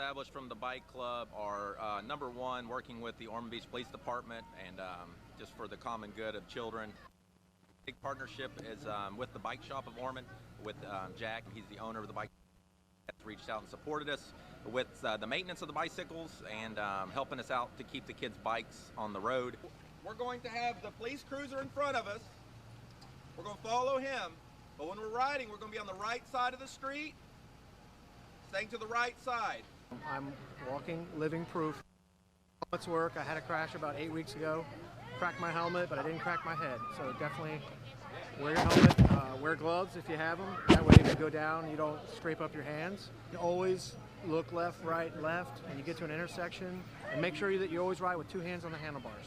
established from the bike club are number one, working with the Ormond Beach Police Department and just for the common good of children. Big partnership is with the bike shop of Ormond, with Jack. He's the owner of the bike. Has reached out and supported us with the maintenance of the bicycles and helping us out to keep the kids' bikes on the road. We're going to have the police cruiser in front of us. We're going to follow him, but when we're riding, we're going to be on the right side of the street, staying to the right side. I'm walking, living proof. Let's work. I had a crash about 8 weeks ago. Cracked my helmet, but I didn't crack my head. So definitely wear your helmet, wear gloves if you have them. That way if you go down, you don't scrape up your hands. You always look left, right, left, and you get to an intersection. And make sure that you always ride with 2 hands on the handlebars.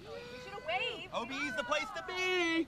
You should have waved. OBE's the place to be!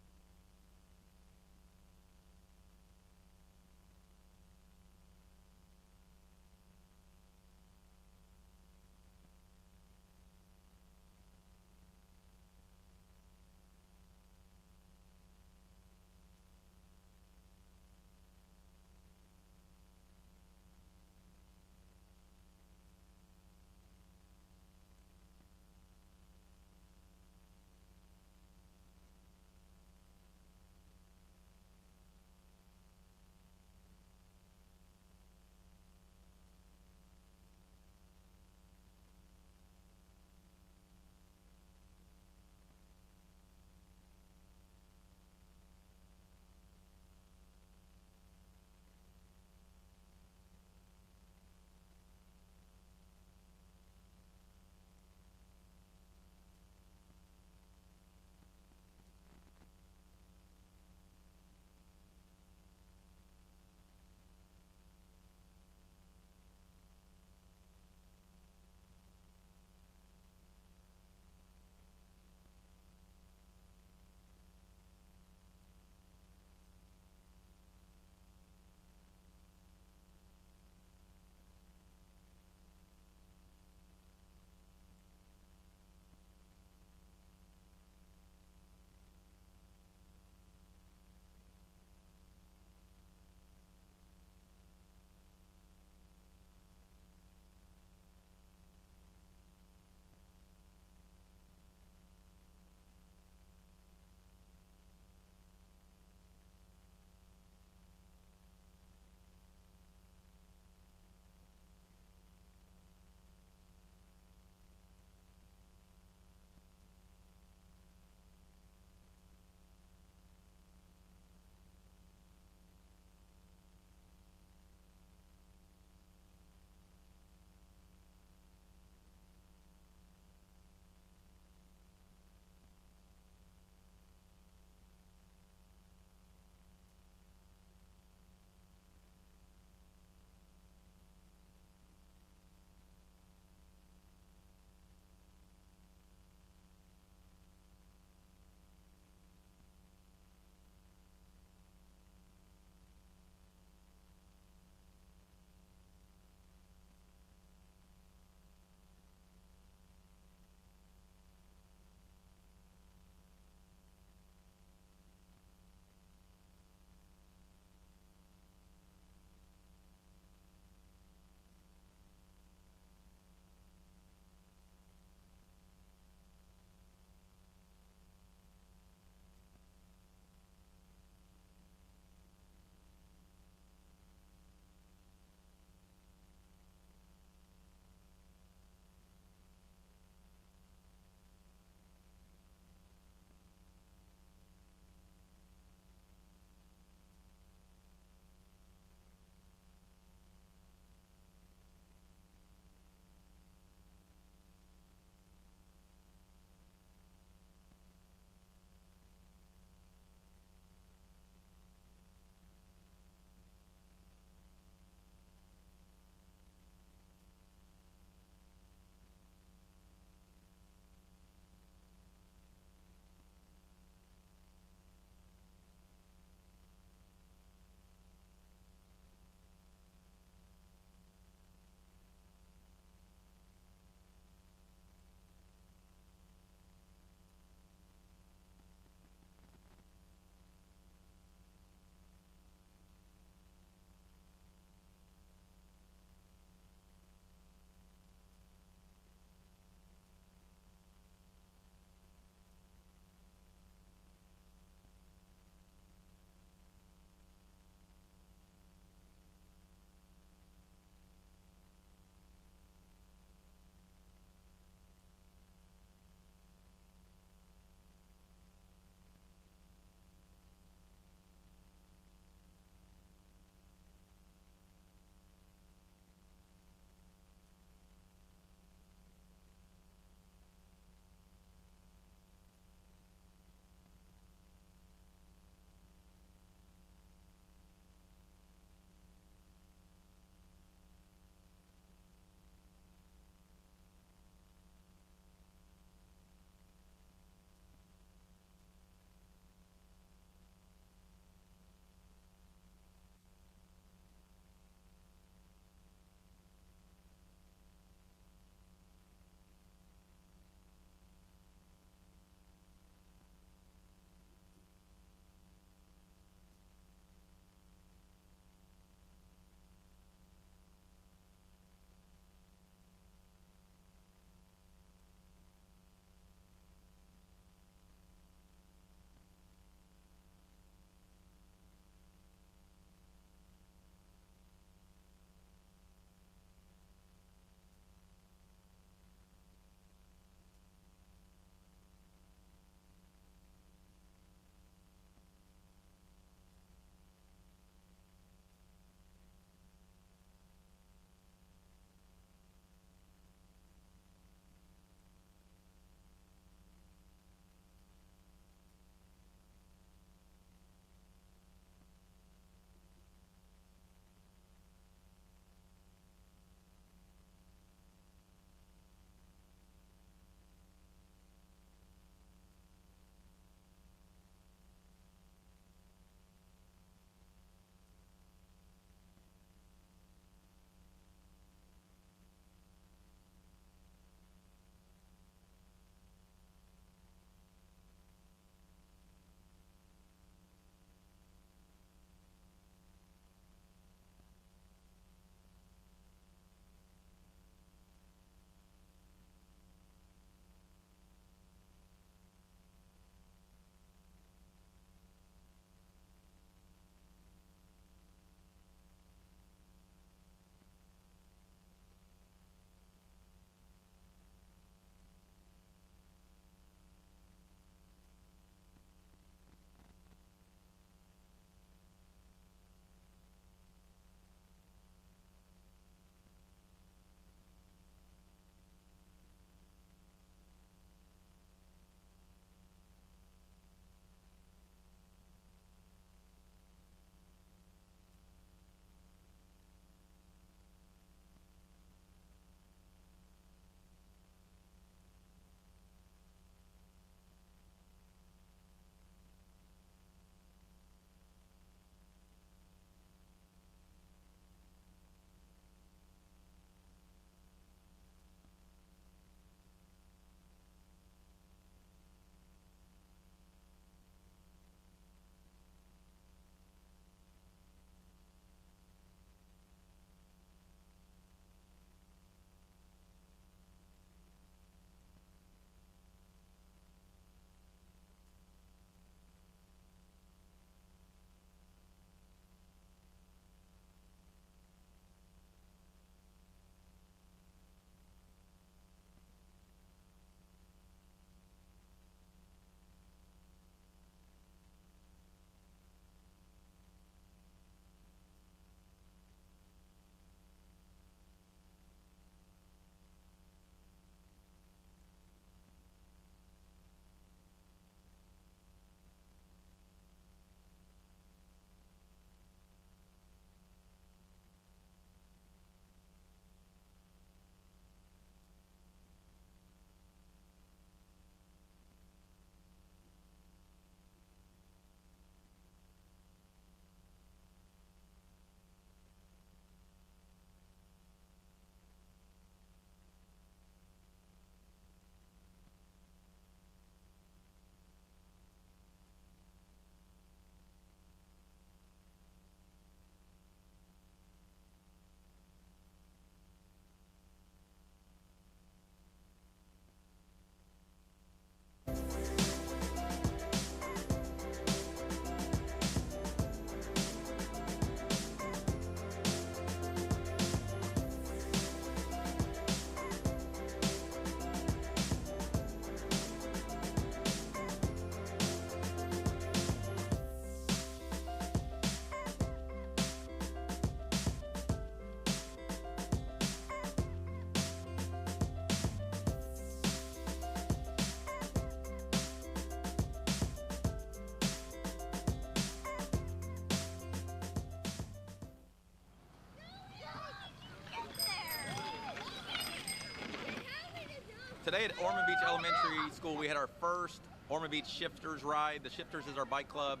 Today at Ormond Beach Elementary School, we had our first Ormond Beach Shifters ride. The Shifters is our bike club,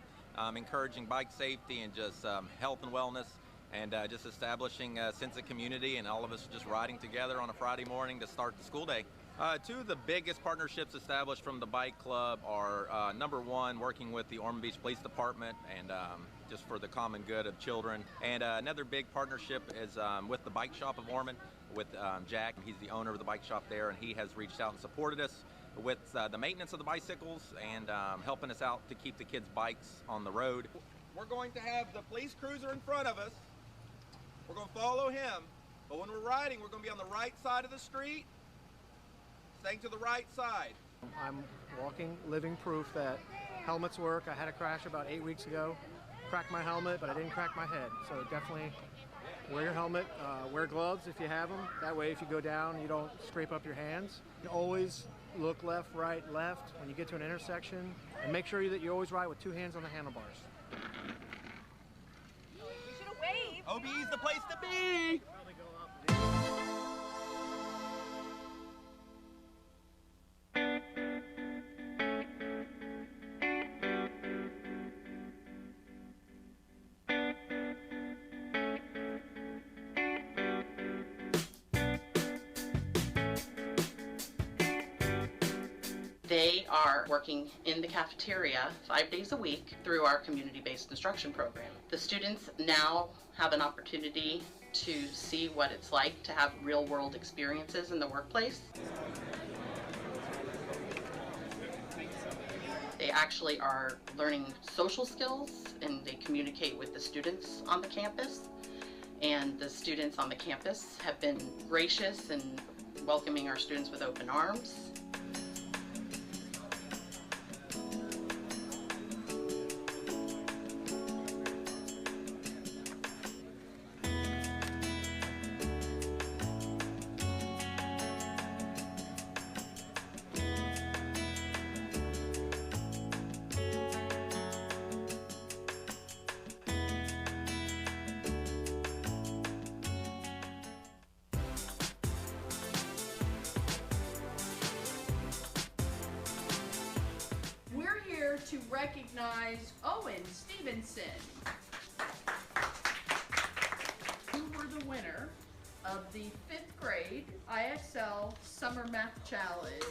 encouraging bike safety and just health and wellness, and just establishing a sense of community, and all of us just riding together on a Friday morning to start the school day. Two of the biggest partnerships established from the bike club are number one, working with the Ormond Beach Police Department and just for the common good of children. And another big partnership is with the bike shop of Ormond, with Jack. He's the owner of the bike shop there, and he has reached out and supported us with the maintenance of the bicycles and helping us out to keep the kids' bikes on the road. We're going to have the police cruiser in front of us. We're going to follow him, but when we're riding, we're going to be on the right side of the street, staying to the right side. I'm walking living proof that helmets work. I had a crash about 8 weeks ago. Cracked my helmet, but I didn't crack my head. So definitely wear your helmet, wear gloves if you have them. That way if you go down, you don't scrape up your hands. You always look left, right, left when you get to an intersection, and make sure that you always ride with two hands on the handlebars. You should have waved. OBE's the place to be! They are working in the cafeteria 5 days a week through our community-based instruction program. The students now have an opportunity to see what it's like to have real-world experiences in the workplace. They actually are learning social skills, and they communicate with the students on the campus. And the students on the campus have been gracious and welcoming our students with open arms. To recognize Owen Stevenson. You were the winner of the 5th grade ISL Summer Math Challenge.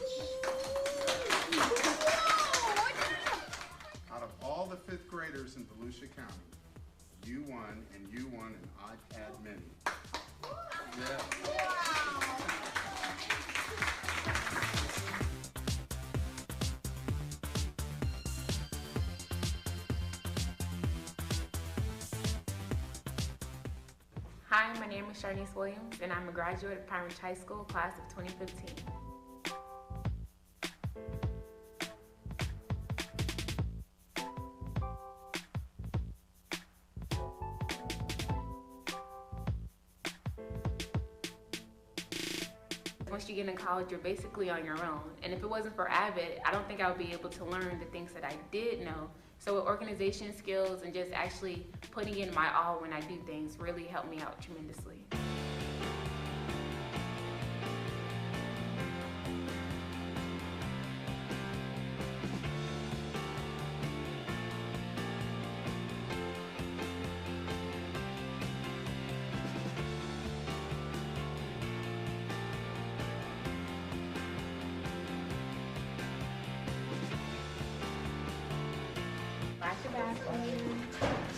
Out of all the 5th graders in Volusia County, you won, and you won an iPad Mini. Yeah. Hi, my name is Sharnice Williams, and I'm a graduate of Pine Ridge High School, class of 2015. Once you get in college, you're basically on your own. And if it wasn't for Avid, I don't think I would be able to learn the things that I did know. So organization skills and just actually putting in my all when I do things really helped me out tremendously.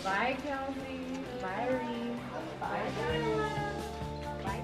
Bye, Kelsey. Bye, Reed. Bye, Diana. Bye.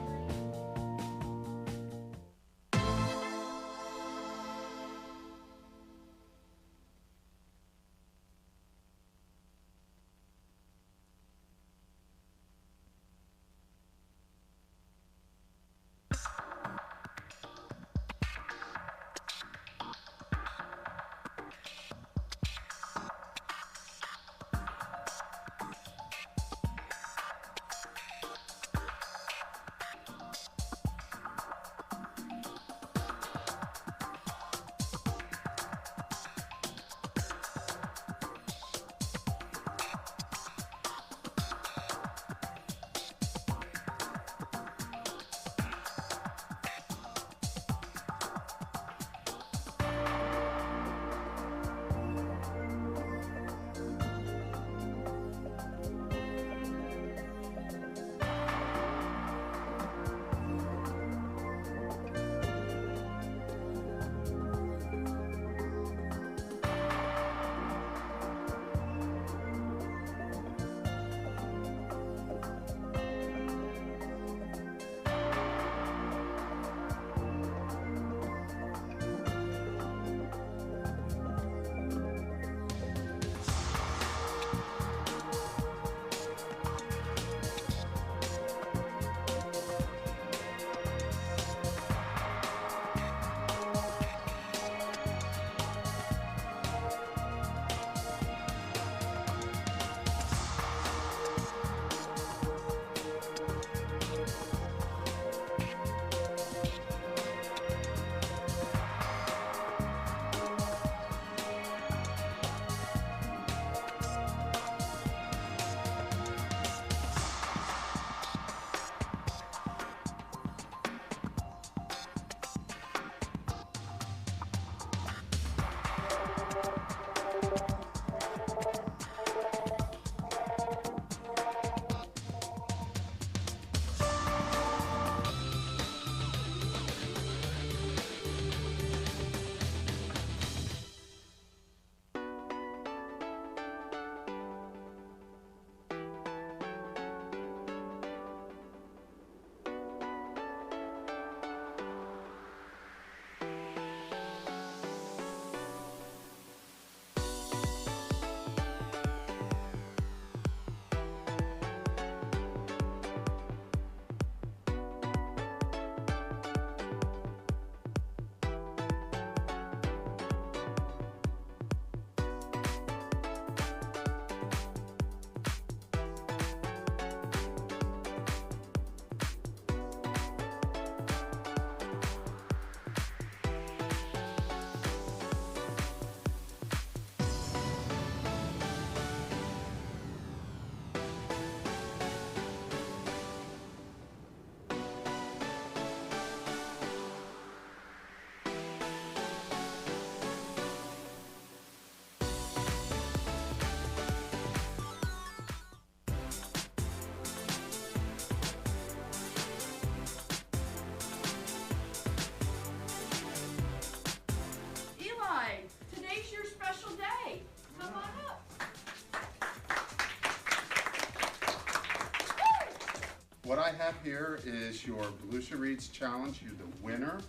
what I have here is your Volusia Reads Challenge. You're the winner.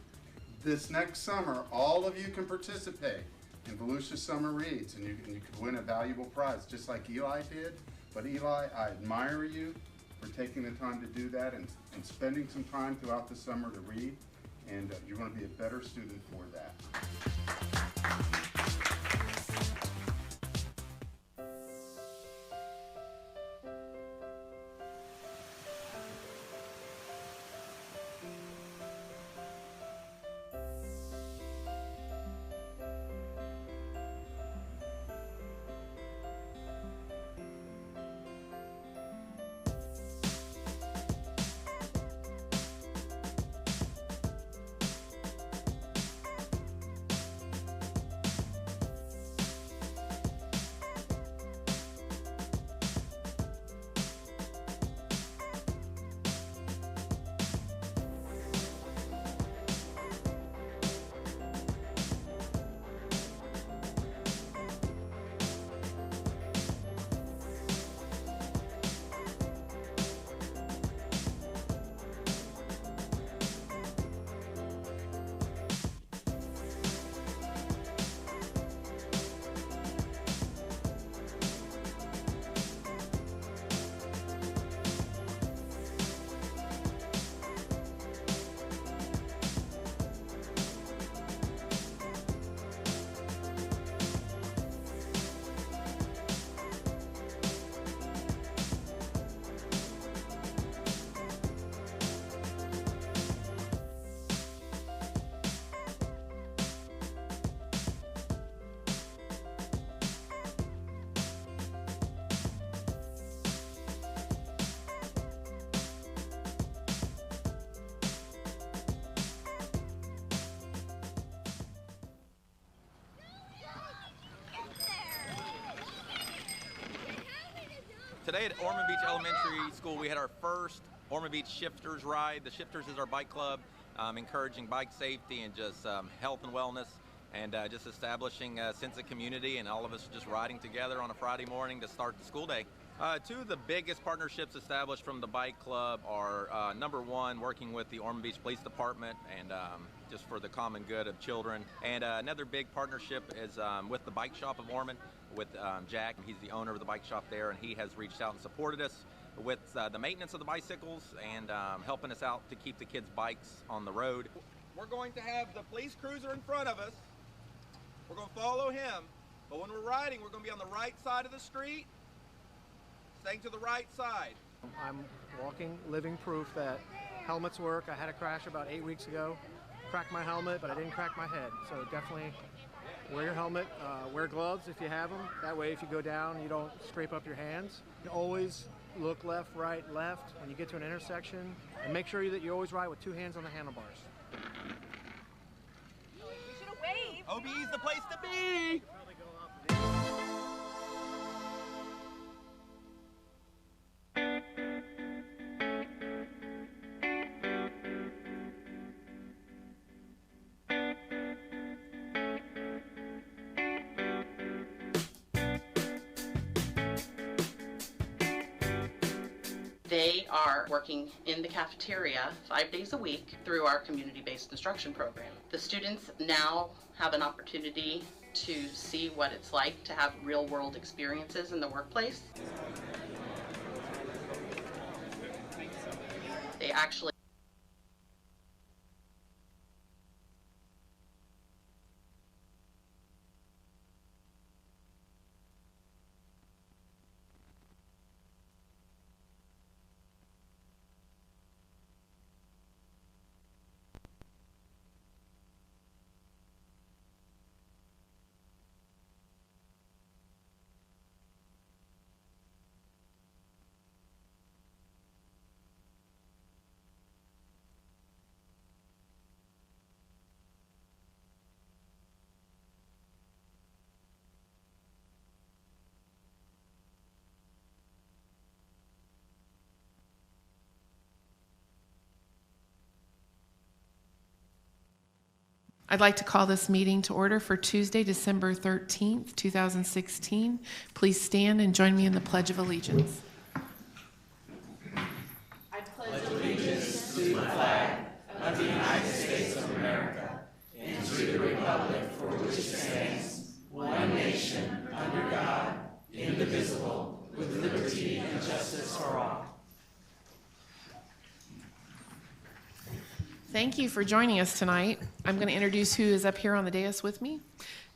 This next summer, all of you can participate in Volusia Summer Reads, and you could win a valuable prize, just like Eli did. But Eli, I admire you for taking the time to do that and spending some time throughout the summer to read, and you're going to be a better student for that. Today at Ormond Beach Elementary School, we had our first Ormond Beach Shifters ride. The Shifters is our bike club, encouraging bike safety and just health and wellness, and just establishing a sense of community, and all of us just riding together on a Friday morning to start the school day. Two of the biggest partnerships established from the bike club are number one, working with the Ormond Beach Police Department and just for the common good of children. And another big partnership is with the bike shop of Ormond, with Jack. He's the owner of the bike shop there, and he has reached out and supported us with the maintenance of the bicycles and helping us out to keep the kids' bikes on the road. We're going to have the police cruiser in front of us. We're going to follow him, but when we're riding, we're going to be on the right side of the street, staying to the right side. I'm walking living proof that helmets work. I had a crash about 8 weeks ago. Cracked my helmet, but I didn't crack my head. So definitely wear your helmet, wear gloves if you have them. That way if you go down, you don't scrape up your hands. You always look left, right, left when you get to an intersection. And make sure that you always ride with two hands on the handlebars. We should have waved. OBE's the place to be! They are working in the cafeteria 5 days a week through our community-based instruction program. The students now have an opportunity to see what it's like to have real-world experiences in the workplace. They actually I'd like to call this meeting to order for Tuesday, December 13th, 2016. Please stand and join me in the Pledge of Allegiance. I pledge with liberty and justice for all. Thank you for joining us tonight. I'm going to introduce who is up here on the dais with me.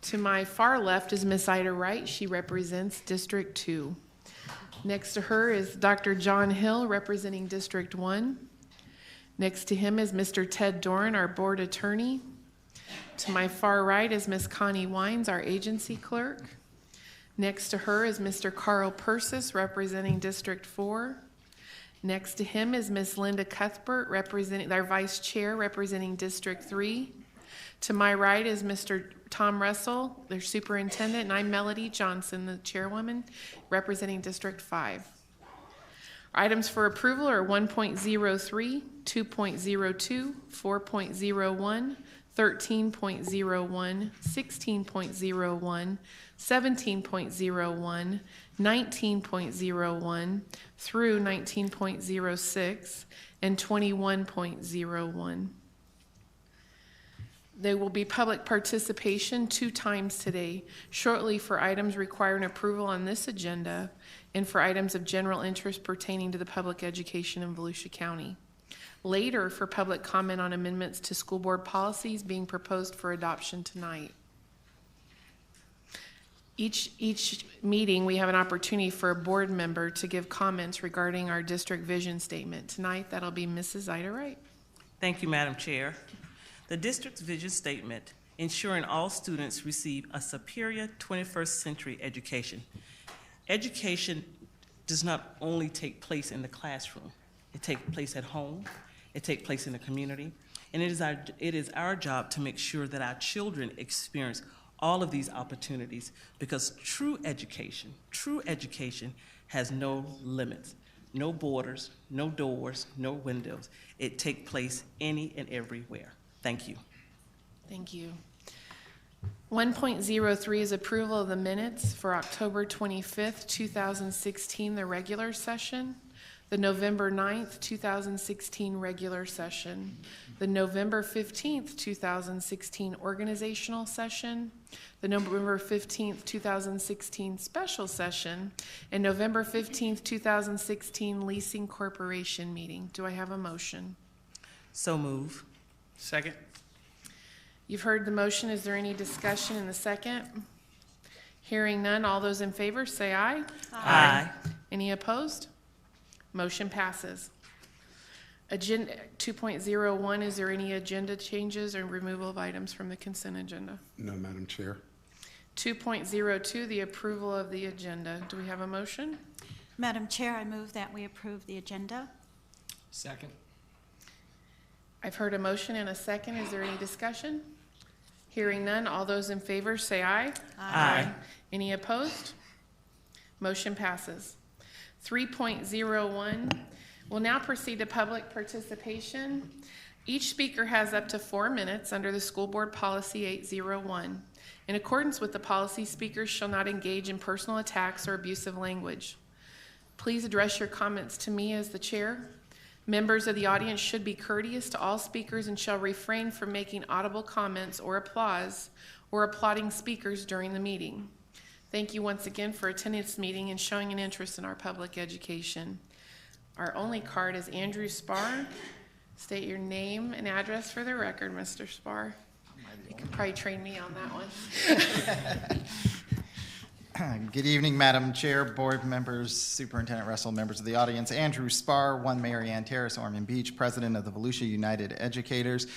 To my far left is Miss Ida Wright. She represents District 2. Next to her is Dr. John Hill, representing District 1. Next to him is Mr. Ted Doran, our board attorney. To my far right is Miss Connie Wines, our agency clerk. Next to her is Mr. Carl Persis, representing District 4. Next to him is Miss Linda Cuthbert, representing our vice chair, representing District 3. To my right is Mr. Tom Russell, their superintendent, and I'm Melody Johnson, the chairwoman, representing District 5. Items for approval are 1.03, 2.02, 4.01, 13.01, 16.01, 17.01, 19.01 through 19.06, and 21.01. There will be public participation 2 times today, shortly for items requiring approval on this agenda and for items of general interest pertaining to the public education in Volusia County. Later for public comment on amendments to school board policies being proposed for adoption tonight. Each meeting, we have an opportunity for a board member to give comments regarding our district vision statement. Tonight, that'll be Mrs. Ida Wright. Thank you, Madam Chair. The district's vision statement, ensuring all students receive a superior 21st century education. Education does not only take place in the classroom. It takes place at home, it takes place in the community, and it is our job to make sure that our children experience all of these opportunities, because true education has no limits, no borders, no doors, no windows. It takes place any and everywhere. Thank you. Thank you. 1.03 is approval of the minutes for October 25th, 2016, the regular session, the November 9th, 2016 regular session, the November 15th, 2016 organizational session, the November 15th, 2016 special session, and November 15th, 2016 leasing corporation meeting. Do I have a motion? So move. Second. You've heard the motion. Is there any discussion in the second? Hearing none, all those in favor say aye. Aye. Any opposed? Motion passes. Agenda 2.01, is there any agenda changes or removal of items from the consent agenda? No, Madam Chair. 2.02, the approval of the agenda. Do we have a motion? Madam Chair, I move that we approve the agenda. Second. I've heard a motion and a second. Is there any discussion? Hearing none, all those in favor say aye. Aye. Any opposed? Motion passes. 3.01, we'll now proceed to public participation. Each speaker has up to 4 minutes under the School Board Policy 801. In accordance with the policy, speakers shall not engage in personal attacks or abusive language. Please address your comments to me as the chair. Members of the audience should be courteous to all speakers and shall refrain from making audible comments or applause or applauding speakers during the meeting. Thank you once again for attending this meeting and showing an interest in our public education. Our only card is Andrew Spar. State your name and address for the record, Mr. Spar. You can probably train me on that one. Good evening, Madam Chair, board members, Superintendent Russell, members of the audience. Andrew Spar, 1 Mary Ann Terrace, Ormond Beach, President of the Volusia United Educators.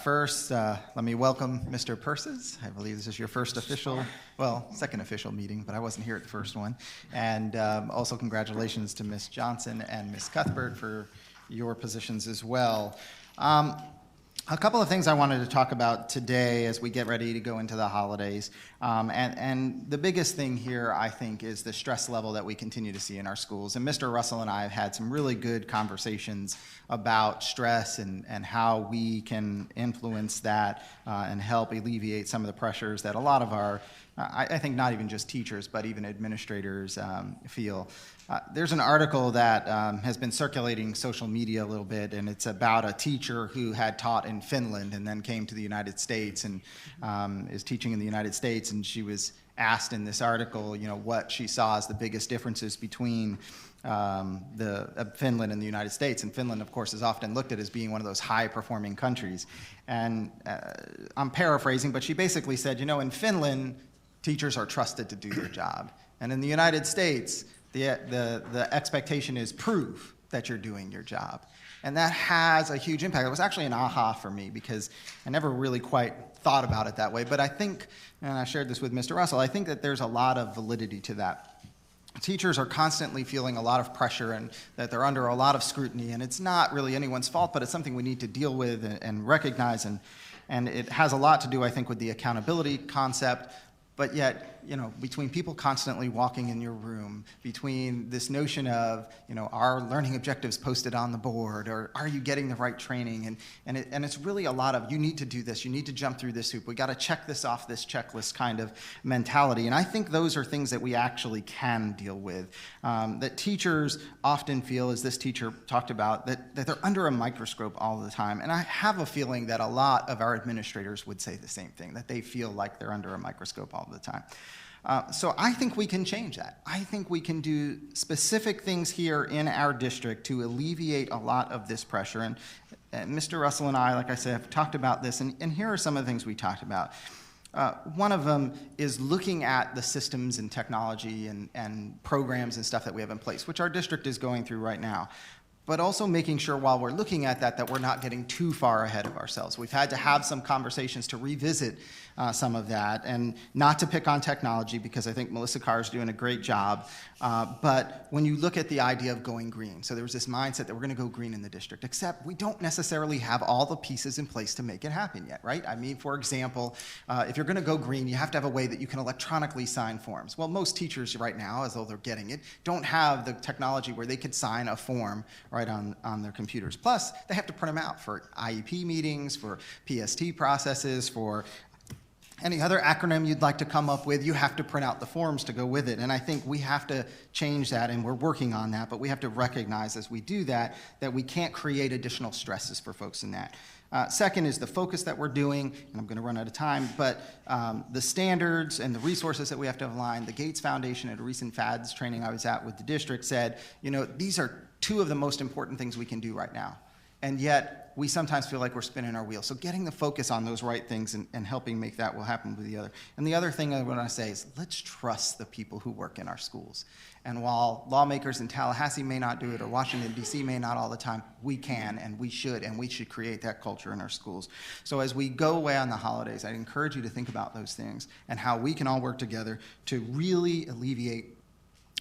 First, let me welcome Mr. Persis. I believe this is your first official, well, second official meeting, but I wasn't here at the first one. And also congratulations to Ms. Johnson and Ms. Cuthbert for your positions as well. A couple of things I wanted to talk about today as we get ready to go into the holidays. And the biggest thing here, I think, is the stress level that we continue to see in our schools. And Mr. Russell and I have had some really good conversations about stress and how we can influence that and help alleviate some of the pressures that a lot of our, I think not even just teachers, but even administrators feel. There's an article that has been circulating social media a little bit, and it's about a teacher who had taught in Finland and then came to the United States and is teaching in the United States, and she was asked in this article, what she saw as the biggest differences between Finland and the United States. And Finland, of course, is often looked at as being one of those high-performing countries. And I'm paraphrasing, but she basically said, in Finland, teachers are trusted to do their job. And in the United States, the expectation is prove that you're doing your job. And that has a huge impact. It was actually an aha for me because I never really quite thought about it that way. But I think, and I shared this with Mr. Russell, I think that there's a lot of validity to that. Teachers are constantly feeling a lot of pressure and that they're under a lot of scrutiny, and it's not really anyone's fault, but it's something we need to deal with and recognize, and it has a lot to do, I think, with the accountability concept. But yet, between people constantly walking in your room, between this notion of, are learning objectives posted on the board, or are you getting the right training? And it's really a lot of, you need to do this, you need to jump through this hoop, we got to check this off this checklist kind of mentality. And I think those are things that we actually can deal with. That teachers often feel, as this teacher talked about, that they're under a microscope all the time. And I have a feeling that a lot of our administrators would say the same thing, that they feel like they're under a microscope all the time. So I think we can change that. I think we can do specific things here in our district to alleviate a lot of this pressure. And Mr. Russell and I, like I said, have talked about this, and here are some of the things we talked about. One of them is looking at the systems and technology and programs and stuff that we have in place, which our district is going through right now. But also making sure while we're looking at that we're not getting too far ahead of ourselves. We've had to have some conversations to revisit some of that, and not to pick on technology because I think Melissa Carr is doing a great job. But when you look at the idea of going green, so there was this mindset that we're going to go green in the district, except we don't necessarily have all the pieces in place to make it happen yet, right? I mean, for example, if you're going to go green, you have to have a way that you can electronically sign forms. Well, most teachers right now, as though they're getting it, don't have the technology where they could sign a form right on their computers. Plus, they have to print them out for IEP meetings, for PST processes, for any other acronym you'd like to come up with. You have to print out the forms to go with it. And I think we have to change that, and we're working on that, but we have to recognize as we do that we can't create additional stresses for folks in that. Second is the focus that we're doing, and I'm going to run out of time, but the standards and the resources that we have to align. The Gates Foundation at a recent FADS training I was at with the district said, these are two of the most important things we can do right now. And yet, we sometimes feel like we're spinning our wheels. So getting the focus on those right things and helping make that will happen with the other. And the other thing I want to say is, let's trust the people who work in our schools. And while lawmakers in Tallahassee may not do it, or Washington, D.C. may not all the time, we can and we should create that culture in our schools. So as we go away on the holidays, I'd encourage you to think about those things and how we can all work together to really alleviate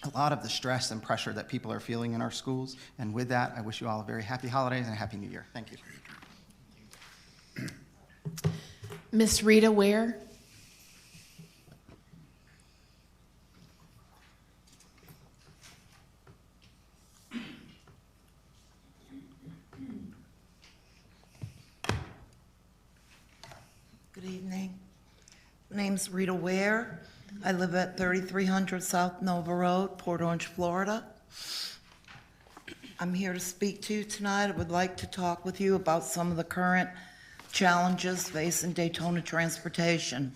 a lot of the stress and pressure that people are feeling in our schools. And with that, I wish you all a very happy holidays and a happy new year. Thank you. Miss Rita Ware. Good evening. My name's Rita Ware. I live at 3300 South Nova Road, Port Orange, Florida. I'm here to speak to you tonight. I would like to talk with you about some of the current challenges facing Daytona transportation.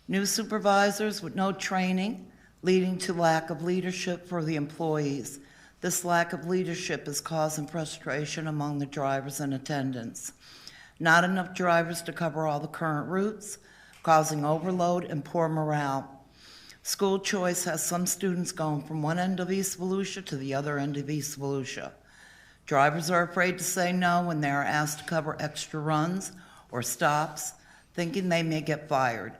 New supervisors with no training, leading to lack of leadership for the employees. This lack of leadership is causing frustration among the drivers and attendants. Not enough drivers to cover all the current routes, causing overload and poor morale. School choice has some students going from one end of East Volusia to the other end of East Volusia. Drivers are afraid to say no when they are asked to cover extra runs or stops, thinking they may get fired.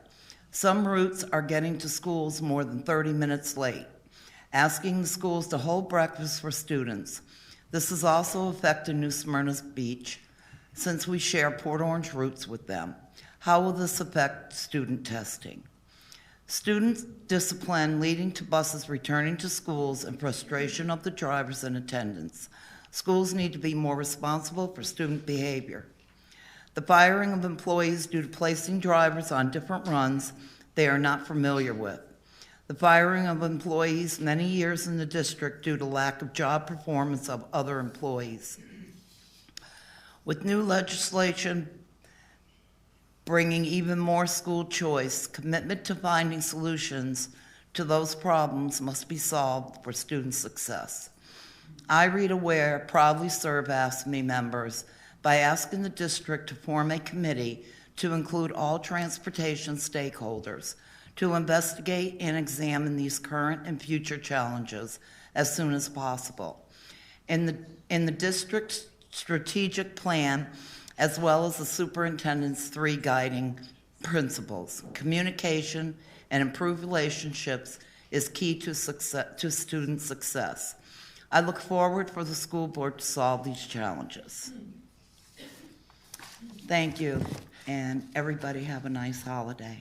Some routes are getting to schools more than 30 minutes late, asking the schools to hold breakfast for students. This is also affecting New Smyrna Beach, since we share Port Orange routes with them. How will this affect student testing? Student discipline leading to buses returning to schools and frustration of the drivers and attendants. Schools need to be more responsible for student behavior. The firing of employees due to placing drivers on different runs they are not familiar with. The firing of employees many years in the district due to lack of job performance of other employees. With new legislation bringing even more school choice, commitment to finding solutions to those problems must be solved for student success. I, Rita Ware, proudly serve AFSCME members by asking the district to form a committee to include all transportation stakeholders to investigate and examine these current and future challenges as soon as possible. In the district's strategic plan, as well as the superintendent's 3 guiding principles, communication and improved relationships is key to student success. I look forward for the school board to solve these challenges. Thank you, and everybody have a nice holiday.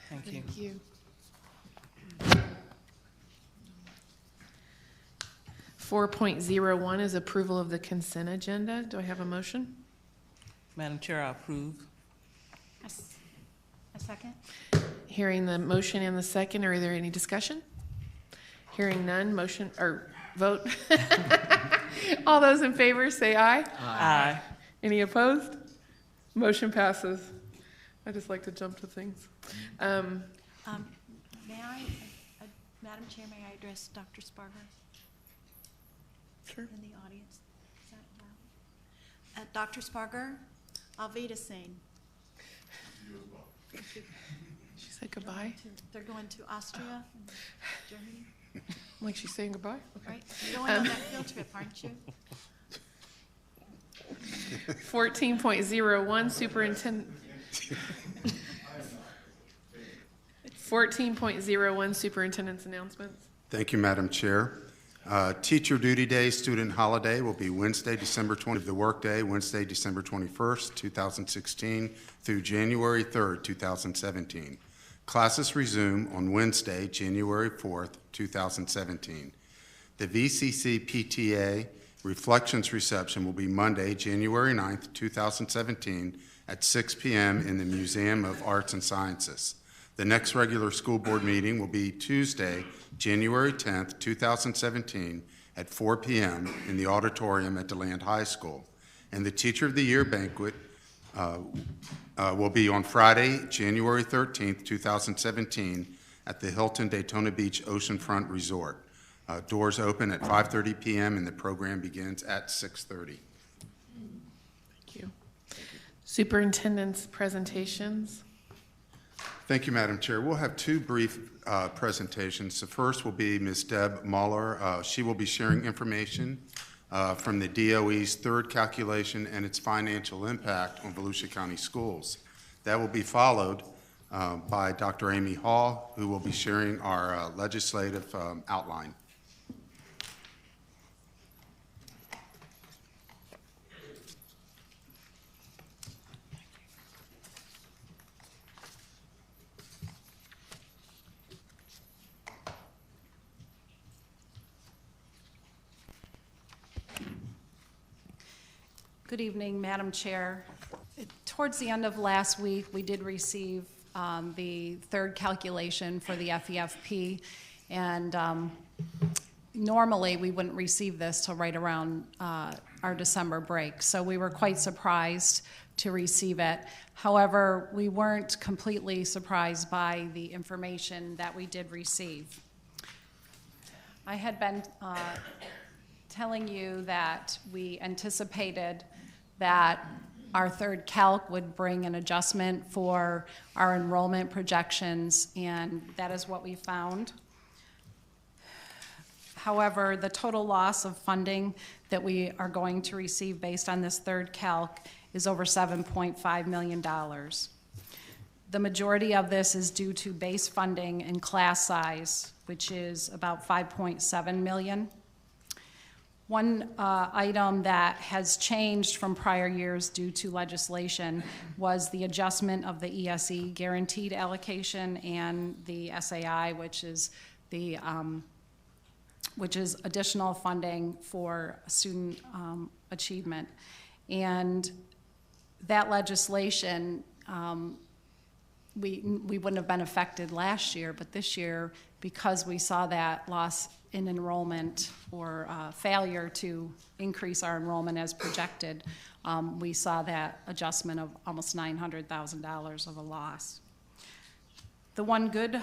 Thank you. Thank you. 4.01 is approval of the consent agenda. Do I have a motion? Madam Chair, I approve. A second? Hearing the motion and the second, are there any discussion? Hearing none, motion, or vote. All those in favor say aye. Aye. Any opposed? Motion passes. I just like to jump to things. May I, Madam Chair, may I address Dr. Sparger? Sure. In the audience. Is that allowed? Dr. Sparger, Auf Wiedersehen. She said goodbye. They're going to Austria and Germany. Like she's saying goodbye? Okay. Right? You're going on that field trip, aren't you? 14.01 Superintendent. 14.01 Superintendent's announcements. Thank you, Madam Chair. Teacher Duty Day student holiday will be Wednesday, December 20th, the workday, Wednesday, December 21st, 2016 through January 3rd, 2017. Classes resume on Wednesday, January 4th, 2017. The VCC PTA Reflections Reception will be Monday, January 9th, 2017 at 6 p.m. in the Museum of Arts and Sciences. The next regular school board meeting will be Tuesday, January 10th, 2017 at 4 p.m. in the auditorium at DeLand High School. And the Teacher of the Year banquet will be on Friday, January 13th, 2017 at the Hilton Daytona Beach Oceanfront Resort. Doors open at 5:30 p.m. and the program begins at 6:30. Thank you. Superintendent's presentations. Thank you, Madam Chair. We'll have 2 brief presentations. The first will be Ms. Deb Muller. She will be sharing information from the DOE's 3rd calculation and its financial impact on Volusia County schools. That will be followed by Dr. Amy Hall, who will be sharing our legislative outline. Good evening, Madam Chair. Towards the end of last week, we did receive the 3rd calculation for the FEFP, and normally we wouldn't receive this till right around our December break, so we were quite surprised to receive it. However, we weren't completely surprised by the information that we did receive. I had been telling you that we anticipated that our 3rd calc would bring an adjustment for our enrollment projections, and that is what we found. However, the total loss of funding that we are going to receive based on this 3rd calc is over $7.5 million. The majority of this is due to base funding and class size, which is about $5.7 million. One item that has changed from prior years due to legislation was the adjustment of the ESE guaranteed allocation and the SAI, which is additional funding for student achievement. And that legislation, we wouldn't have been affected last year, but this year, because we saw that loss in enrollment or failure to increase our enrollment as projected, we saw that adjustment of almost $900,000 of a loss. The one good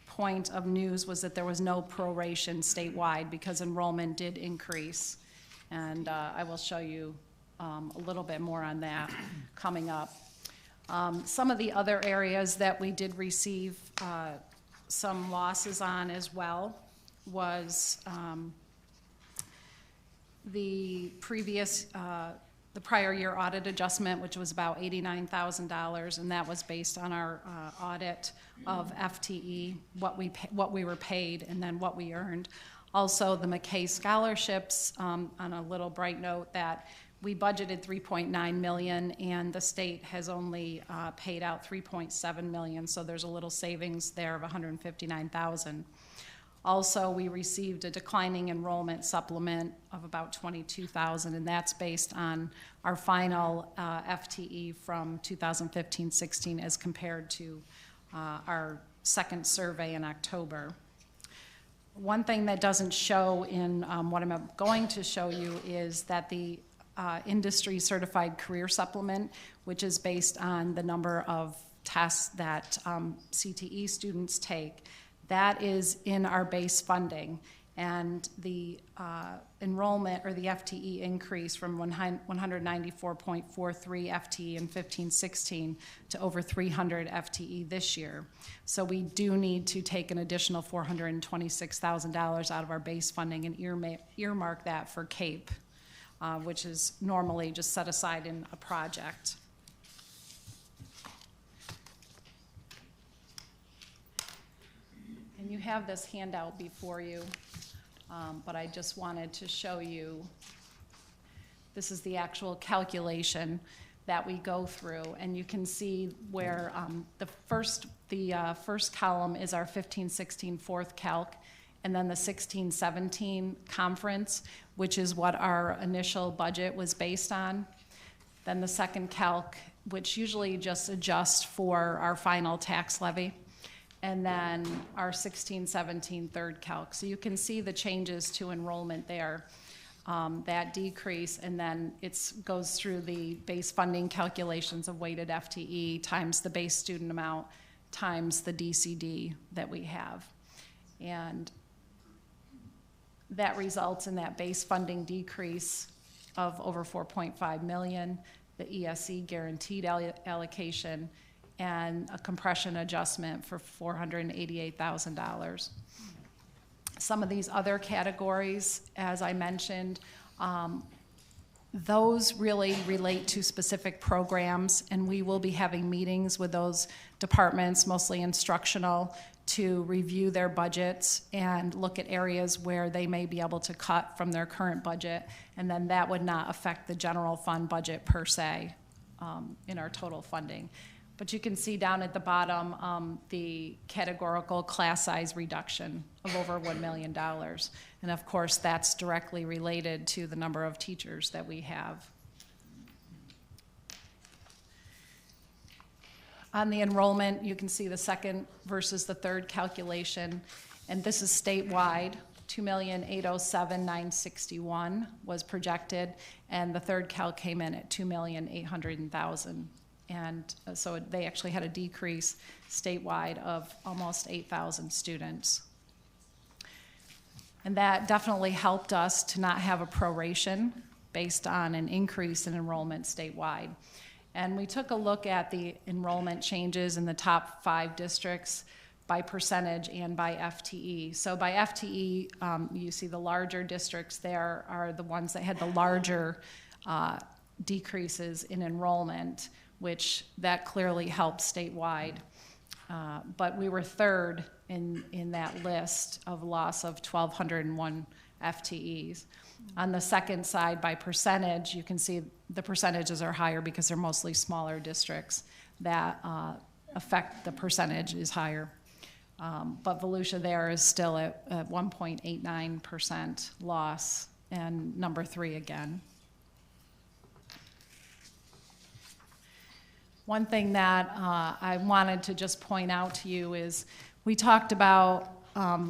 point of news was that there was no proration statewide because enrollment did increase. And I will show you a little bit more on that coming up. Some of the other areas that we did receive some losses on as well was the prior year audit adjustment, which was about $89,000, and that was based on our audit of FTE, what we were paid, and then what we earned. Also, the McKay scholarships, on a little bright note, that we budgeted $3.9 million, and the state has only paid out $3.7 million, so there's a little savings there of $159,000. Also, we received a declining enrollment supplement of about $22,000, and that's based on our final FTE from 2015-16 as compared to our second survey in October. One thing that doesn't show in what I'm going to show you is that the industry certified career supplement, which is based on the number of tests that CTE students take, that is in our base funding, and the enrollment or the FTE increase from 194.43 FTE in 15-16 to over 300 FTE this year. So we do need to take an additional $426,000 out of our base funding and earmark that for CAPE, which is normally just set aside in a project. And you have this handout before you, but I just wanted to show you, this is the actual calculation that we go through, and you can see where the first column is our 15-16 fourth calc, and then the 16-17 conference, which is what our initial budget was based on. Then the second calc, which usually just adjusts for our final tax levy, and then our 16-17 third calc. So you can see the changes to enrollment there, that decrease, and then it goes through the base funding calculations of weighted FTE times the base student amount times the DCD that we have. And that results in that base funding decrease of over $4.5 million, the ESE guaranteed allocation, and a compression adjustment for $488,000. Some of these other categories, as I mentioned, those really relate to specific programs, and we will be having meetings with those departments, mostly instructional, to review their budgets and look at areas where they may be able to cut from their current budget, and then that would not affect the general fund budget per se in our total funding. But you can see down at the bottom the categorical class size reduction of over $1 million. And of course, that's directly related to the number of teachers that we have. On the enrollment, you can see the second versus the third calculation, and this is statewide. 2,807,961 was projected, and the third calc came in at 2,800,000. And so they actually had a decrease statewide of almost 8,000 students. And that definitely helped us to not have a proration based on an increase in enrollment statewide. And we took a look at the enrollment changes in the top 5 districts by percentage and by FTE. So by FTE, you see the larger districts there are the ones that had the larger decreases in enrollment, which that clearly helped statewide. But we were third in that list of loss of 1,201 FTEs. On the second side, by percentage, you can see the percentages are higher because they're mostly smaller districts that affect the percentage is higher. But Volusia there is still at 1.89% loss, and number 3 again. One thing that I wanted to just point out to you is we talked about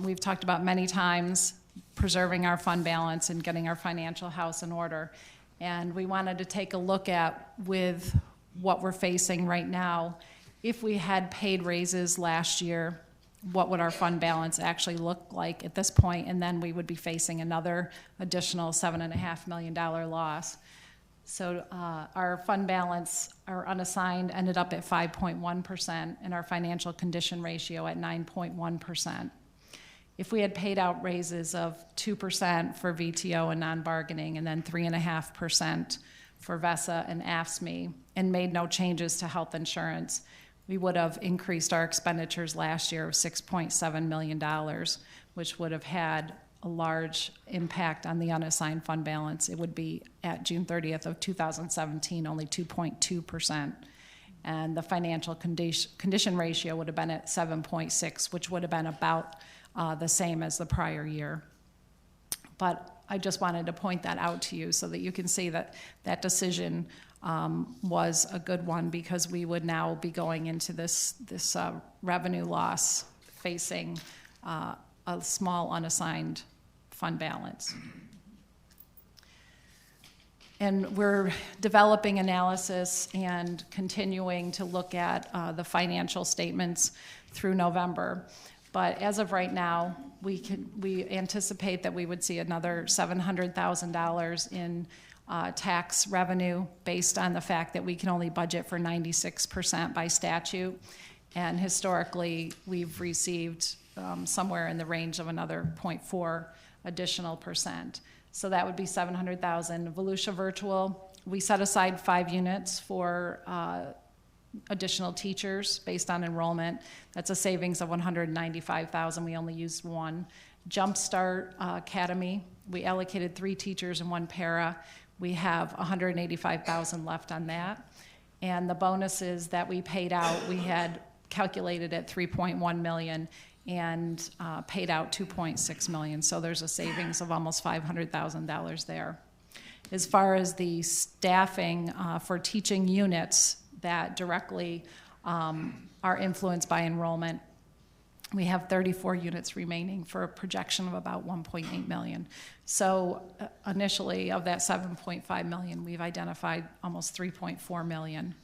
we've talked about many times, preserving our fund balance and getting our financial house in order. And we wanted to take a look at, with what we're facing right now, if we had paid raises last year, what would our fund balance actually look like at this point? And then we would be facing another additional $7.5 million loss. So our fund balance, our unassigned, ended up at 5.1%, and our financial condition ratio at 9.1%. If we had paid out raises of 2% for VTO and non-bargaining, and then 3.5% for VESA and AFSCME, and made no changes to health insurance, we would have increased our expenditures last year of $6.7 million, which would have had a large impact on the unassigned fund balance. It would be, at June 30th of 2017, only 2.2%. And the financial condition ratio would have been at 7.6, which would have been about the same as the prior year. But I just wanted to point that out to you so that you can see that that decision was a good one, because we would now be going into this revenue loss, facing a small unassigned fund balance. And we're developing analysis and continuing to look at the financial statements through November. But as of right now, we anticipate that we would see another $700,000 in tax revenue, based on the fact that we can only budget for 96% by statute. And historically, we've received somewhere in the range of another 0.4 additional percent. So that would be $700,000. Volusia Virtual, we set aside 5 units for additional teachers based on enrollment. That's a savings of $195,000. We only used 1. Jumpstart Academy, we allocated 3 teachers and 1 para. We have $185,000 left on that. And the bonuses that we paid out, we had calculated at $3.1 million and paid out $2.6 million. So there's a savings of almost $500,000 there. As far as the staffing for teaching units that directly are influenced by enrollment, we have 34 units remaining for a projection of about $1.8 million. So initially, of that $7.5 million, we've identified almost $3.4 million.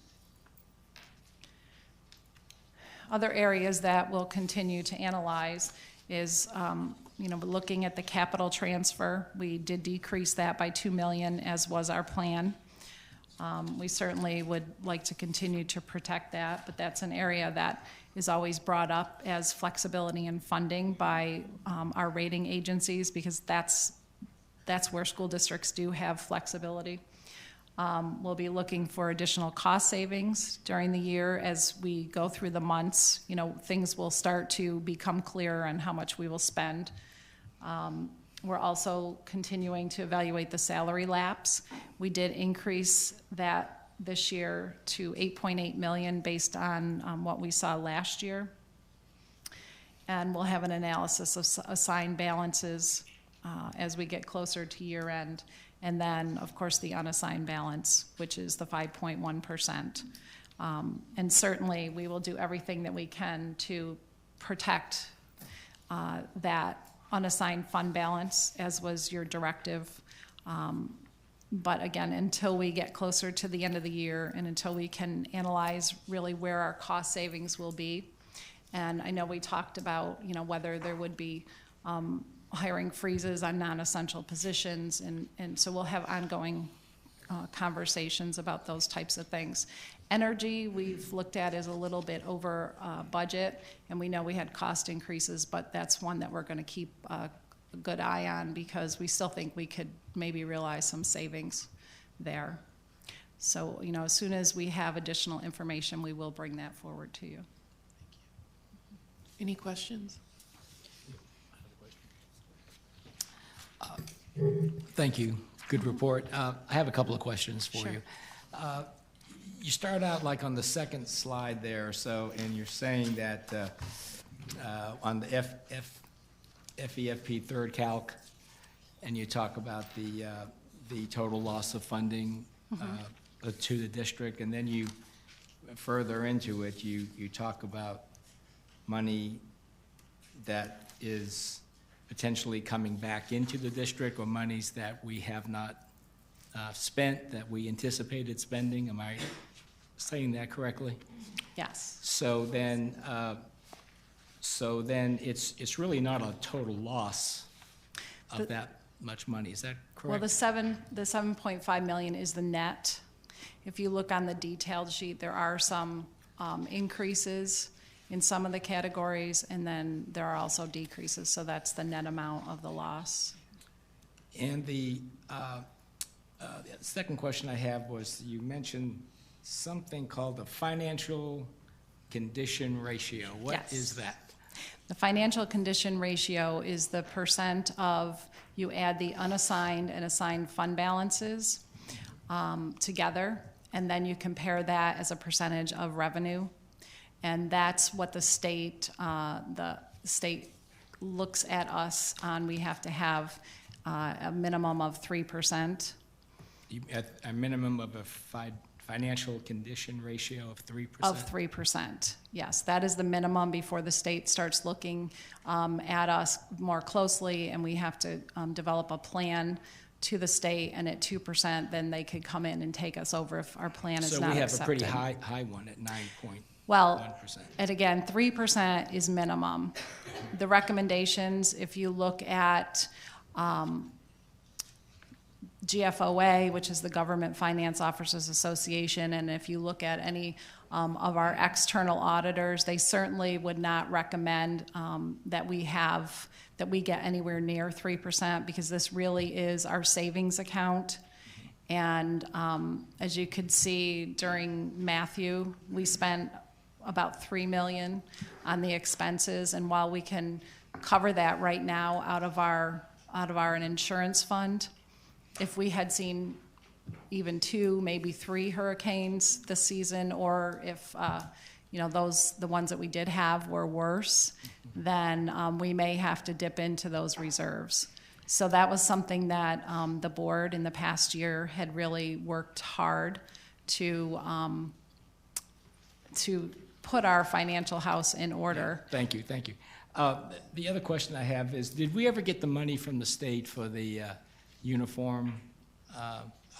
Other areas that we'll continue to analyze is, looking at the capital transfer. We did decrease that by $2 million, as was our plan. We certainly would like to continue to protect that, but that's an area that is always brought up as flexibility in funding by our rating agencies, because that's where school districts do have flexibility. We'll be looking for additional cost savings during the year as we go through the months. Things will start to become clearer on how much we will spend. We're also continuing to evaluate the salary lapse. We did increase that this year to $8.8 million based on what we saw last year. And we'll have an analysis of assigned balances as we get closer to year end. And then, of course, the unassigned balance, which is the 5.1%. And certainly, we will do everything that we can to protect that unassigned fund balance, as was your directive. But again, until we get closer to the end of the year and until we can analyze really where our cost savings will be. And I know we talked about, whether there would be hiring freezes on non-essential positions. And so we'll have ongoing conversations about those types of things. Energy, we've looked at as a little bit over budget, and we know we had cost increases, but that's one that we're going to keep a good eye on, because we still think we could maybe realize some savings there. So, as soon as we have additional information, we will bring that forward to you. Any questions? Thank you. Good report. I have a couple of questions for Sure. you. You start out like on the second slide there, and you're saying that on the FEFP third calc, and you talk about the total loss of funding to the district, and then you further into it, you talk about money that is potentially coming back into the district, or monies that we have not spent that we anticipated spending. Am I saying that correctly? Yes. So then it's really not a total loss of that much money. Is that correct? Well, the 7.5 million is the net. If you look on the detailed sheet, there are some increases in some of the categories, and then there are also decreases. So that's the net amount of the loss. And the second question I have was, you mentioned something called the financial condition ratio. What is that? The financial condition ratio is the percent of, you add the unassigned and assigned fund balances together, and then you compare that as a percentage of revenue. And that's what the state looks at us on. We have to have a minimum of 3%. A minimum of a financial condition ratio of 3%? Of 3%, yes. That is the minimum before the state starts looking at us more closely, and we have to develop a plan to the state, and at 2%, then they could come in and take us over if our plan is not accepted. So we have a pretty high one at 9.1%. Well, and again, 3% is minimum. The recommendations, if you look at GFOA, which is the Government Finance Officers Association, and if you look at any of our external auditors, they certainly would not recommend that we get anywhere near 3%, because this really is our savings account. And as you could see during Matthew, we spent about $3 million on the expenses, and while we can cover that right now out of our insurance fund, if we had seen even 2, maybe 3 hurricanes this season, or if the ones that we did have were worse, then we may have to dip into those reserves. So that was something that the board in the past year had really worked hard to put our financial house in order. Yeah, thank you. The other question I have is, did we ever get the money from the state for the uniform,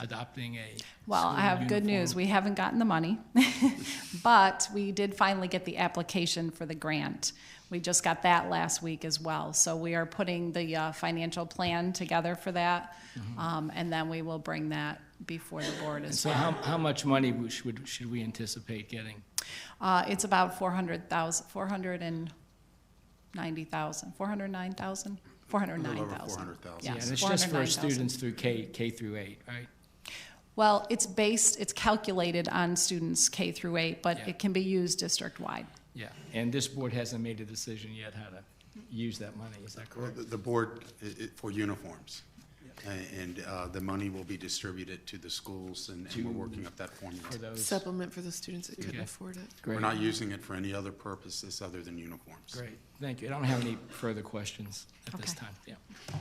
adopting a Well, I have uniform? good news. We haven't gotten the money, but we did finally get the application for the grant. We just got that last week as well. So we are putting the financial plan together for that, and then we will bring that before the board as well. So how much money should we anticipate getting? It's about 409,000. 409,000. Yeah, and it's just for students through K through 8, right? Well, it's calculated on students K through 8, but it can be used district-wide. Yeah, and this board hasn't made a decision yet how to use that money, is that correct? Well, the board, for uniforms, and the money will be distributed to the schools, and we're working up that formula. For those Supplement for the students that couldn't afford it. Great. We're not using it for any other purposes other than uniforms. Great, thank you. I don't have any further questions at this time. Yeah. Can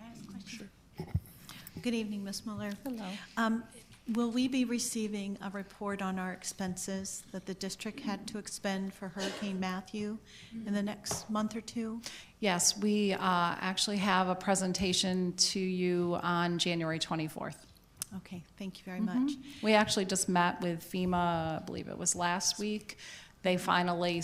I ask a question? Sure. Good evening, Ms. Mueller. Hello. Will we be receiving a report on our expenses that the district had to expend for Hurricane Matthew in the next month or 2? Yes, we actually have a presentation to you on January 24th. Okay, thank you very much. We actually just met with FEMA, I believe it was last week. They finally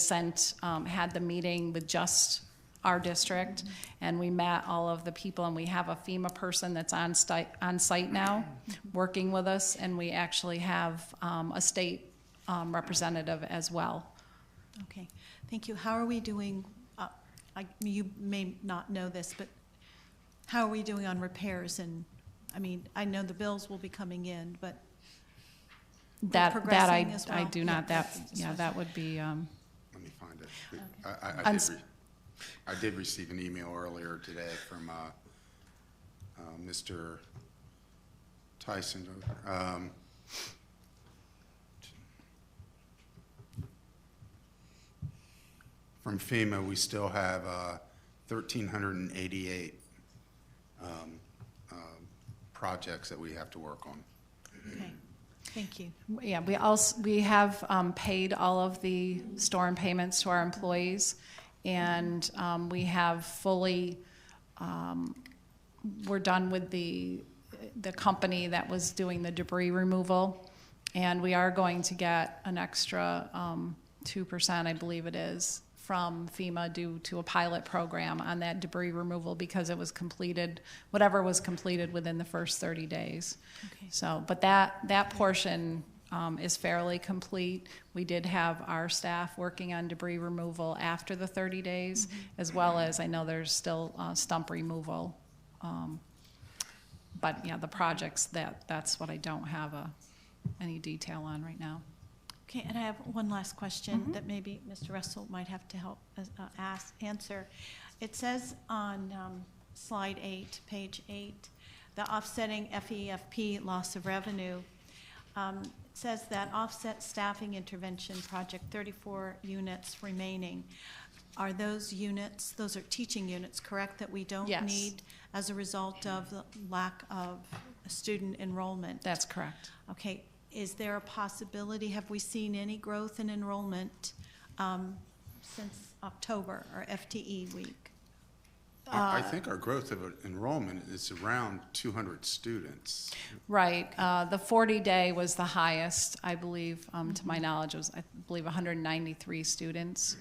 had the meeting with just our district, and we met all of the people, and we have a FEMA person that's on site now working with us, and we actually have a state representative as well. Okay, thank you. How are we doing? You may not know this, but how are we doing on repairs? And I mean, I know the bills will be coming in, but that progressing as well? I do not. That would be. Let me find it. I did receive an email earlier today from Mr. Tyson. From FEMA, we still have 1,388 projects that we have to work on. Okay, thank you. Yeah, we have paid all of the storm payments to our employees, and we have fully, we're done with the company that was doing the debris removal, and we are going to get an extra 2%, I believe it is, from FEMA due to a pilot program on that debris removal because it was completed, whatever was completed within the first 30 days. Okay. So, but that portion is fairly complete. We did have our staff working on debris removal after the 30 days, as well as I know there's still stump removal. But yeah, the projects, that's what I don't have any detail on right now. Okay, and I have one last question that maybe Mr. Russell might have to help answer. It says on slide 8, page 8, the offsetting FEFP loss of revenue. It says that offset staffing intervention project, 34 units remaining. Are those units, those are teaching units, correct, that we don't Yes. need as a result of the lack of student enrollment? That's correct. Okay. Is there a possibility, have we seen any growth in enrollment since October or FTE week? I think our growth of enrollment is around 200 students. Right. The 40-day was the highest, I believe, to my knowledge. It was, I believe, 193 students.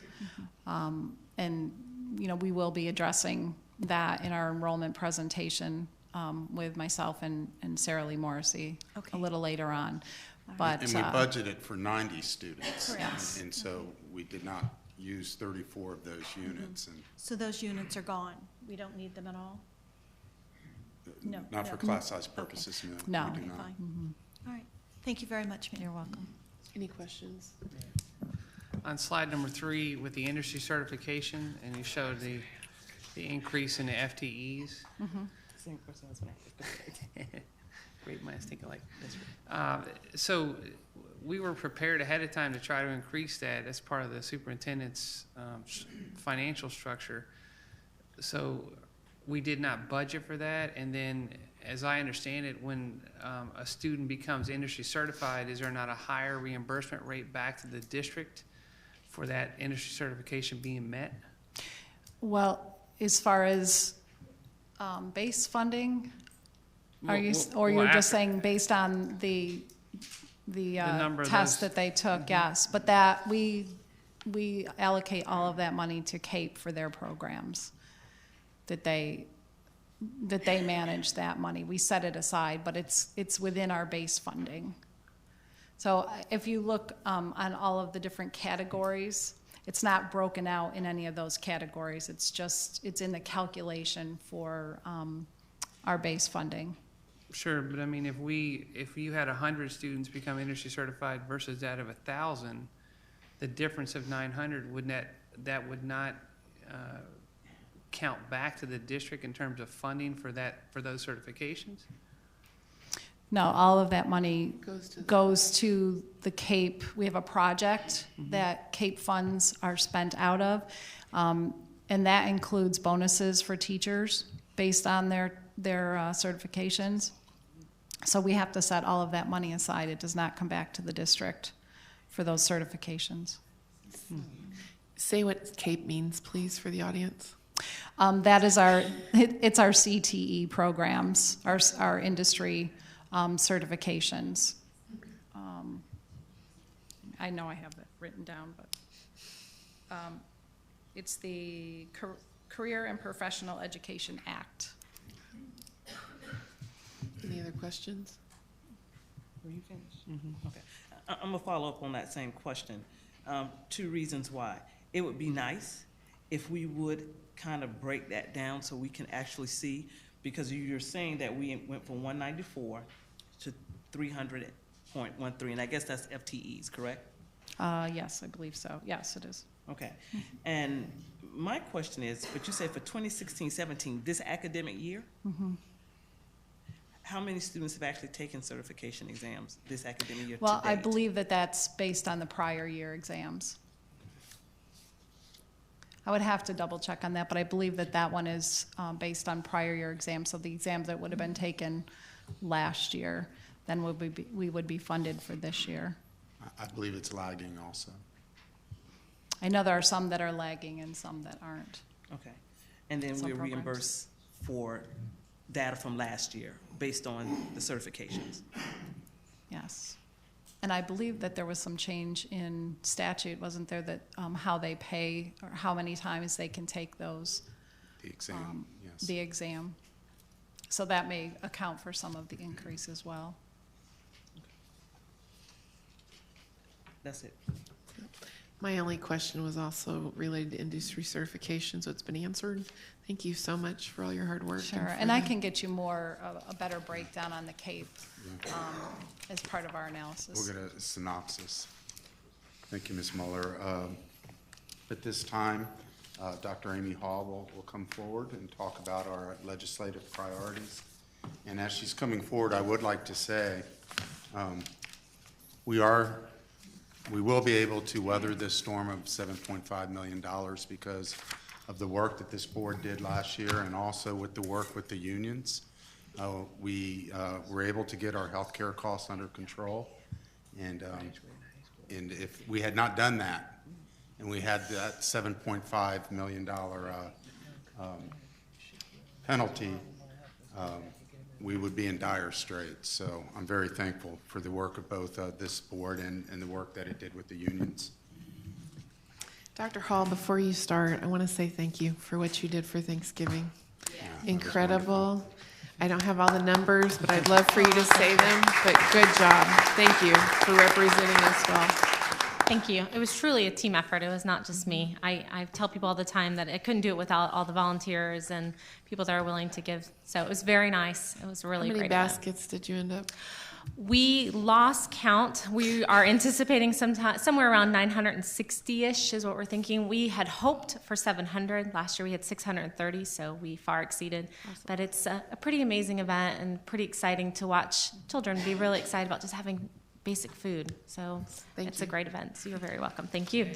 And, you know, we will be addressing that in our enrollment presentation with myself and Sarah Lee Morrissey a little later on. But, and we budgeted for 90 students. Correct. And so we did not use 34 of those units. And So those units are gone? We don't need them at all? No. not for class size purposes, No. we do not. Fine. All right. Thank you very much, ma'am. You're welcome. Any questions? On slide number 3 with the industry certification, and you showed the increase in the FTEs. Same question as when I Great minds think alike. So we were prepared ahead of time to try to increase that as part of the superintendent's financial structure. So we did not budget for that. And then, as I understand it, when a student becomes industry certified, is there not a higher reimbursement rate back to the district for that industry certification being met? Well, as far as base funding, you're just saying based on the number of test those- that they took? Yes, but that we allocate all of that money to CAPE for their programs. That they manage that money. We set it aside, but it's within our base funding. So if you look on all of the different categories, it's not broken out in any of those categories. It's in the calculation for our base funding. Sure, but I mean, if you had 100 students become industry certified versus that of 1,000, the difference of 900 would not count back to the district in terms of funding for those certifications? No, all of that money goes to the CAPE. We have a project that CAPE funds are spent out of, and that includes bonuses for teachers based on their certifications. So we have to set all of that money aside. It does not come back to the district for those certifications. Say what CAPE means, please, for the audience. That is it's our CTE programs, our industry certifications. I know I have it written down, but it's the Career and Professional Education Act. Any other questions? Were you finished? Okay. I'm gonna follow up on that same question. 2 reasons why. It would be nice if we would kind of break that down so we can actually see, because you're saying that we went from 194 to 300.13, and I guess that's FTEs, correct? Yes, I believe so. Yes, it is. Okay. And my question is, but you say for 2016-17, this academic year, how many students have actually taken certification exams this academic year? Well, to I date? believe that that's based on the prior year exams. I would have to double check on that, but I believe that that one is based on prior year exams. So the exams that would have been taken last year, then we would be funded for this year. I believe it's lagging also. I know there are some that are lagging and some that aren't. Okay. And then Some we're programs. reimbursed for data from last year based on the certifications. Yes. And I believe that there was some change in statute, wasn't there, that how they pay or how many times they can take those, The exam, yes. the exam. So that may account for some of the increase as well. That's it. My only question was also related to industry certification, so it's been answered. Thank you so much for all your hard work. Sure, for and I the- can get you more, a better breakdown on the CAPE as part of our analysis. We'll get a synopsis. Thank you, Ms. Muller. At this time, Dr. Amy Hall will come forward and talk about our legislative priorities. And as she's coming forward, I would like to say, we will be able to weather this storm of $7.5 million because of the work that this board did last year and also with the work with the unions. We were able to get our healthcare costs under control. And if we had not done that, and we had that $7.5 million penalty, we would be in dire straits. So I'm very thankful for the work of both this board and the work that it did with the unions. Dr. Hall, before you start, I want to say thank you for what you did for Thanksgiving. Incredible. I don't have all the numbers, but I'd love for you to say them, but good job. Thank you for representing us well. Thank you. It was truly a team effort. It was not just me. I tell people all the time that I couldn't do it without all the volunteers and people that are willing to give. So it was very nice. It was a really How many great event. baskets did you end up? We lost count. We are anticipating somewhere around 960-ish is what we're thinking. We had hoped for 700. Last year we had 630, so we far exceeded. Awesome. But it's a pretty amazing event and pretty exciting to watch children be really excited about just having basic food. So it's a great event. So you're very welcome. Thank you.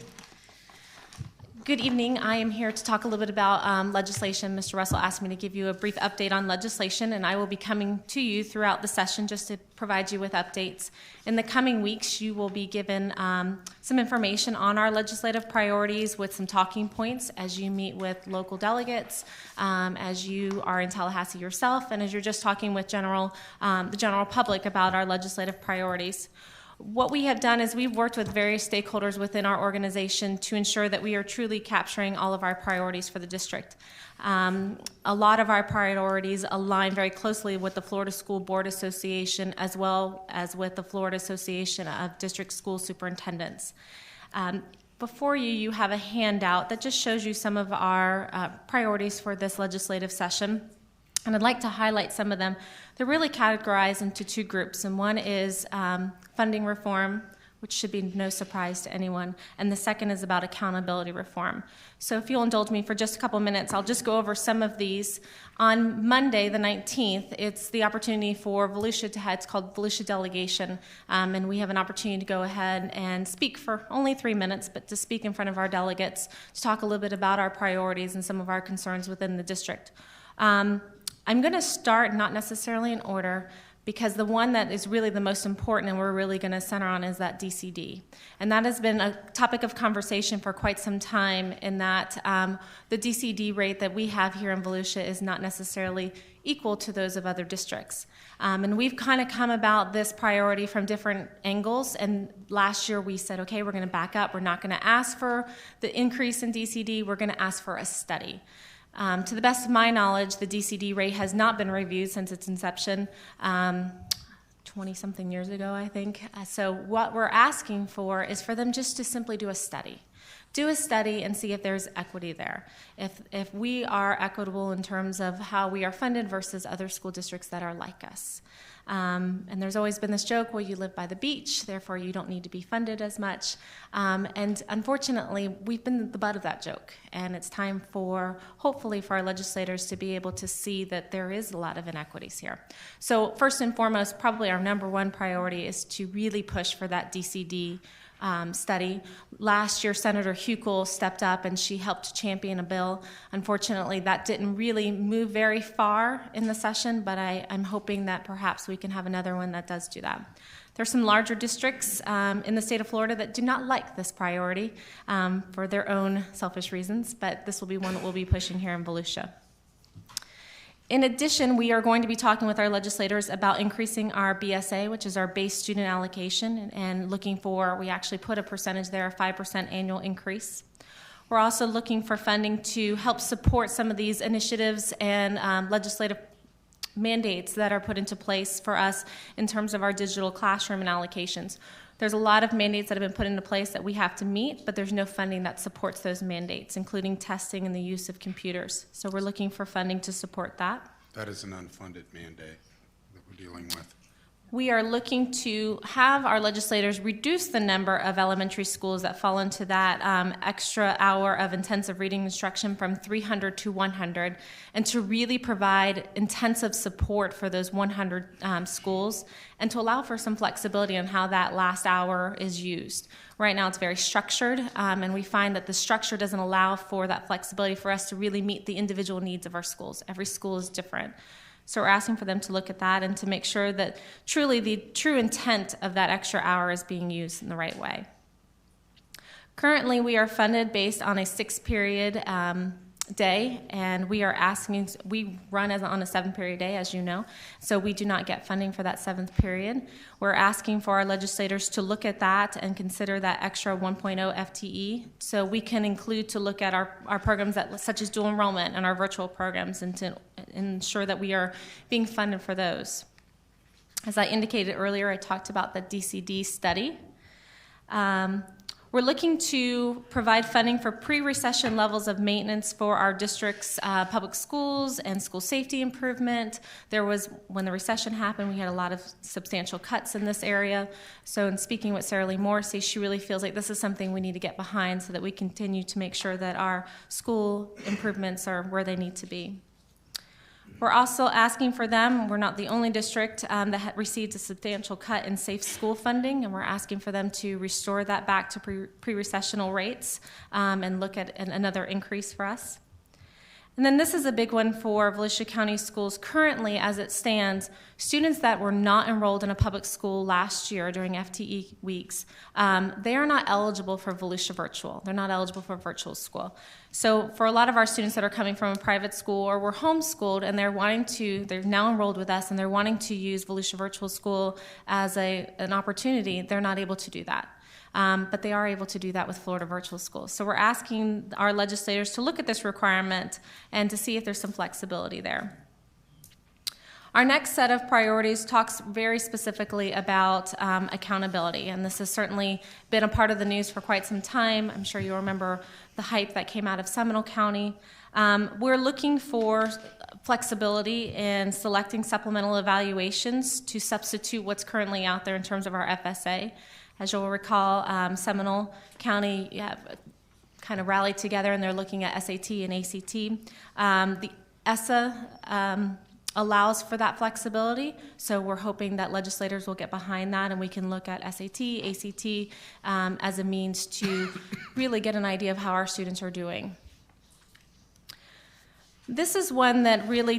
Good evening. I am here to talk a little bit about legislation. Mr. Russell asked me to give you a brief update on legislation, and I will be coming to you throughout the session just to provide you with updates. In the coming weeks, you will be given some information on our legislative priorities with some talking points as you meet with local delegates, as you are in Tallahassee yourself, and as you're just talking with the general public about our legislative priorities. What we have done is we've worked with various stakeholders within our organization to ensure that we are truly capturing all of our priorities for the district. A lot of our priorities align very closely with the Florida School Board Association as well as with the Florida Association of District School Superintendents. Before you, you have a handout that just shows you some of our priorities for this legislative session. And I'd like to highlight some of them. They're really categorized into two groups, and one is funding reform, which should be no surprise to anyone, and the second is about accountability reform. So if you'll indulge me for just a couple minutes, I'll just go over some of these. On Monday, the 19th, it's the opportunity for Volusia to have, it's called Volusia Delegation, and we have an opportunity to go ahead and speak for only 3 minutes, but to speak in front of our delegates, to talk a little bit about our priorities and some of our concerns within the district. I'm going to start not necessarily in order, because the one that is really the most important and we're really going to center on is that DCD. And that has been a topic of conversation for quite some time, in that the DCD rate that we have here in Volusia is not necessarily equal to those of other districts. And we've kind of come about this priority from different angles. And last year we said, okay, we're going to back up. We're not going to ask for the increase in DCD. We're going to ask for a study. To the best of my knowledge, the DCD rate has not been reviewed since its inception 20-something years ago, I think. So what we're asking for is for them just to simply do a study. Do a study and see if there's equity there. If we are equitable in terms of how we are funded versus other school districts that are like us. And there's always been this joke, well, you live by the beach, therefore you don't need to be funded as much. And unfortunately, we've been the butt of that joke. And it's time for, hopefully, for our legislators to be able to see that there is a lot of inequities here. So first and foremost, probably our number one priority is to really push for that DCD study. Last year, Senator Huckel stepped up and she helped champion a bill. Unfortunately, that didn't really move very far in the session, but I'm hoping that perhaps we can have another one that does do that. There are some larger districts in the state of Florida that do not like this priority for their own selfish reasons, but this will be one that we'll be pushing here in Volusia. In addition, we are going to be talking with our legislators about increasing our BSA, which is our base student allocation, and looking for, we actually put a percentage there, a 5% annual increase. We're also looking for funding to help support some of these initiatives and legislative mandates that are put into place for us in terms of our digital classroom and allocations. There's a lot of mandates that have been put into place that we have to meet, but there's no funding that supports those mandates, including testing and the use of computers. So we're looking for funding to support that. That is an unfunded mandate that we're dealing with. We are looking to have our legislators reduce the number of elementary schools that fall into that extra hour of intensive reading instruction from 300 to 100, and to really provide intensive support for those 100 schools, and to allow for some flexibility on how that last hour is used. Right now it's very structured, and we find that the structure doesn't allow for that flexibility for us to really meet the individual needs of our schools. Every school is different. So we're asking for them to look at that and to make sure that truly the true intent of that extra hour is being used in the right way. Currently, we are funded based on a 6-period day, and we run on a 7-period day, as you know, so we do not get funding for that 7th period. We're asking for our legislators to look at that and consider that extra 1.0 FTE, so we can include to look at our programs such as dual enrollment and our virtual programs, and to ensure that we are being funded for those. As I indicated earlier, I talked about the DCD study. We're looking to provide funding for pre-recession levels of maintenance for our district's public schools and school safety improvement. When the recession happened, we had a lot of substantial cuts in this area. So in speaking with Sarah Lee Morrissey, she really feels like this is something we need to get behind so that we continue to make sure that our school improvements are where they need to be. We're also asking for them, we're not the only district that received a substantial cut in safe school funding, and we're asking for them to restore that back to pre-recessional rates and look at another increase for us. And then this is a big one for Volusia County Schools. Currently, as it stands, students that were not enrolled in a public school last year during FTE weeks, they are not eligible for Volusia Virtual. They're not eligible for virtual school. So for a lot of our students that are coming from a private school or were homeschooled and they're now enrolled with us and they're wanting to use Volusia Virtual School as an opportunity, they're not able to do that. But they are able to do that with Florida Virtual Schools. So we're asking our legislators to look at this requirement and to see if there's some flexibility there. Our next set of priorities talks very specifically about accountability, and this has certainly been a part of the news for quite some time. I'm sure you remember the hype that came out of Seminole County. We're looking for flexibility in selecting supplemental evaluations to substitute what's currently out there in terms of our FSA. As you'll recall, Seminole County kind of rallied together and they're looking at SAT and ACT. The ESSA allows for that flexibility, so we're hoping that legislators will get behind that and we can look at SAT, ACT as a means to really get an idea of how our students are doing. This is one that really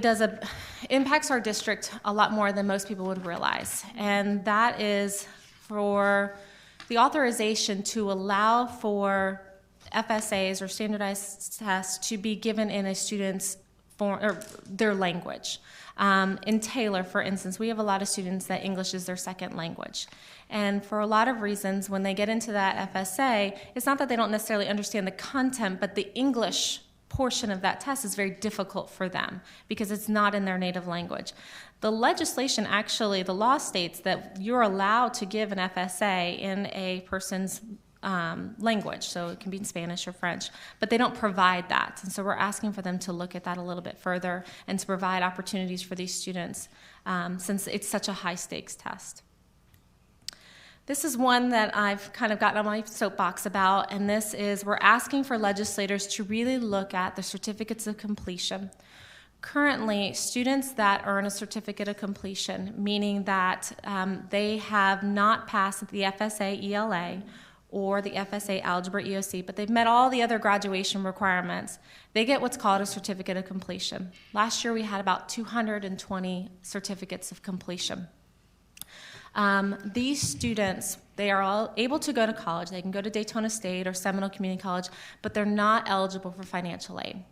impacts our district a lot more than most people would realize, and that is for the authorization to allow for FSAs or standardized tests to be given in a student's their language. In Taylor, for instance, we have a lot of students that English is their second language. And for a lot of reasons, when they get into that FSA, it's not that they don't necessarily understand the content, but the English portion of that test is very difficult for them because it's not in their native language. The legislation actually, the law states that you're allowed to give an FSA in a person's language, so it can be in Spanish or French, but they don't provide that. And so we're asking for them to look at that a little bit further and to provide opportunities for these students since it's such a high stakes test. This is one that I've kind of gotten on my soapbox about, and this is we're asking for legislators to really look at the certificates of completion. Currently, students that earn a certificate of completion, meaning that they have not passed the FSA ELA or the FSA Algebra EOC, but they've met all the other graduation requirements, they get what's called a certificate of completion. Last year we had about 220 certificates of completion. These students, they are all able to go to college. They can go to Daytona State or Seminole Community College, but they're not eligible for financial aid.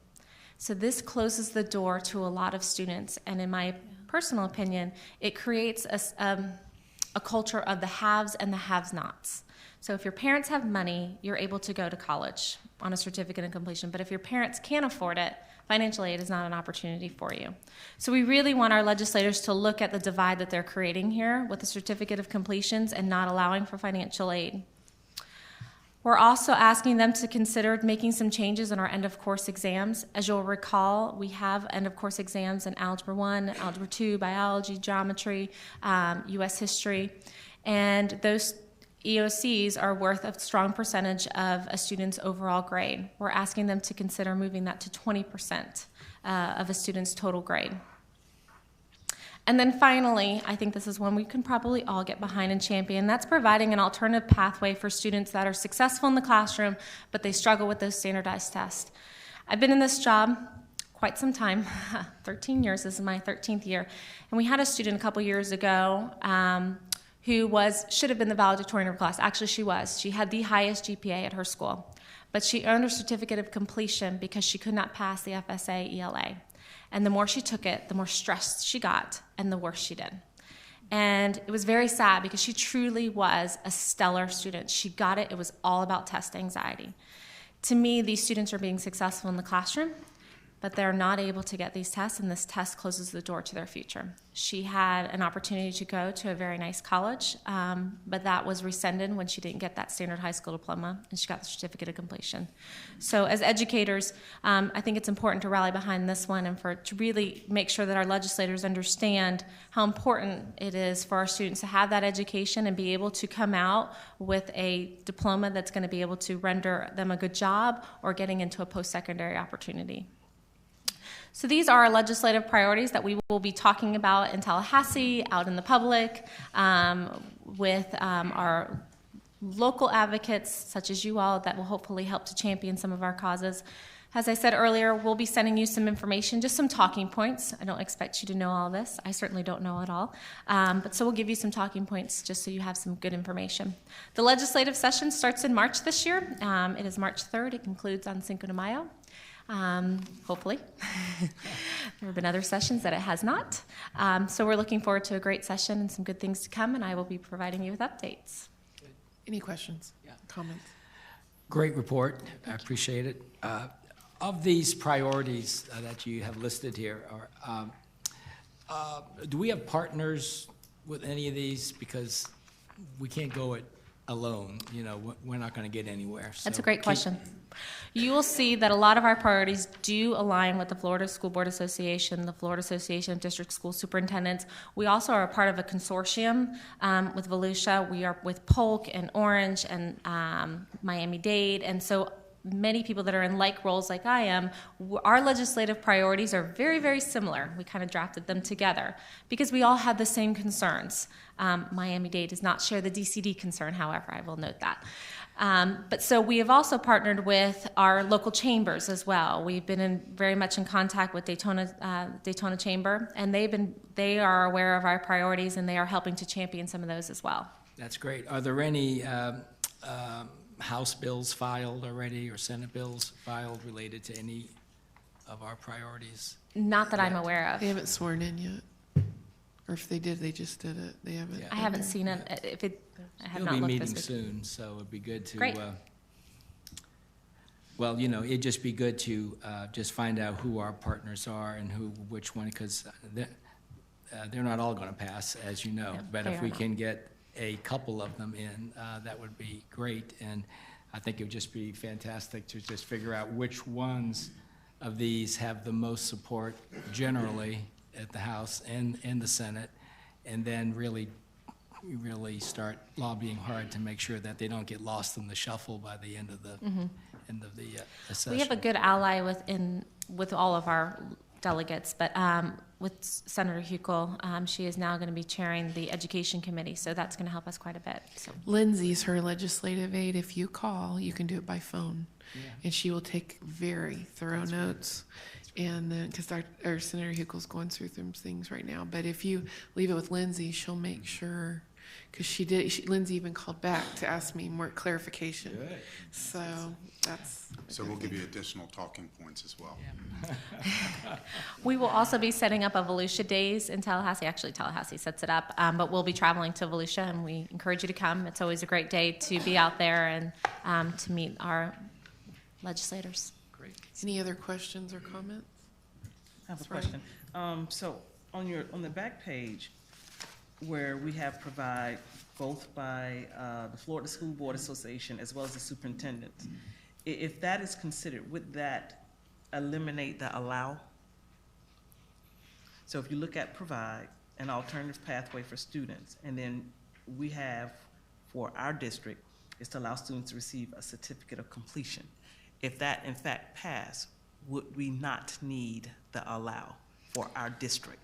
So this closes the door to a lot of students, and in my personal opinion, it creates a culture of the haves and the have-nots. So if your parents have money, you're able to go to college on a certificate of completion, but if your parents can't afford it, financial aid is not an opportunity for you. So we really want our legislators to look at the divide that they're creating here with the certificate of completions and not allowing for financial aid. We're also asking them to consider making some changes in our end-of-course exams. As you'll recall, we have end-of-course exams in Algebra 1, Algebra 2, Biology, Geometry, U.S. History, and those EOCs are worth a strong percentage of a student's overall grade. We're asking them to consider moving that to 20% of a student's total grade. And then finally, I think this is one we can probably all get behind and champion. That's providing an alternative pathway for students that are successful in the classroom, but they struggle with those standardized tests. I've been in this job quite some time, 13 years, this is my 13th year, and we had a student a couple years ago who should have been the valedictorian of her class. Actually, she was. She had the highest GPA at her school, but she earned her certificate of completion because she could not pass the FSA ELA. And the more she took it, the more stressed she got, and the worse she did. And it was very sad because she truly was a stellar student. She got it. It was all about test anxiety. To me, these students are being successful in the classroom, but they're not able to get these tests, and this test closes the door to their future. She had an opportunity to go to a very nice college, but that was rescinded when she didn't get that standard high school diploma, and she got the certificate of completion. So as educators, I think it's important to rally behind this one and to really make sure that our legislators understand how important it is for our students to have that education and be able to come out with a diploma that's going to be able to render them a good job or getting into a post-secondary opportunity. So these are our legislative priorities that we will be talking about in Tallahassee, out in the public, with our local advocates, such as you all, that will hopefully help to champion some of our causes. As I said earlier, we'll be sending you some information, just some talking points. I don't expect you to know all this. I certainly don't know it all. But so we'll give you some talking points just so you have some good information. The legislative session starts in March this year. It is March 3rd. It concludes on Cinco de Mayo. Hopefully. There have been other sessions that it has not. So we're looking forward to a great session and some good things to come, and I will be providing you with updates. Any questions? Yeah. Comments? Great report. I appreciate it. Of these priorities that you have listed here, do we have partners with any of these? Because we can't go it alone. You know, we're not going to get anywhere. That's a great question. You will see that a lot of our priorities do align with the Florida School Board Association, the Florida Association of District School Superintendents. We also are a part of a consortium with Volusia. We are with Polk and Orange and Miami-Dade, and so many people that are in like roles like I am, our legislative priorities are very, very similar. We kind of drafted them together because we all have the same concerns. Miami-Dade does not share the DCD concern, however, I will note that. But so we have also partnered with our local chambers as well. We've been very much in contact with Daytona Chamber, and they are aware of our priorities, and they are helping to champion some of those as well. That's great. Are there any House bills filed already or Senate bills filed related to any of our priorities? Not that I'm aware of. They haven't sworn in yet. Or if they did, they just did it. They haven't. I haven't seen it. I have not looked this week. You'll be meeting soon, so it'd be good to. Great. Well, you know, it'd just be good to just find out who our partners are and which one, because they're not all going to pass, as you know. No, but if we can get a couple of them in, that would be great. And I think it would just be fantastic to just figure out which ones of these have the most support generally at the House and the Senate, and then really start lobbying hard to make sure that they don't get lost in the shuffle by the end of the session. We have a good ally with all of our delegates, but with Senator Huckel. She is now going to be chairing the Education Committee, so that's going to help us quite a bit. So. Lindsay's her legislative aide. If you call, you can do it by phone, and she will take very thorough notes. And then, because Senator Huckel's going through some things right now, but if you leave it with Lindsay, she'll make sure. Because Lindsay even called back to ask me more clarification. Good. So that's. So we'll give you additional talking points as well. Yeah. We will also be setting up a Volusia Days in Tallahassee. Actually, Tallahassee sets it up, but we'll be traveling to Volusia, and we encourage you to come. It's always a great day to be out there and to meet our legislators. Great. Any other questions or comments? I have a question. So on the back page, where we have provide both by the Florida School Board Association as well as the superintendent, if that is considered, would that eliminate the allow? So if you look at provide, an alternative pathway for students, and then we have for our district is to allow students to receive a certificate of completion. If that in fact passed, would we not need the allow for our district?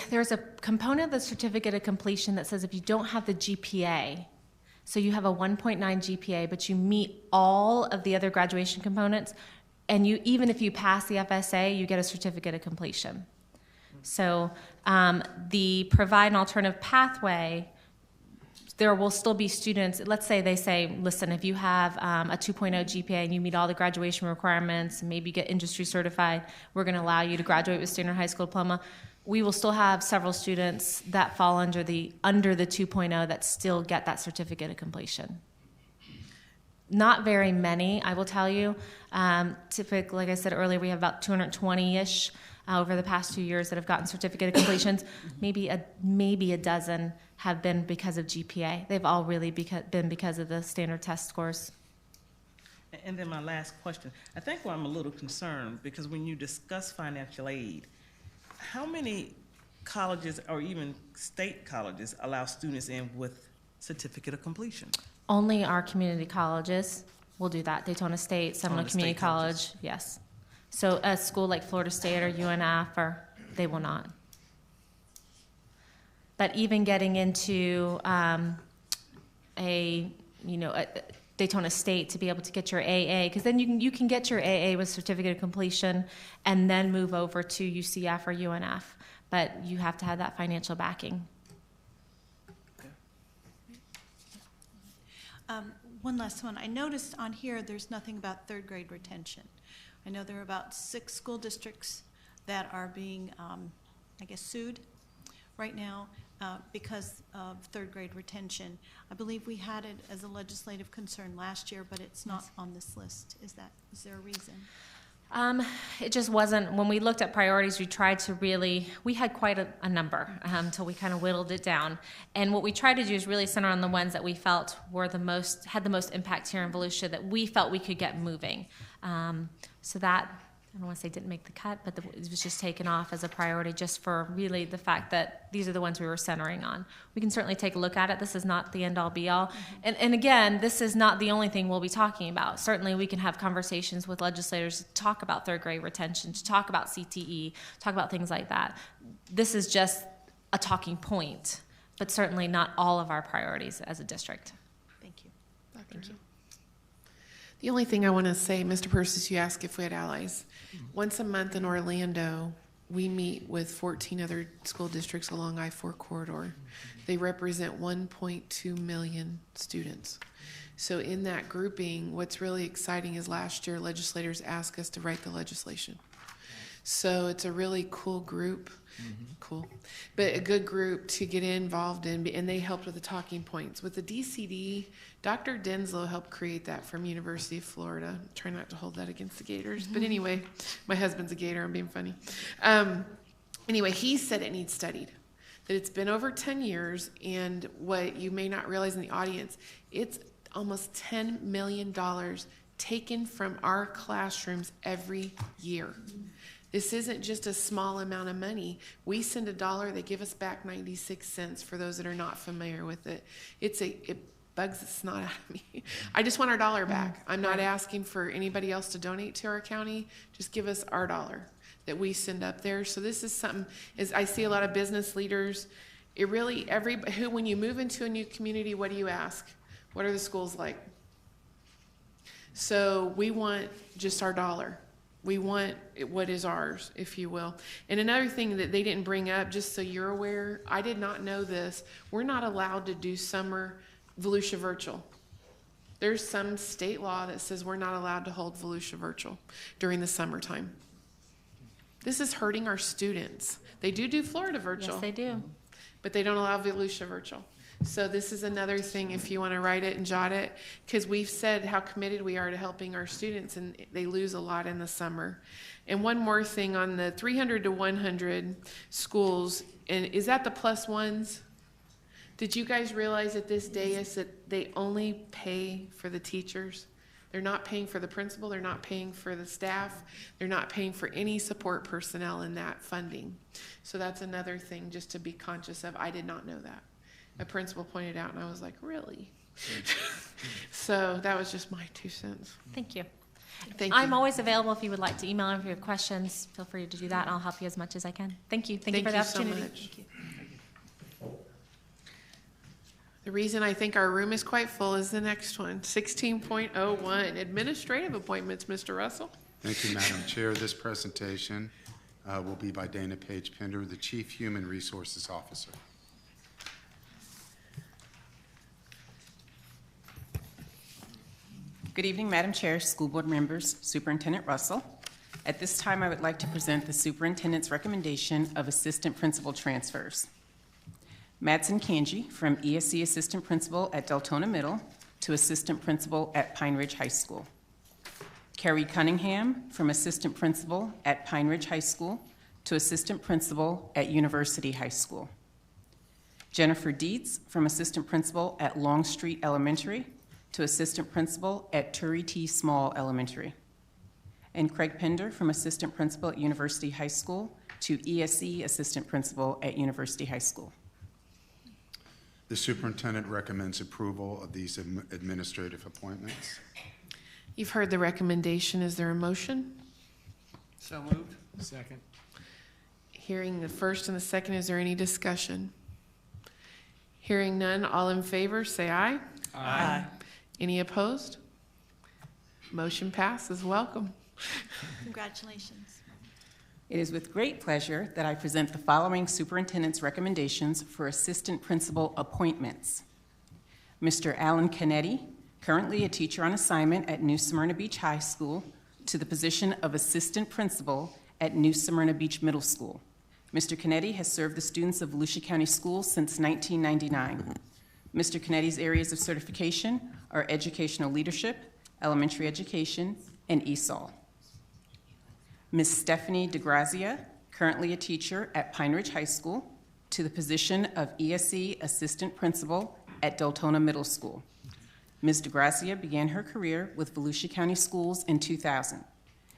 There's a component of the certificate of completion that says if you don't have the GPA, so you have a 1.9 GPA, but you meet all of the other graduation components, and even if you pass the FSA, you get a certificate of completion. So the provide an alternative pathway, there will still be students, let's say they say, listen, if you have a 2.0 GPA and you meet all the graduation requirements, and maybe you get industry certified, we're going to allow you to graduate with standard high school diploma. We will still have several students that fall under the 2.0 that still get that certificate of completion. Not very many, I will tell you. Typically, like I said earlier, we have about 220-ish over the past 2 years that have gotten certificate of completions. Maybe a dozen have been because of GPA. They've all really been because of the standard test scores. And then my last question. I think where I'm a little concerned, because when you discuss financial aid, how many colleges or even state colleges allow students in with certificate of completion? Only our community colleges will do that. Daytona State, Seminole Community College, yes. So a school like Florida State or UNF, they will not. But even getting into a Daytona State to be able to get your AA, because then you can get your AA with certificate of completion and then move over to UCF or UNF. But you have to have that financial backing. One last one. I noticed on here there's nothing about third grade retention. I know there are about 6 school districts that are being, sued right now because of third grade retention. I believe we had it as a legislative concern last year, but it's not on this list. Is there a reason? It just wasn't. When we looked at priorities, we tried to we had quite a number until we kind of whittled it down. And what we tried to do is really center on the ones that we felt had the most impact here in Volusia, that we felt we could get moving. So that, I don't want to say didn't make the cut, but it was just taken off as a priority just for really the fact that these are the ones we were centering on. We can certainly take a look at it. This is not the end-all be-all. Mm-hmm. And again, this is not the only thing we'll be talking about. Certainly we can have conversations with legislators to talk about third grade retention, to talk about CTE, talk about things like that. This is just a talking point, but certainly not all of our priorities as a district. Thank you. Thank you. The only thing I want to say, Mr. Persis, you asked if we had allies. Once a month in Orlando, we meet with 14 other school districts along I-4 corridor. They represent 1.2 million students. So in that grouping, what's really exciting is last year legislators asked us to write the legislation. So it's a really cool group. Cool. But a good group to get involved in, and they helped with the talking points. With the DCD, Dr. Denslow helped create that from University of Florida. Try not to hold that against the Gators. But anyway, my husband's a Gator, I'm being funny. Anyway, he said it needs studied, that it's been over 10 years, and what you may not realize in the audience, it's almost $10 million taken from our classrooms every year. This isn't just a small amount of money. We send $1, they give us back 96 cents for those that are not familiar with it. It bugs the snot out of me. I just want our $1 back. I'm not asking for anybody else to donate to our county. Just give us our $1. that we send up there. So this is something, as I see a lot of business leaders, it really, when you move into a new community, what do you ask? What are the schools like? So we want just our dollar. We want what is ours, if you will. And another thing that they didn't bring up, just so you're aware, I did not know this, we're not allowed to do summer Volusia virtual. There's some state law that says we're not allowed to hold Volusia virtual during the summertime. This is hurting our students. They do Florida virtual. Yes, they do. But they don't allow Volusia virtual. So this is another thing, if you want to write it and jot it, because we've said how committed we are to helping our students, and they lose a lot in the summer. And one more thing on the 300 to 100 schools, and is that the plus ones? Did you guys realize at this day is that they only pay for the teachers? They're not paying for the principal, they're not paying for the staff, they're not paying for any support personnel in that funding. So that's another thing just to be conscious of. I did not know that. A principal pointed out, and I was like, really? So that was just my 2 cents. Thank you. Thank you. I'm always available if you would like to email if you have questions. Feel free to do that, and I'll help you as much as I can. Thank you. Thank you for the opportunity. So much. The reason I think our room is quite full is the next one, 16.01, administrative appointments, Mr. Russell. Thank you, Madam Chair. This presentation will be by Dana Page Pender, the Chief Human Resources Officer. Good evening, Madam Chair, school board members, Superintendent Russell. At this time, I would like to present the superintendent's recommendation of assistant principal transfers. Madsen Kanji from ESC assistant principal at Deltona Middle to assistant principal at Pine Ridge High School. Carrie Cunningham from assistant principal at Pine Ridge High School to assistant principal at University High School. Jennifer Dietz from assistant principal at Longstreet Elementary to assistant principal at Turry T. Small Elementary. And Craig Pender from assistant principal at University High School to ESE assistant principal at University High School. The superintendent recommends approval of these administrative appointments. You've heard the recommendation. Is there a motion? So moved. Second. Hearing the first and the second, is there any discussion? Hearing none, all in favor, say aye. Aye. Any opposed? Motion passes. Welcome. Congratulations. It is with great pleasure that I present the following superintendent's recommendations for assistant principal appointments. Mr. Alan Canetti, currently a teacher on assignment at New Smyrna Beach High School, to the position of assistant principal at New Smyrna Beach Middle School. Mr. Canetti has served the students of Volusia County Schools since 1999. Mr. Canetti's areas of certification are educational leadership, elementary education, and ESOL. Ms. Stephanie DeGrazia, currently a teacher at Pine Ridge High School, to the position of ESE Assistant Principal at Deltona Middle School. Ms. DeGrazia began her career with Volusia County Schools in 2000.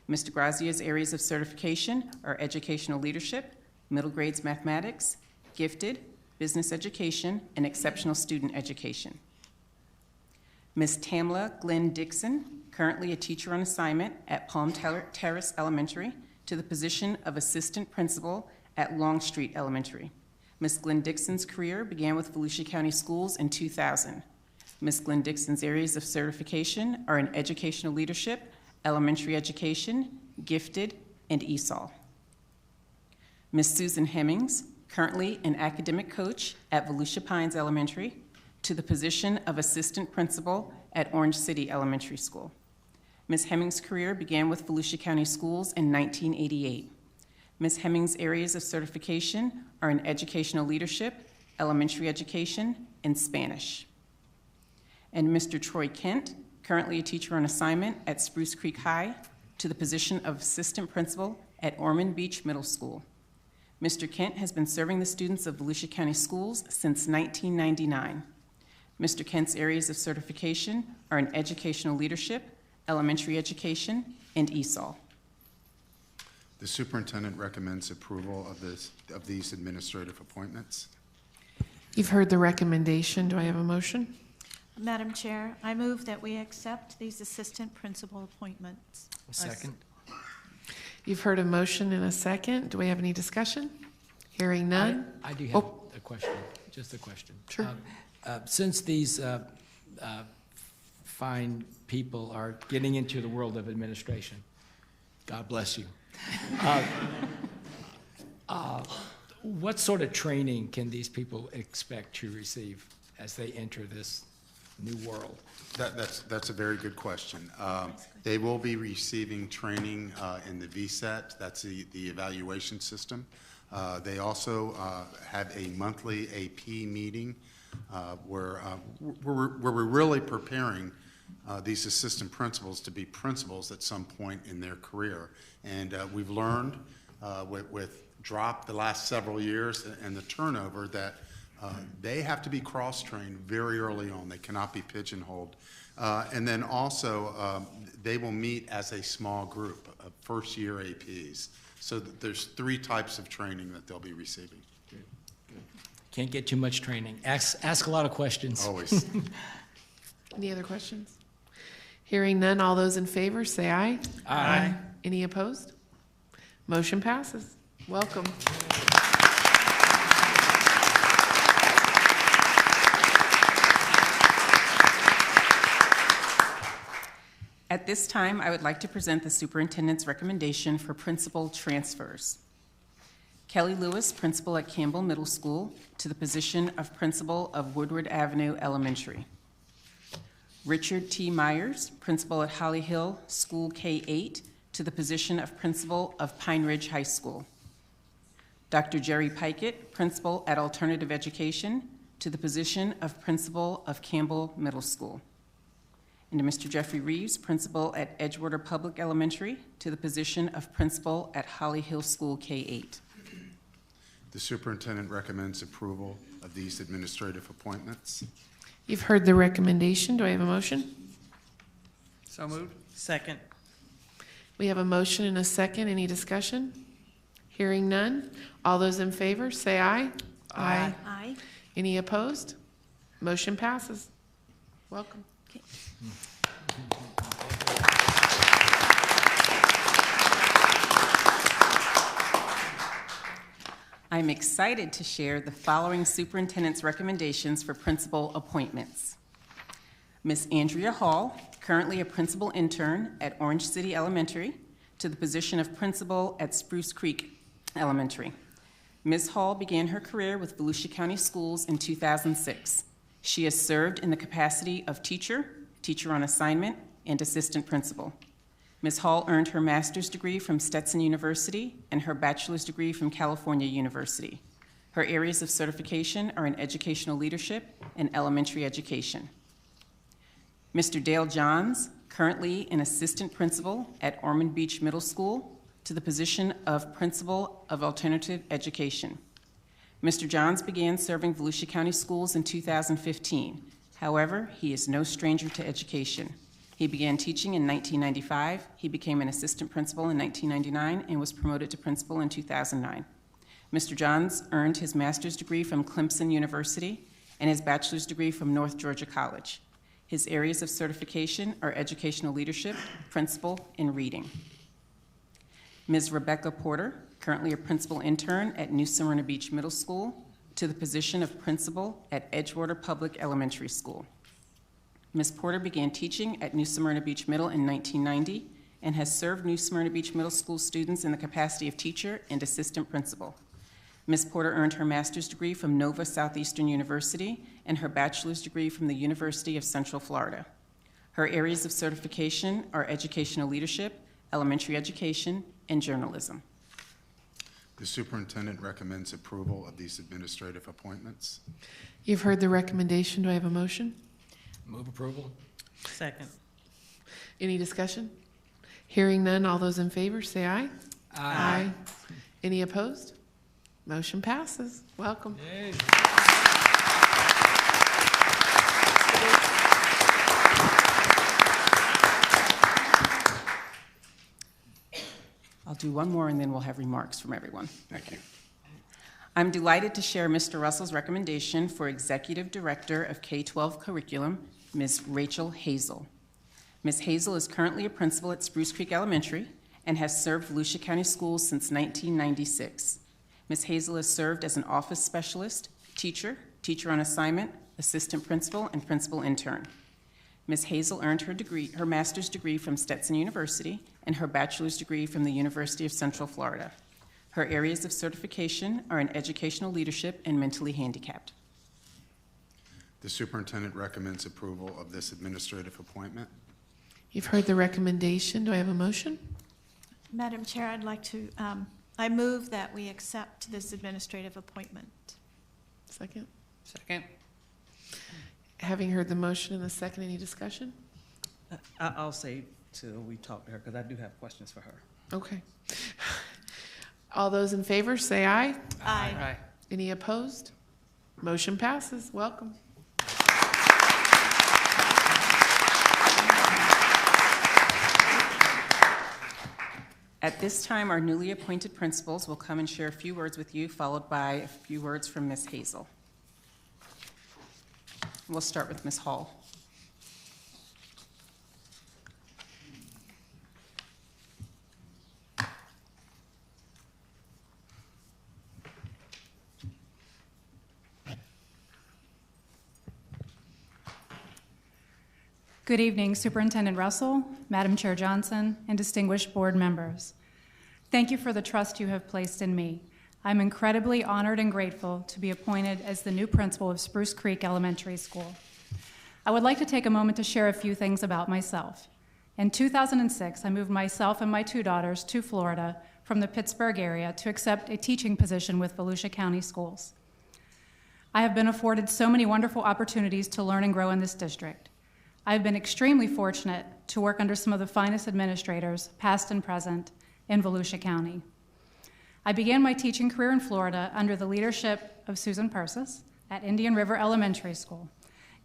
Ms. DeGrazia's areas of certification are educational leadership, middle grades mathematics, gifted, business education, and exceptional student education. Ms. Tamla Glenn Dixon, currently a teacher on assignment at Palm Terrace Elementary, to the position of assistant principal at Longstreet Elementary. Ms. Glenn Dixon's career began with Volusia County Schools in 2000. Ms. Glenn Dixon's areas of certification are in educational leadership, elementary education, gifted, and ESOL. Ms. Susan Hemmings, currently an academic coach at Volusia Pines Elementary, to the position of assistant principal at Orange City Elementary School. Ms. Hemmings' career began with Volusia County Schools in 1988. Ms. Hemmings' areas of certification are in educational leadership, elementary education, and Spanish. And Mr. Troy Kent, currently a teacher on assignment at Spruce Creek High, to the position of assistant principal at Ormond Beach Middle School. Mr. Kent has been serving the students of Volusia County Schools since 1999. Mr. Kent's areas of certification are in educational leadership, elementary education, and ESOL. The superintendent recommends approval of these administrative appointments. You've heard the recommendation. Do I have a motion? Madam Chair, I move that we accept these assistant principal appointments. Second. You've heard a motion and a second. Do we have any discussion? Hearing none. I do have a question, just a question. Sure. Since these fine people are getting into the world of administration, God bless you. What sort of training can these people expect to receive as they enter this new world? That's a very good question. They will be receiving training in the VCS, that's the evaluation system. They also have a monthly AP meeting where we're really preparing these assistant principals to be principals at some point in their career. And we've learned with drop the last several years and the turnover that they have to be cross-trained very early on. They cannot be pigeonholed. And then also, they will meet as a small group of first-year APs. So there's 3 types of training that they'll be receiving. Good. Can't get too much training. Ask a lot of questions. Always. Any other questions? Hearing none, all those in favor say aye. Aye. Any opposed? Motion passes. Welcome. At this time, I would like to present the superintendent's recommendation for principal transfers. Kelly Lewis, principal at Campbell Middle School, to the position of principal of Woodward Avenue Elementary. Richard T. Myers, principal at Holly Hill School K-8, to the position of principal of Pine Ridge High School. Dr. Jerry Pikett, principal at Alternative Education, to the position of principal of Campbell Middle School. And to Mr. Jeffrey Reeves, principal at Edgewater Public Elementary, to the position of principal at Holly Hill School K-8. The superintendent recommends approval of these administrative appointments. You've heard the recommendation. Do I have a motion? So moved. Second. We have a motion and a second. Any discussion? Hearing none. All those in favor say aye. Aye. Aye. Any opposed? Motion passes. Welcome. Okay. I'm excited to share the following superintendent's recommendations for principal appointments. Ms. Andrea Hall, currently a principal intern at Orange City Elementary, to the position of principal at Spruce Creek Elementary. Ms. Hall began her career with Volusia County Schools in 2006. She has served in the capacity of teacher, teacher on assignment, and assistant principal. Ms. Hall earned her master's degree from Stetson University and her bachelor's degree from California University. Her areas of certification are in educational leadership and elementary education. Mr. Dale Johns, currently an assistant principal at Ormond Beach Middle School, to the position of principal of alternative education. Mr. Johns began serving Volusia County Schools in 2015. However, he is no stranger to education. He began teaching in 1995. He became an assistant principal in 1999 and was promoted to principal in 2009. Mr. Johns earned his master's degree from Clemson University and his bachelor's degree from North Georgia College. His areas of certification are educational leadership, principal, and reading. Ms. Rebecca Porter, currently a principal intern at New Smyrna Beach Middle School, to the position of principal at Edgewater Public Elementary School. Ms. Porter began teaching at New Smyrna Beach Middle in 1990 and has served New Smyrna Beach Middle School students in the capacity of teacher and assistant principal. Ms. Porter earned her master's degree from Nova Southeastern University and her bachelor's degree from the University of Central Florida. Her areas of certification are educational leadership, elementary education, and journalism. The superintendent recommends approval of these administrative appointments. You've heard the recommendation. Do I have a motion? Move approval. Second. Any discussion? Hearing none, all those in favor say aye. Aye. Any opposed? Motion passes. Welcome. Yay. I'll do one more and then we'll have remarks from everyone. Thank you. I'm delighted to share Mr. Russell's recommendation for Executive Director of K-12 Curriculum, Ms. Rachel Hazel. Ms. Hazel is currently a principal at Spruce Creek Elementary and has served Volusia County Schools since 1996. Ms. Hazel has served as an office specialist, teacher, teacher on assignment, assistant principal, and principal intern. Ms. Hazel earned her master's degree from Stetson University and her bachelor's degree from the University of Central Florida. Her areas of certification are in educational leadership and mentally handicapped. The superintendent recommends approval of this administrative appointment. You've heard the recommendation. Do I have a motion? Madam Chair, I'd like to, I move that we accept this administrative appointment. Second. Second. Having heard the motion and the second, any discussion? I'll say till we talk to her, because I do have questions for her. Okay. All those in favor, say aye. Aye. Aye. Any opposed? Motion passes. Welcome. At this time, our newly appointed principals will come and share a few words with you, followed by a few words from Ms. Hazel. We'll start with Ms. Hall. Good evening, Superintendent Russell, Madam Chair Johnson, and distinguished board members. Thank you for the trust you have placed in me. I'm incredibly honored and grateful to be appointed as the new principal of Spruce Creek Elementary School. I would like to take a moment to share a few things about myself. In 2006, I moved myself and my two daughters to Florida from the Pittsburgh area to accept a teaching position with Volusia County Schools. I have been afforded so many wonderful opportunities to learn and grow in this district. I've been extremely fortunate to work under some of the finest administrators, past and present, in Volusia County. I began my teaching career in Florida under the leadership of Susan Persis at Indian River Elementary School.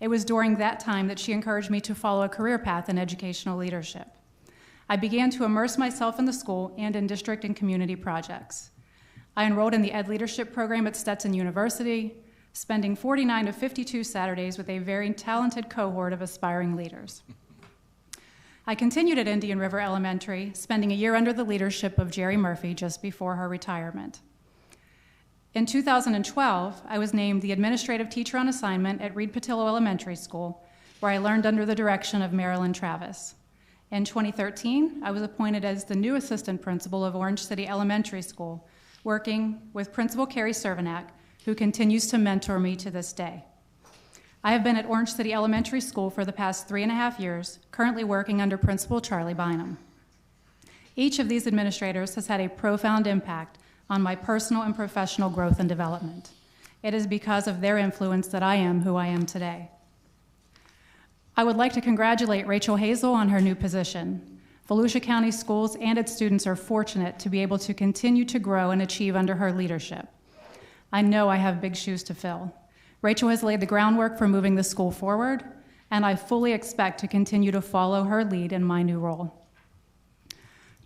It was during that time that she encouraged me to follow a career path in educational leadership. I began to immerse myself in the school and in district and community projects. I enrolled in the Ed Leadership Program at Stetson University, spending 49 of 52 Saturdays with a very talented cohort of aspiring leaders. I continued at Indian River Elementary, spending a year under the leadership of Jerry Murphy just before her retirement. In 2012, I was named the administrative teacher on assignment at Reed Patillo Elementary School, where I learned under the direction of Marilyn Travis. In 2013, I was appointed as the new assistant principal of Orange City Elementary School, working with Principal Carrie Cervenak, who continues to mentor me to this day. I have been at Orange City Elementary School for the past 3.5 years, currently working under Principal Charlie Bynum. Each of these administrators has had a profound impact on my personal and professional growth and development. It is because of their influence that I am who I am today. I would like to congratulate Rachel Hazel on her new position. Volusia County Schools and its students are fortunate to be able to continue to grow and achieve under her leadership. I know I have big shoes to fill. Rachel has laid the groundwork for moving the school forward, and I fully expect to continue to follow her lead in my new role.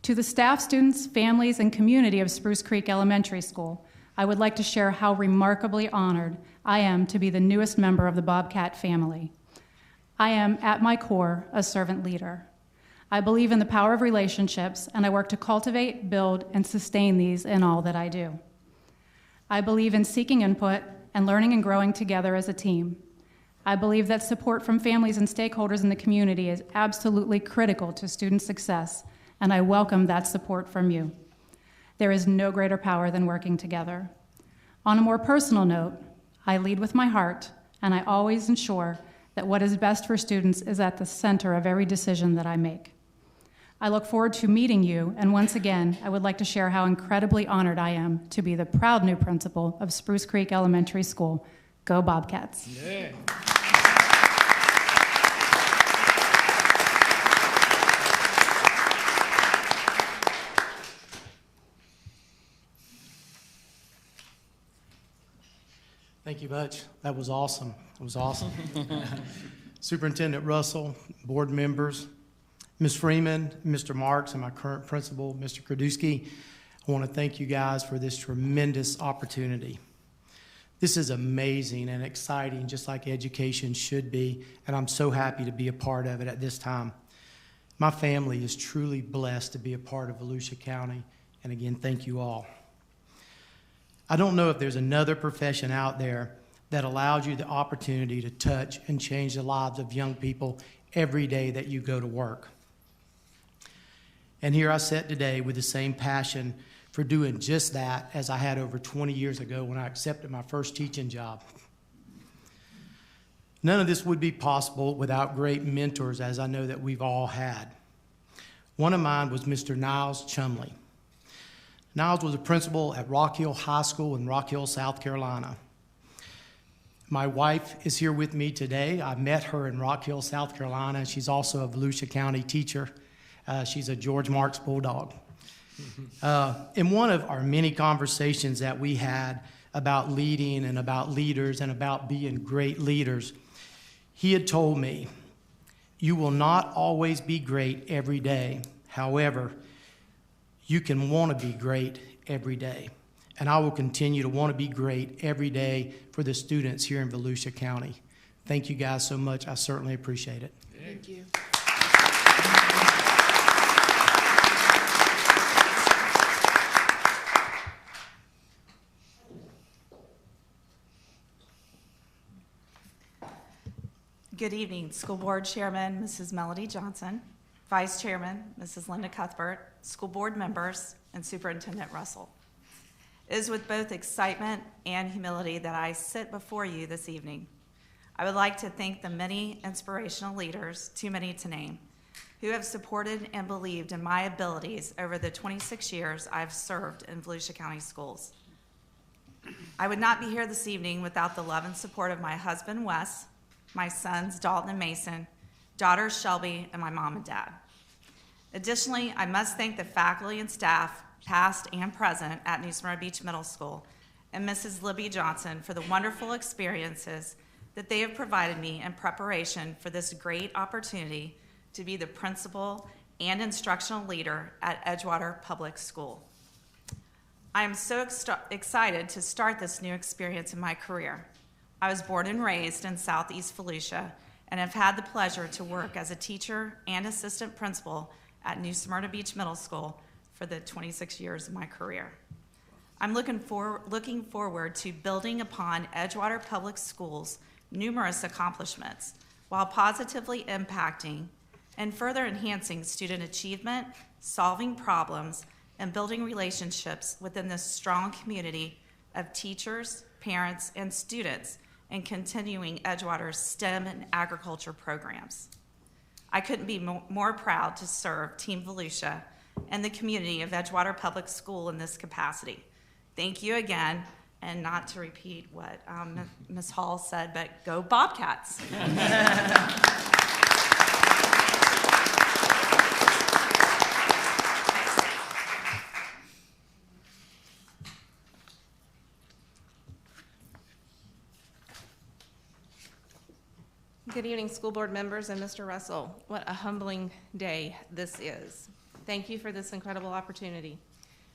To the staff, students, families, and community of Spruce Creek Elementary School, I would like to share how remarkably honored I am to be the newest member of the Bobcat family. I am, at my core, a servant leader. I believe in the power of relationships, and I work to cultivate, build, and sustain these in all that I do. I believe in seeking input and learning and growing together as a team. I believe that support from families and stakeholders in the community is absolutely critical to student success, and I welcome that support from you. There is no greater power than working together. On a more personal note, I lead with my heart, and I always ensure that what is best for students is at the center of every decision that I make. I look forward to meeting you, and once again, I would like to share how incredibly honored I am to be the proud new principal of Spruce Creek Elementary School. Go Bobcats. Yeah. Thank you much. That was awesome. It was awesome. Superintendent Russell, board members, Ms. Freeman, Mr. Marks, and my current principal, Mr. Kradusky, I want to thank you guys for this tremendous opportunity. This is amazing and exciting, just like education should be, and I'm so happy to be a part of it at this time. My family is truly blessed to be a part of Volusia County, and again, thank you all. I don't know if there's another profession out there that allows you the opportunity to touch and change the lives of young people every day that you go to work. And here I sit today with the same passion for doing just that as I had over 20 years ago when I accepted my first teaching job. None of this would be possible without great mentors, as I know that we've all had. One of mine was Mr. Niles Chumley. Niles was a principal at Rock Hill High School in Rock Hill, South Carolina. My wife is here with me today. I met her in Rock Hill, South Carolina. She's also a Volusia County teacher. She's a George Marks Bulldog. In one of our many conversations that we had about leading and about leaders and about being great leaders, he had told me, "You will not always be great every day. However, you can want to be great every day." And I will continue to want to be great every day for the students here in Volusia County. Thank you guys so much. I certainly appreciate it. Thank you. Good evening, School Board Chairman, Mrs. Melody Johnson, Vice Chairman, Mrs. Linda Cuthbert, School Board members, and Superintendent Russell. It is with both excitement and humility that I sit before you this evening. I would like to thank the many inspirational leaders, too many to name, who have supported and believed in my abilities over the 26 years I've served in Volusia County Schools. I would not be here this evening without the love and support of my husband, Wes, my sons, Dalton and Mason, daughters, Shelby, and my mom and dad. Additionally, I must thank the faculty and staff, past and present, at New Smyrna Beach Middle School, and Mrs. Libby Johnson for the wonderful experiences that they have provided me in preparation for this great opportunity to be the principal and instructional leader at Edgewater Public School. I am so excited to start this new experience in my career. I was born and raised in Southeast Volusia and have had the pleasure to work as a teacher and assistant principal at New Smyrna Beach Middle School for the 26 years of my career. I'm looking forward to building upon Edgewater Public Schools' numerous accomplishments while positively impacting and further enhancing student achievement, solving problems, and building relationships within this strong community of teachers, parents, and students, and continuing Edgewater's STEM and agriculture programs. I couldn't be more proud to serve Team Volusia and the community of Edgewater Public School in this capacity. Thank you again, and not to repeat what Ms. Hall said, but go Bobcats. Good evening, school board members and Mr. Russell. What a humbling day this is. Thank you for this incredible opportunity.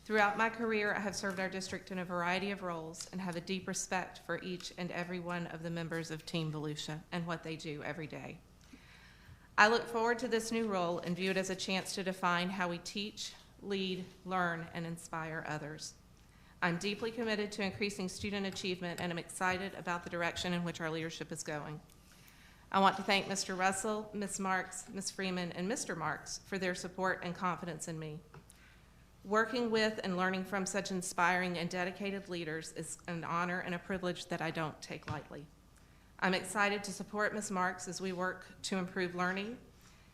Throughout my career, I have served our district in a variety of roles and have a deep respect for each and every one of the members of Team Volusia and what they do every day. I look forward to this new role and view it as a chance to define how we teach, lead, learn, and inspire others. I'm deeply committed to increasing student achievement and am excited about the direction in which our leadership is going. I want to thank Mr. Russell, Ms. Marks, Ms. Freeman, and Mr. Marks for their support and confidence in me. Working with and learning from such inspiring and dedicated leaders is an honor and a privilege that I don't take lightly. I'm excited to support Ms. Marks as we work to improve learning,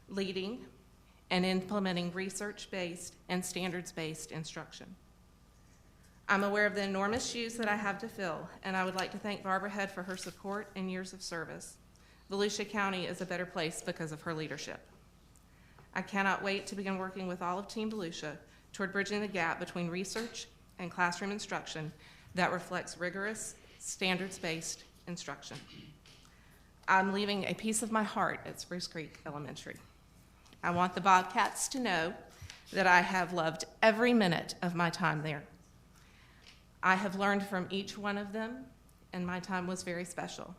leading, and implementing research-based and standards-based instruction. I'm aware of the enormous shoes that I have to fill, and I would like to thank Barbara Head for her support and years of service. Volusia County is a better place because of her leadership. I cannot wait to begin working with all of Team Volusia toward bridging the gap between research and classroom instruction that reflects rigorous, standards-based instruction. I'm leaving a piece of my heart at Spruce Creek Elementary. I want the Bobcats to know that I have loved every minute of my time there. I have learned from each one of them, and my time was very special.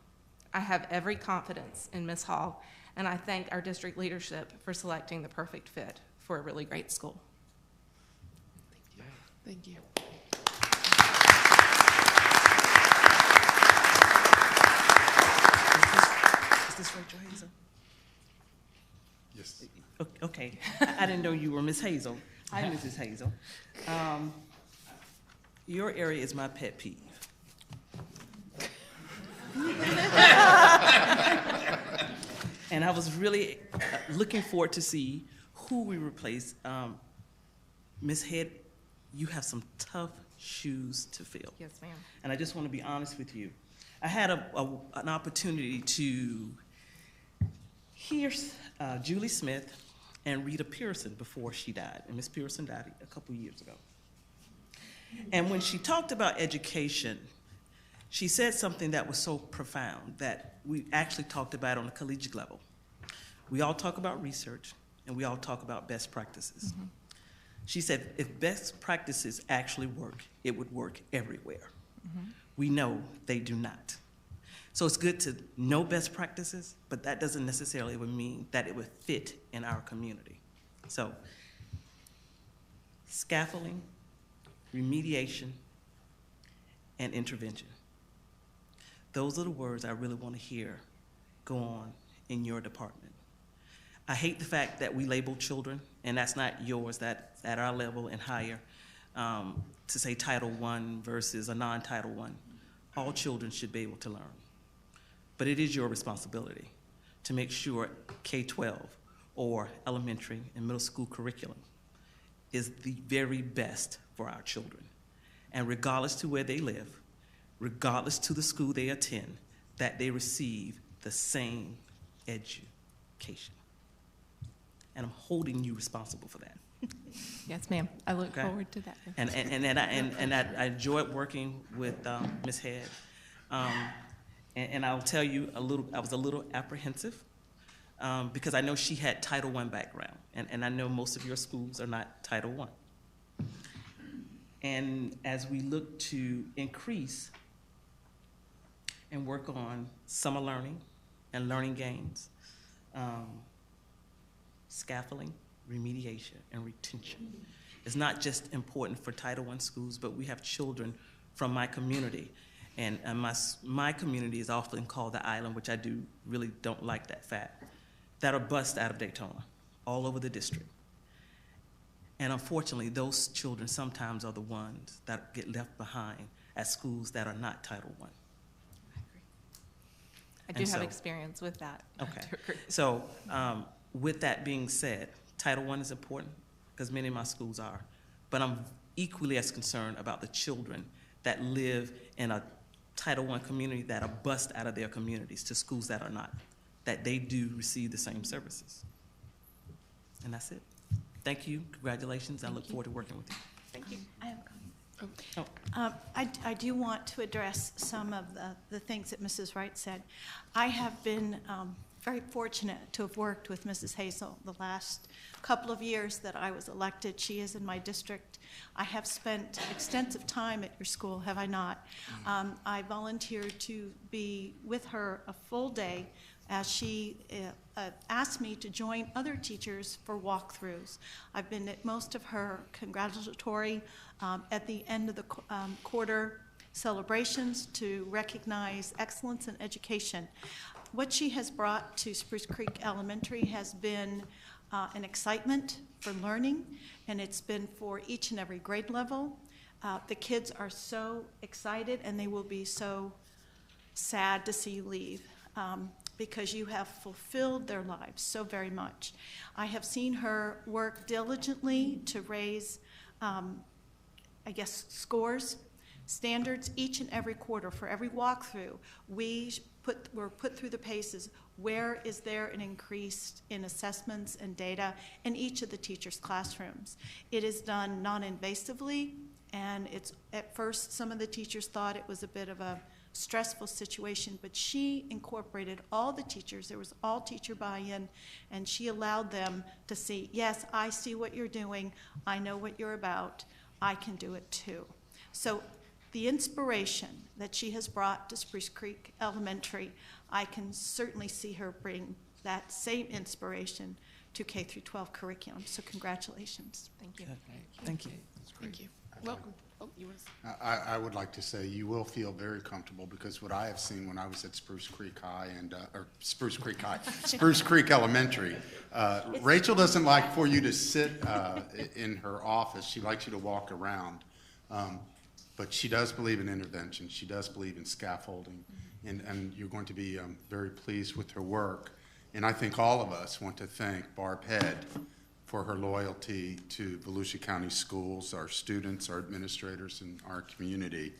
I have every confidence in Ms. Hall and I thank our district leadership for selecting the perfect fit for a really great school. Thank you. Is this Rachel Hazel? Yes. Okay, I didn't know you were Miss Hazel. Hi, Mrs. Hazel. Your area is my pet peeve. And I was really looking forward to see who we replace. Ms. Head, you have some tough shoes to fill. Yes, ma'am. And I just want to be honest with you. I had an opportunity to hear Julie Smith and Rita Pearson before she died. And Ms. Pearson died a couple years ago. And when she talked about education, she said something that was so profound that we actually talked about on a collegiate level. We all talk about research, and we all talk about best practices. Mm-hmm. She said, if best practices actually work, it would work everywhere. Mm-hmm. We know they do not. So it's good to know best practices, but that doesn't necessarily mean that it would fit in our community. So scaffolding, remediation, and intervention. Those are the words I really want to hear go on in your department. I hate the fact that we label children, and that's not yours, that's at our level and higher, to say Title I versus a non-Title I. All children should be able to learn. But it is your responsibility to make sure K-12 or elementary and middle school curriculum is the very best for our children. And regardless to where they live, regardless to the school they attend, that they receive the same education. And I'm holding you responsible for that. Yes, ma'am. I look forward to that. And I enjoyed working with Ms. Head. And I'll tell you I was a little apprehensive because I know she had Title I background, and I know most of your schools are not Title I. And as we look to increase and work on summer learning and learning gains, scaffolding, remediation, and retention is not just important for Title I schools, but we have children from my community. And my community is often called the island, which I really don't like that fact, that are bused out of Daytona, all over the district. And unfortunately, those children sometimes are the ones that get left behind at schools that are not Title I. I do have experience with that. Okay. So with that being said, Title I is important because many of my schools are, but I'm equally as concerned about the children that live in a Title I community that are bused out of their communities to schools that are not, that they do receive the same services. And that's it. Thank you. Congratulations. I look forward to working with you. Thank you. I have a comment. I do want to address some of the things that Mrs. Wright said. I have been very fortunate to have worked with Mrs. Hazel the last couple of years that I was elected. She is in my district. I have spent extensive time at your school, have I not? I volunteered to be with her a full day as she asked me to join other teachers for walkthroughs. I've been at most of her congratulatory at the end of the quarter celebrations to recognize excellence in education. What she has brought to Spruce Creek Elementary has been an excitement for learning, and it's been for each and every grade level. The kids are so excited, and they will be so sad to see you leave because you have fulfilled their lives so very much. I have seen her work diligently to raise, scores, standards each and every quarter. For every walkthrough, we're put through the paces. Where is there an increase in assessments and data in each of the teachers' classrooms? It is done non-invasively, and it's at first some of the teachers thought it was a bit of a stressful situation, but she incorporated all the teachers. There was all teacher buy-in, and she allowed them to see, yes, I see what you're doing. I know what you're about. I can do it too. So the inspiration that she has brought to Spruce Creek Elementary, I can certainly see her bring that same inspiration to K through 12 curriculum. So congratulations. Thank you. Thank you. Thank you. Welcome. Oh, you want to? I would like to say you will feel very comfortable, because what I have seen when I was at Spruce Creek High Spruce Creek Elementary, Rachel doesn't like for you to sit in her office. She likes you to walk around. But she does believe in intervention. She does believe in scaffolding, and you're going to be very pleased with her work. And I think all of us want to thank Barb Head for her loyalty to Volusia County Schools, our students, our administrators, and our community.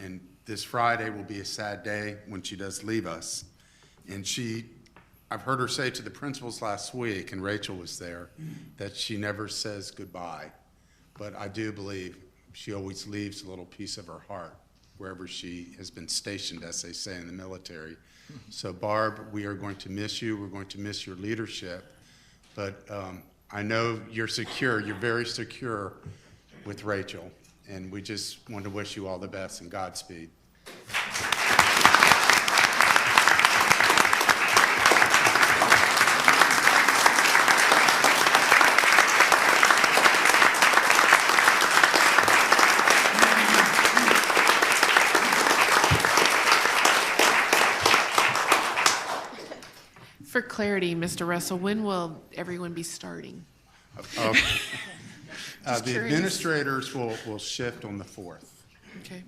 And this Friday will be a sad day when she does leave us. And I've heard her say to the principals last week, and Rachel was there, that she never says goodbye. But I do believe she always leaves a little piece of her heart wherever she has been stationed, as they say in the military. So Barb, we are going to miss you. We're going to miss your leadership. But I know you're secure. You're very secure with Rachel. And we just want to wish you all the best and Godspeed. For clarity, Mr. Russell, when will everyone be starting? The administrators will shift on the 4th. Okay.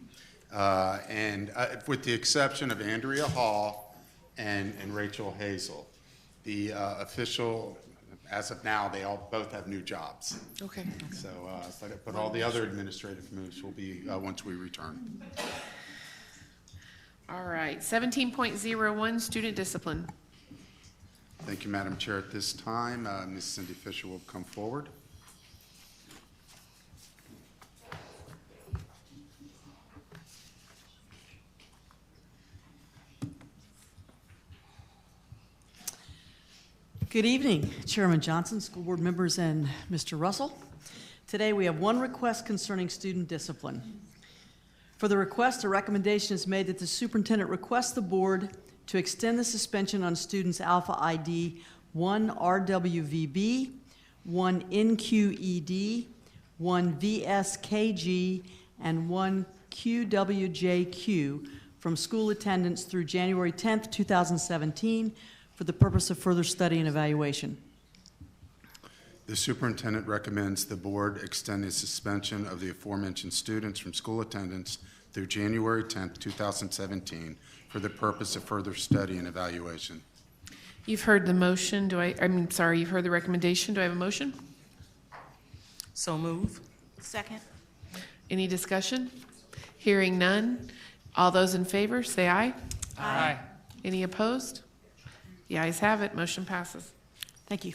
And with the exception of Andrea Hall and Rachel Hazel, the official, as of now, they both have new jobs. Okay. So, but all the other administrative moves will be once we return. All right. 17.01, student discipline. Thank you, Madam Chair. At this time, Ms. Cindy Fisher will come forward. Good evening, Chairman Johnson, school board members, and Mr. Russell. Today we have one request concerning student discipline. For the request, a recommendation is made that the superintendent request the board to extend the suspension on students Alpha ID 1 RWVB, 1 NQED, 1 VSKG, and 1 QWJQ from school attendance through January 10th, 2017 for the purpose of further study and evaluation. The superintendent recommends the board extend the suspension of the aforementioned students from school attendance through January 10th, 2017 for the purpose of further study and evaluation. You've heard the motion. You've heard the recommendation. Do I have a motion? So move. Second. Any discussion? Hearing none. All those in favor, say aye. Aye. Any opposed? The ayes have it. Motion passes. Thank you.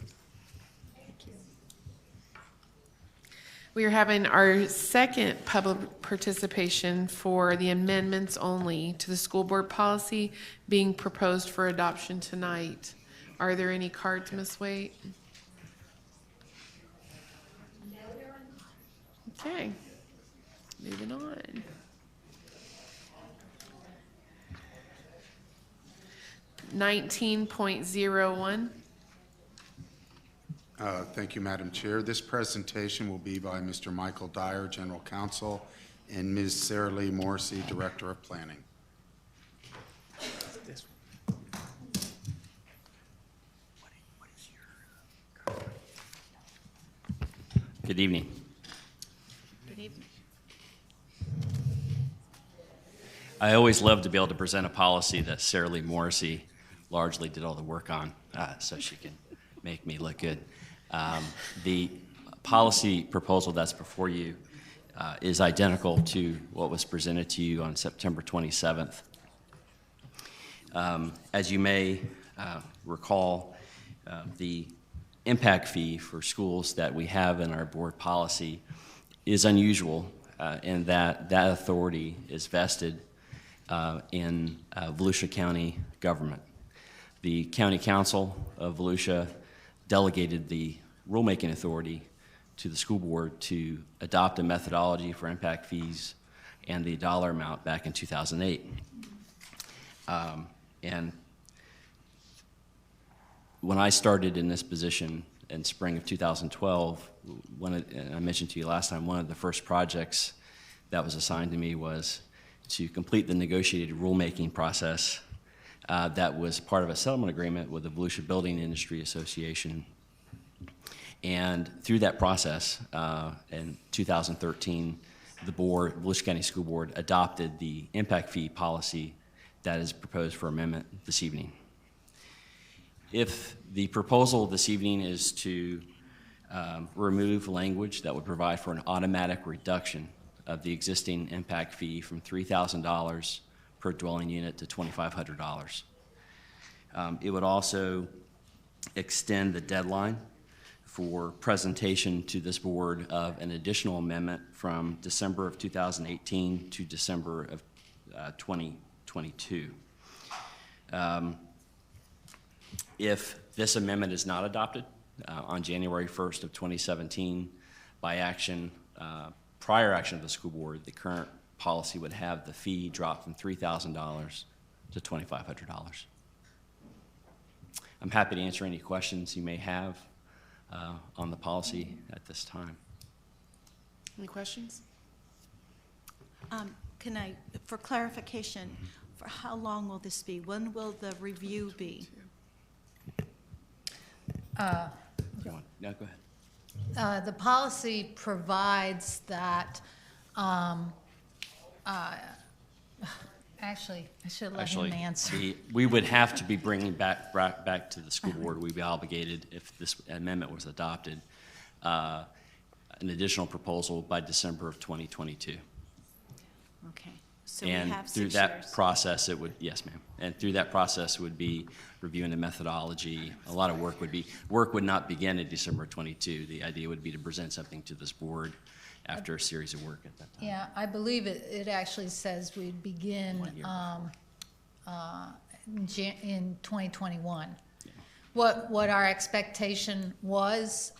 We are having our second public participation for the amendments only to the school board policy being proposed for adoption tonight. Are there any cards, Ms. Waite? Okay, moving on. $19.01. Thank you, Madam Chair. This presentation will be by Mr. Michael Dyer, General Counsel, and Ms. Sarah Lee Morrissey, Director of Planning. Good evening. Good evening. I always love to be able to present a policy that Sarah Lee Morrissey largely did all the work on, so she can make me look good. The policy proposal that's before you is identical to what was presented to you on September 27th. As you may recall, the impact fee for schools that we have in our board policy is unusual in that authority is vested in Volusia County government. The County Council of Volusia delegated the rulemaking authority to the school board to adopt a methodology for impact fees and the dollar amount back in 2008. And when I started in this position in spring of 2012, and I mentioned to you last time, one of the first projects that was assigned to me was to complete the negotiated rulemaking process that was part of a settlement agreement with the Volusia Building Industry Association. And through that process, in 2013, the board, Volusia County School Board, adopted the impact fee policy that is proposed for amendment this evening. If the proposal this evening is to remove language that would provide for an automatic reduction of the existing impact fee from $3,000 per dwelling unit to $2,500. It would also extend the deadline for presentation to this board of an additional amendment from December of 2018 to December of 2022. If this amendment is not adopted on January 1st of 2017 by action, prior action of the school board, the current policy would have the fee drop from $3,000 to $2,500. I'm happy to answer any questions you may have on the policy at this time. Any questions? Can I, for clarification, for how long will this be? When will the review be? No, go ahead. The policy provides that, actually, I should let him answer. We would have to be bringing back to the school board. We'd be obligated, if this amendment was adopted, an additional proposal by December of 2022. Okay. So and we have through 6 that years. process, it would, yes, ma'am. And through that process would be reviewing the methodology. A lot of work would not begin in December 22. The idea would be to present something to this board after a series of work at that time. Yeah, I believe it actually says we'd begin in 2021. Yeah. What our expectation was,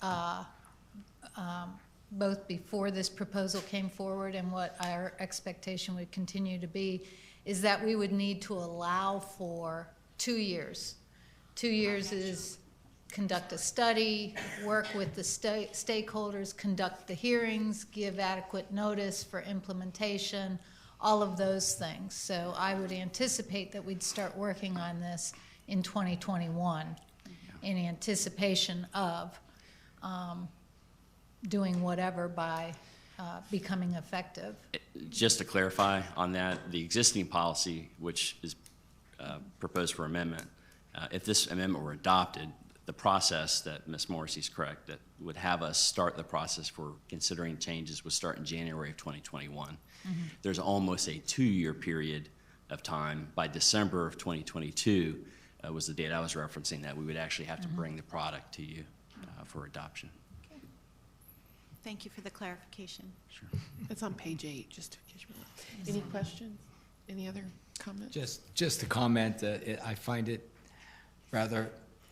both before this proposal came forward and what our expectation would continue to be, is that we would need to allow for 2 years. 2 years is conduct a study, work with the stakeholders, conduct the hearings, give adequate notice for implementation, all of those things. So I would anticipate that we'd start working on this in 2021 in anticipation of doing whatever by becoming effective. Just to clarify on that, the existing policy, which is proposed for amendment, if this amendment were adopted, the process that Ms. Morrissey's correct, that would have us start the process for considering changes would start in January of 2021. Mm-hmm. There's almost a 2-year period of time. By December of 2022 was the date I was referencing, that we would actually have to bring the product to you for adoption. Thank you for the clarification. Sure. It's on page 8, just in case you want. Any questions? Any other comments? Just to comment, I find it rather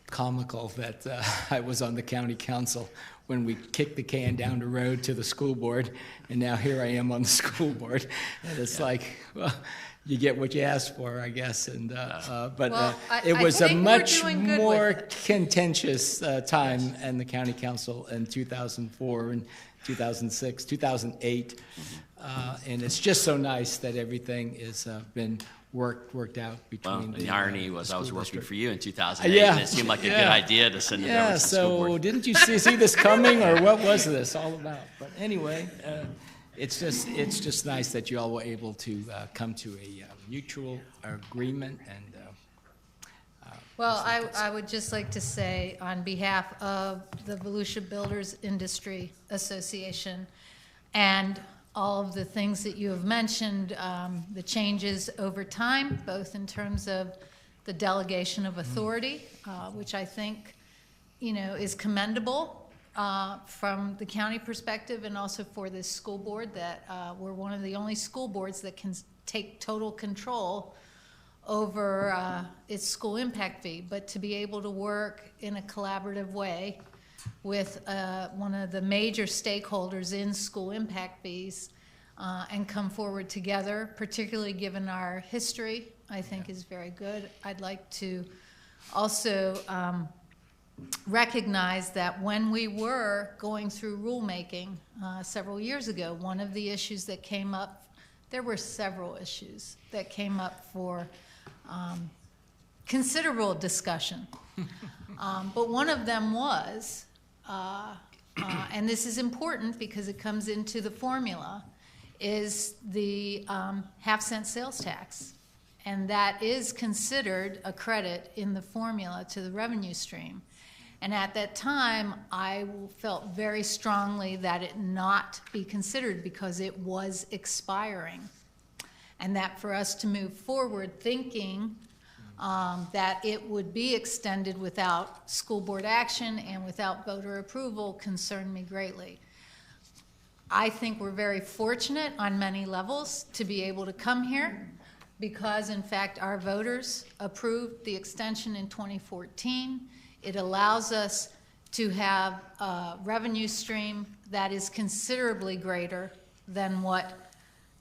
comical that I was on the county council when we kicked the can down the road to the school board, and now here I am on the school board. And it's like, well, you get what you ask for, I guess. And it was a much more contentious time in the county council in 2004 and 2006, 2008. And it's just so nice that everything has been worked out between the irony was I was working district. for you in 2008, and it seemed like a good idea to send it over to the school board. So didn't you see this coming, or what was this all about? But anyway, it's just nice that you all were able to come to a mutual agreement. And well, I would just like to say, on behalf of the Volusia Builders Industry Association and all of the things that you have mentioned, the changes over time, both in terms of the delegation of authority, which I think, is commendable from the county perspective, and also for this school board, that we're one of the only school boards that can take total control over its school impact fee. But to be able to work in a collaborative way with one of the major stakeholders in school impact fees and come forward together, particularly given our history, I think is very good. I'd like to also recognize that when we were going through rulemaking several years ago, one of the issues that came up, there were several issues that came up for considerable discussion. But one of them was, and this is important because it comes into the formula, is the half-cent sales tax. And that is considered a credit in the formula to the revenue stream. And at that time, I felt very strongly that it not be considered because it was expiring. And that for us to move forward thinking that it would be extended without school board action and without voter approval concerned me greatly. I think we're very fortunate on many levels to be able to come here because, in fact, our voters approved the extension in 2014. It allows us to have a revenue stream that is considerably greater than what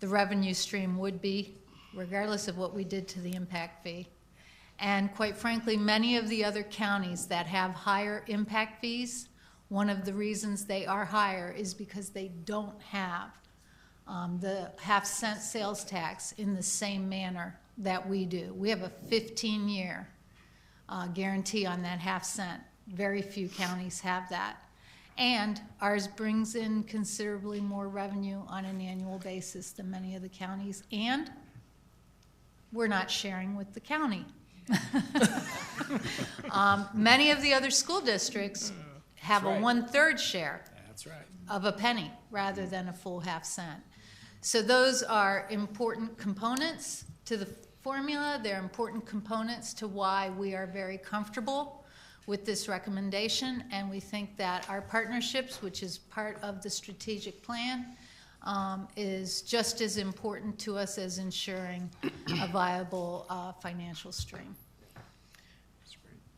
the revenue stream would be, regardless of what we did to the impact fee. And quite frankly, many of the other counties that have higher impact fees, one of the reasons they are higher is because they don't have the half-cent sales tax in the same manner that we do. We have a 15-year guarantee on that half-cent. Very few counties have that. And ours brings in considerably more revenue on an annual basis than many of the counties. And we're not sharing with the county. Many of the other school districts have a 1/3 share of a penny rather than a full half-cent. So those are important components to the formula. They're important components to why we are very comfortable with this recommendation, and we think that our partnerships, which is part of the strategic plan, is just as important to us as ensuring a viable financial stream.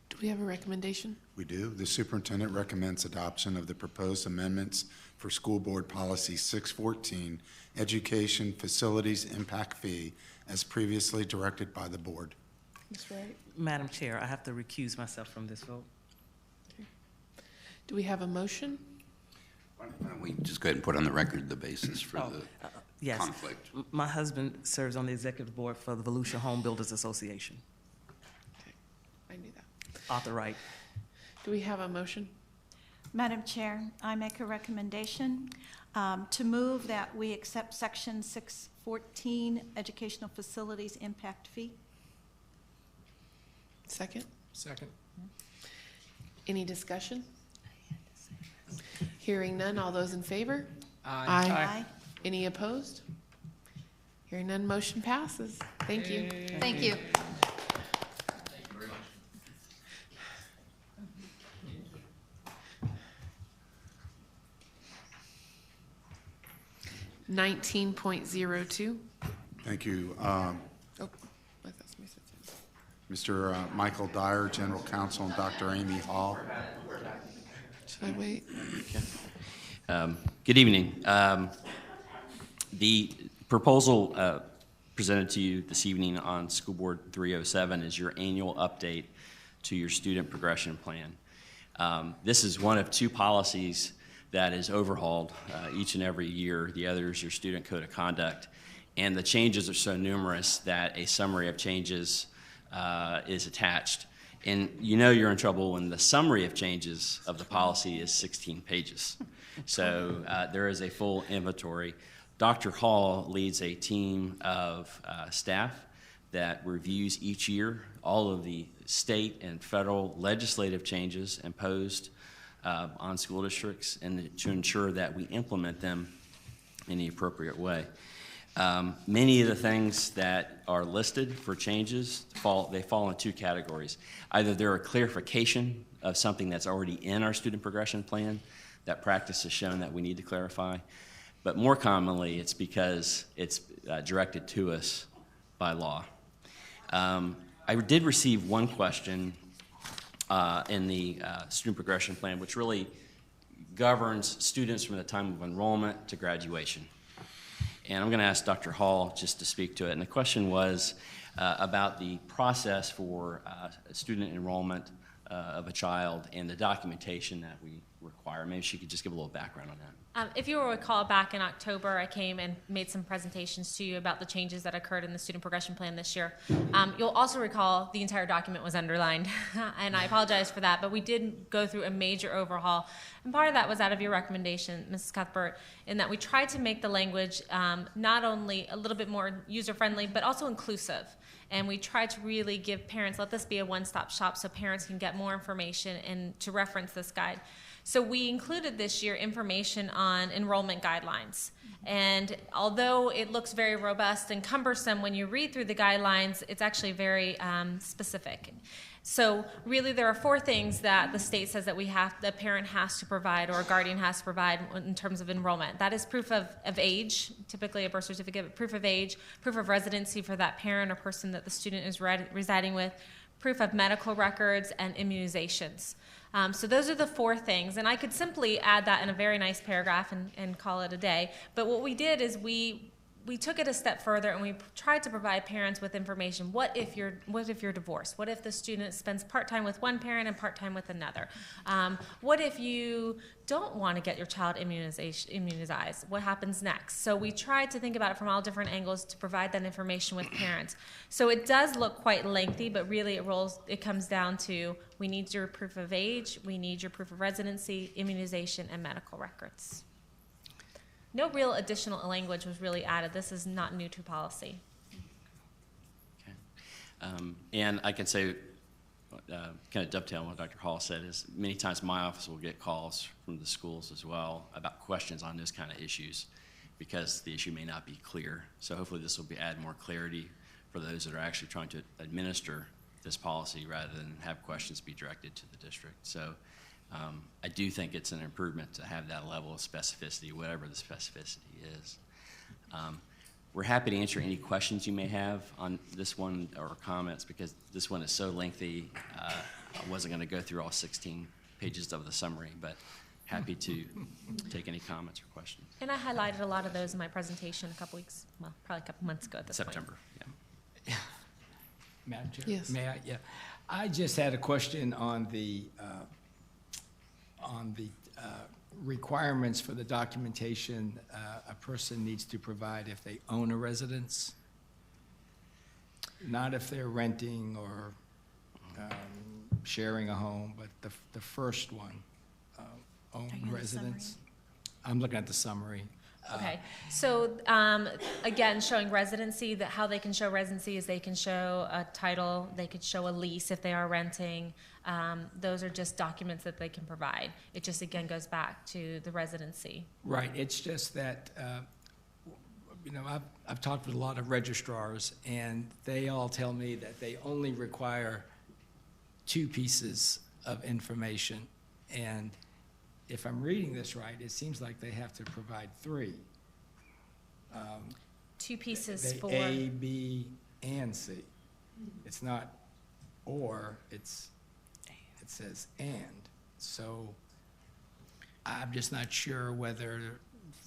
Do we have a recommendation? We do. The superintendent recommends adoption of the proposed amendments for School Board Policy 614, Education Facilities Impact Fee, as previously directed by the board. Ms. Wright? Madam Chair, I have to recuse myself from this vote. Okay. Do we have a motion? Why don't we just go ahead and put on the record the basis for the yes. conflict? My husband serves on the executive board for the Volusia Home Builders Association. Okay, I knew that. Arthur Wright. Do we have a motion? Madam Chair, I make a recommendation to move that we accept Section 614, Educational Facilities Impact Fee. Second? Second. Any discussion? Hearing none, all those in favor? Aye. Aye. Any opposed? Hearing none, motion passes. Thank you. Thank you. 19.02. Thank you. That's me. Mr. Michael Dyer, General Counsel, and Dr. Amy Hall. Should I wait? Good evening. The proposal presented to you this evening on School Board 307 is your annual update to your student progression plan. This is one of two policies that is overhauled each and every year. The other is your student code of conduct. And the changes are so numerous that a summary of changes is attached. And you know you're in trouble when the summary of changes of the policy is 16 pages. So there is a full inventory. Dr. Hall leads a team of staff that reviews each year all of the state and federal legislative changes imposed on school districts and to ensure that we implement them in the appropriate way. Many of the things that are listed for changes fall in two categories. Either they're a clarification of something that's already in our student progression plan that practice has shown that we need to clarify, but more commonly it's because it's directed to us by law. I did receive one question in the student progression plan, which really governs students from the time of enrollment to graduation. And I'm going to ask Dr. Hall just to speak to it. And the question was about the process for student enrollment of a child and the documentation that we require. Maybe she could just give a little background on that. If you will recall, back in October, I came and made some presentations to you about the changes that occurred in the student progression plan this year. You'll also recall the entire document was underlined, and I apologize for that, but we did go through a major overhaul. And part of that was out of your recommendation, Mrs. Cuthbert, in that we tried to make the language not only a little bit more user-friendly, but also inclusive. And we tried to really give parents, let this be a one-stop shop so parents can get more information and to reference this guide. So we included this year information on enrollment guidelines. And although it looks very robust and cumbersome when you read through the guidelines, it's actually very specific. So really there are 4 things that the state says that the parent has to provide or a guardian has to provide in terms of enrollment. That is proof of age, typically a birth certificate, proof of age, proof of residency for that parent or person that the student is residing with, proof of medical records, and immunizations. So those are the 4 things, and I could simply add that in a very nice paragraph and call it a day. But what we did is we took it a step further and we tried to provide parents with information. What if you're divorced? What if the student spends part-time with one parent and part-time with another? What if you don't want to get your child immunized? What happens next? So we tried to think about it from all different angles to provide that information with parents. So it does look quite lengthy, but really it comes down to we need your proof of age, we need your proof of residency, immunization, and medical records. No real additional language was really added. This is not new to policy. Okay. And I can say, kind of dovetail on what Dr. Hall said, is many times my office will get calls from the schools as well about questions on this kind of issues because the issue may not be clear. So hopefully this will add more clarity for those that are actually trying to administer this policy rather than have questions be directed to the district. So I do think it's an improvement to have that level of specificity, whatever the specificity is. We're happy to answer any questions you may have on this one or comments because this one is so lengthy. I wasn't going to go through all 16 pages of the summary, but happy to take any comments or questions. And I highlighted a lot of those in my presentation a couple weeks, well, probably a couple months ago at this September, yeah. Madam Chair? Yes. May I? Yeah. I just had a question on the requirements for the documentation a person needs to provide if they own a residence, not if they're renting or sharing a home, but the first one, own residence. I'm looking at the summary. Okay, so again, showing residency, that how they can show residency is they can show a title, they could show a lease if they are renting. Those are just documents that they can provide. It just, again, goes back to the residency. Right, it's just that, I've talked with a lot of registrars, and they all tell me that they only require 2 pieces of information. And if I'm reading this right, it seems like they have to provide 3. 2 pieces for... A, B, and C. It's not or, it says and. So I'm just not sure whether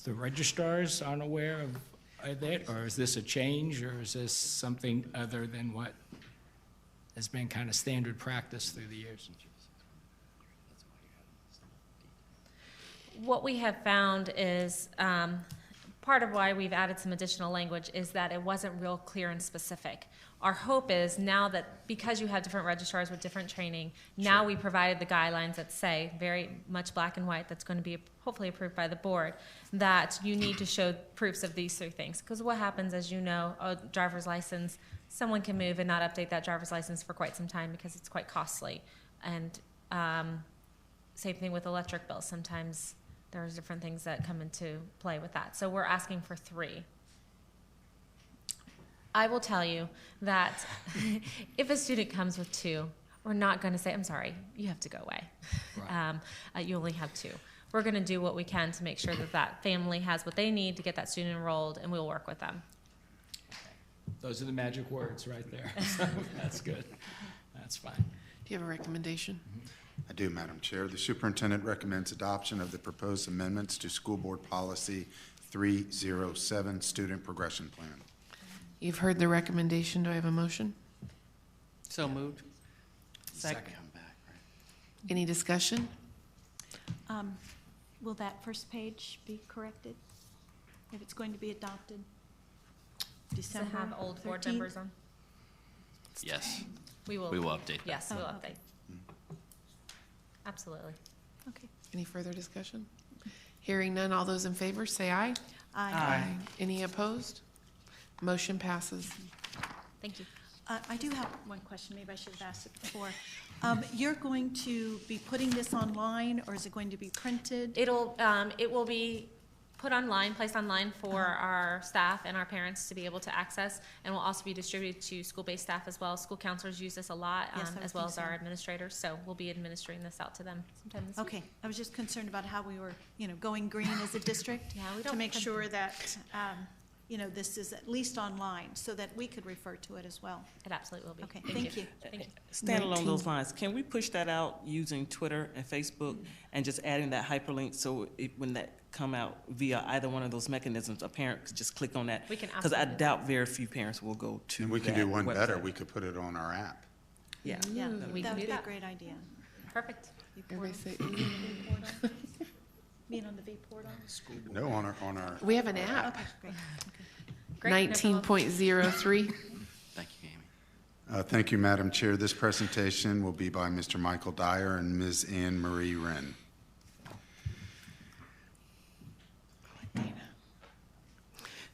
the registrars aren't aware of that, or is this a change, or is this something other than what has been kind of standard practice through the years? What we have found is part of why we've added some additional language is that it wasn't real clear and specific. Our hope is now that because you have different registrars with different training, now we provided the guidelines that say, very much black and white, that's going to be hopefully approved by the board, that you need to show proofs of these 3 things. Because what happens, as you know, a driver's license, someone can move and not update that driver's license for quite some time because it's quite costly. And same thing with electric bills. Sometimes there's different things that come into play with that. So we're asking for 3. I will tell you that if a student comes with 2, we're not going to say, I'm sorry, you have to go away. Right. You only have 2. We're going to do what we can to make sure that that family has what they need to get that student enrolled, and we'll work with them. Those are the magic words right there. So that's good. That's fine. Do you have a recommendation? I do, Madam Chair. The superintendent recommends adoption of the proposed amendments to School Board Policy 307, Student Progression Plan. You've heard the recommendation. Do I have a motion? So moved. Second. Any discussion? Will that first page be corrected if it's going to be adopted? December To have old board 13th? members on? Yes. We will update that. Yes, we will Oh, okay. update. Absolutely. Okay. Any further discussion? Hearing none, all those in favor say aye. Aye. Any opposed? Motion passes. Thank you. I do have one question, maybe I should have asked it before. You're going to be putting this online, or is it going to be printed? It will be put online, placed online for our staff and our parents to be able to access, and will also be distributed to school-based staff as well. School counselors use this a lot, Yes, I would as well think as so. our administrators, so we'll be administering this out to them sometime this week. Okay, I was just concerned about how we were, going green as a district. Yeah, we To don't make print sure that, this is at least online, so that we could refer to it as well. It absolutely will be. Okay, thank you. Thank you. Stand along those lines. Can we push that out using Twitter and Facebook and just adding that hyperlink so when that come out via either one of those mechanisms, a parent could just click on that? We can Because I absolutely do doubt very few parents will go to And we can that do one better, website. we could put it on our app. Yeah. Yeah, We that can would do be a that. great idea. Perfect. Everybody say, Being on the V portal? No, on our. we have an app. Okay, great. Great, no problem. 19.03. Thank you, Amy. Thank you, Madam Chair. This presentation will be by Mr. Michael Dyer and Ms. Anne Marie Wren.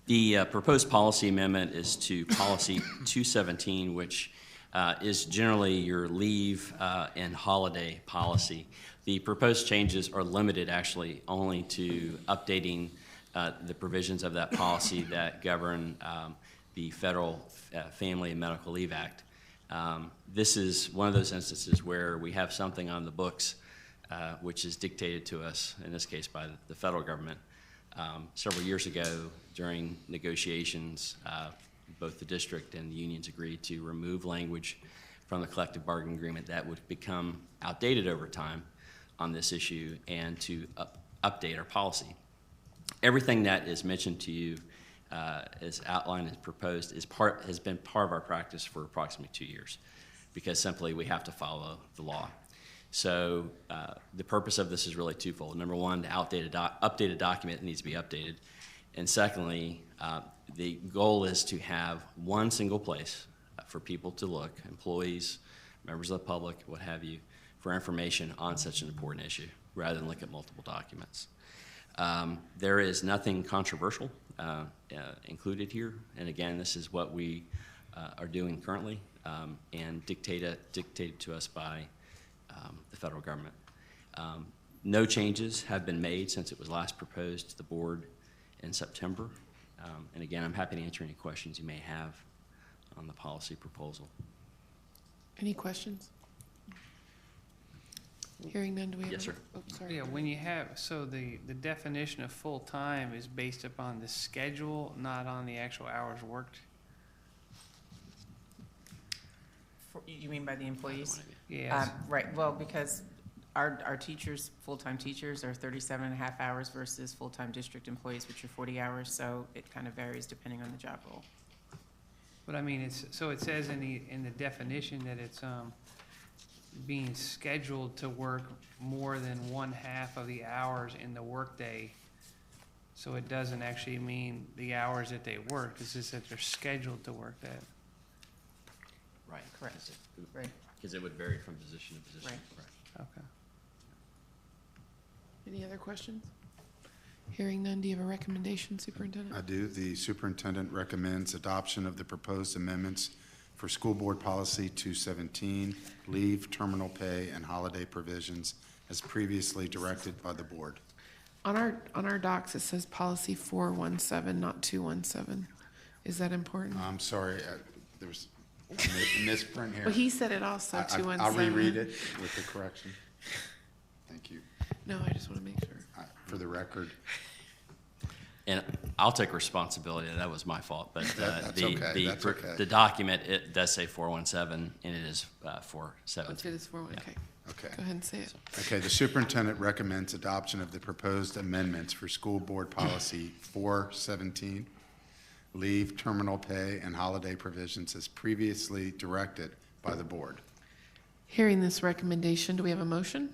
The proposed policy amendment is to Policy 217, which is generally your leave and holiday policy. The proposed changes are limited actually only to updating the provisions of that policy that govern the Federal Family and Medical Leave Act. This is one of those instances where we have something on the books which is dictated to us, in this case by the federal government. Several years ago, during negotiations, both the district and the unions agreed to remove language from the collective bargaining agreement that would become outdated over time on this issue and to update our policy. Everything that is mentioned to you as outlined and proposed has been part of our practice for approximately 2 years, because simply we have to follow the law. So the purpose of this is really twofold. Number one, the updated document needs to be updated. And secondly, the goal is to have one single place for people to look, employees, members of the public, what have you, for information on such an important issue, rather than look at multiple documents. There is nothing controversial included here. And again, this is what we are doing currently and dictated to us by the federal government. No changes have been made since it was last proposed to the board in September. And again, I'm happy to answer any questions you may have on the policy proposal. Any questions? Hearing none, do we have? Yes, sir. Oh, sorry. Yeah, when you have, so the definition of full-time is based upon the schedule, not on the actual hours worked? You mean by the employees? Yes. Right, well, because our teachers, full-time teachers, are 37 and a half hours versus full-time district employees, which are 40 hours, so it kind of varies depending on the job role. But I mean, so it says in the definition that it's being scheduled to work more than 1/2 of the hours in the workday. So it doesn't actually mean the hours that they work, it's just that they're scheduled to work that. Right. Correct. Right. Because it would vary from position to position. Right. Okay. Any other questions? Hearing none, do you have a recommendation, Superintendent? I do. The superintendent recommends adoption of the proposed amendments for School Board Policy 217, leave, terminal pay, and holiday provisions as previously directed by the board. On our docs, it says policy 417, not 217. Is that important? I'm sorry, there's a misprint here. Well, he said it also, 217. I'll reread it with the correction. Thank you. No, I just want to make sure. For the record. And I'll take responsibility, that was my fault, but That's okay. That's okay. the document, it does say 417, and it is Oh, 417. it is 417, okay. Okay. Go ahead and say it. Okay, the superintendent recommends adoption of the proposed amendments for School Board Policy 417, leave, terminal pay, and holiday provisions as previously directed by the board. Hearing this recommendation, do we have a motion?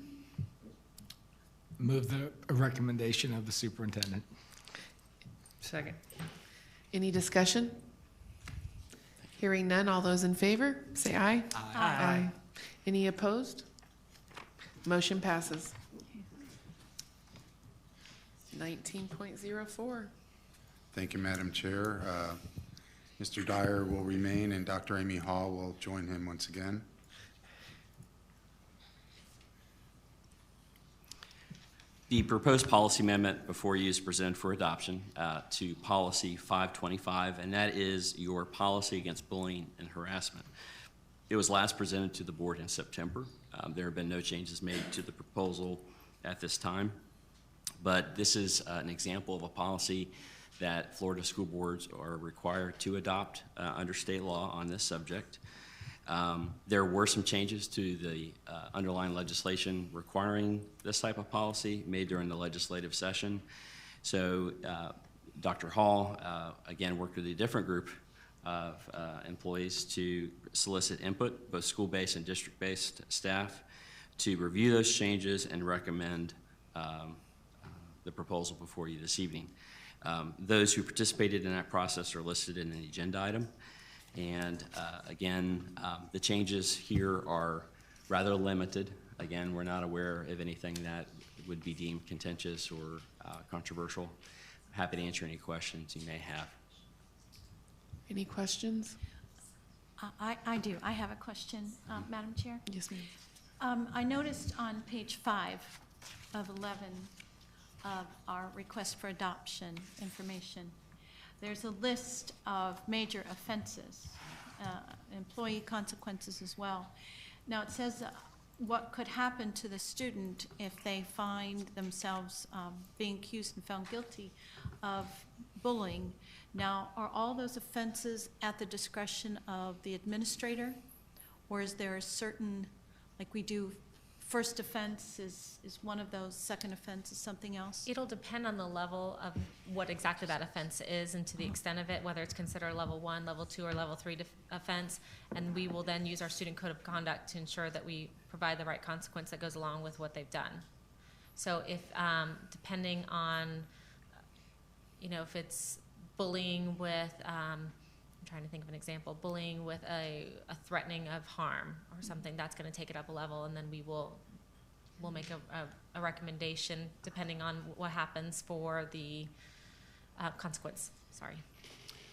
Move the recommendation of the superintendent. Second. Any discussion? Hearing none, all those in favor, say aye. Aye. Any opposed? Motion passes. 19.04. Thank you, Madam Chair. Mr. Dyer will remain, and Dr. Amy Hall will join him once again. The proposed policy amendment before you is presented for adoption to Policy 525, and that is your policy against bullying and harassment. It was last presented to the board in September. There have been no changes made to the proposal at this time, but this is an example of a policy that Florida school boards are required to adopt under state law on this subject. There were some changes to the underlying legislation requiring this type of policy made during the legislative session. So Dr. Hall, again, worked with a different group of employees to solicit input, both school-based and district-based staff, to review those changes and recommend the proposal before you this evening. Those who participated in that process are listed in an agenda item. And again, the changes here are rather limited. Again, we're not aware of anything that would be deemed contentious or controversial. Happy to answer any questions you may have. Any questions? I do. I have a question, Madam Chair. Yes, ma'am. I noticed on page 5 of 11 of our request for adoption information, there's a list of major offenses, employee consequences as well. Now it says what could happen to the student if they find themselves being accused and found guilty of bullying. Now, are all those offenses at the discretion of the administrator? Or is there a certain, like we do, first offense is one of those, second offense is something else? It'll depend on the level of what exactly that offense is and to the extent of it, whether it's considered level 1, level 2, or level 3 offense. And we will then use our student code of conduct to ensure that we provide the right consequence that goes along with what they've done. So if, depending on, if it's bullying with, I'm trying to think of an example, bullying with a threatening of harm or something, that's going to take it up a level, and then we'll make a recommendation depending on what happens for the consequence. Sorry.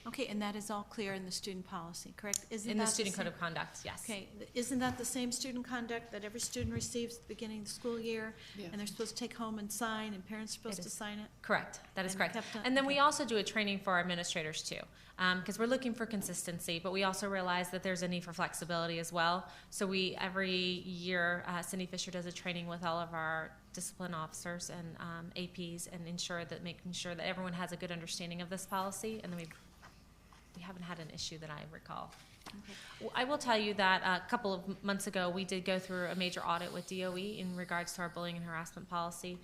Okay, and that is all clear in the student policy, correct? In the student code of conduct, yes. Okay, isn't that the same student conduct that every student receives at the beginning of the school year? Yeah. And they're supposed to take home and sign, and parents are supposed to sign it? Correct, that is And correct. kept on- And then we also do a training for our administrators too, because we're looking for consistency, but we also realize that there's a need for flexibility as well. So every year, Cindy Fisher does a training with all of our discipline officers and APs and making sure that everyone has a good understanding of this policy, and then we haven't had an issue that I recall. Okay. I will tell you that a couple of months ago, we did go through a major audit with DOE in regards to our bullying and harassment policy.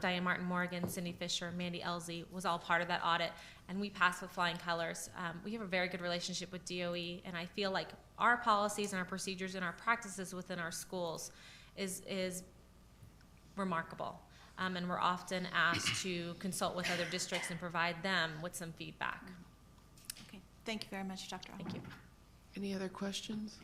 Diane Martin Morgan, Cindy Fisher, Mandy Elsie was all part of that audit, and we passed with flying colors. We have a very good relationship with DOE, and I feel like our policies and our procedures and our practices within our schools is remarkable. And we're often asked to consult with other districts and provide them with some feedback. Okay, thank you very much, Dr. Thank you. Any other questions?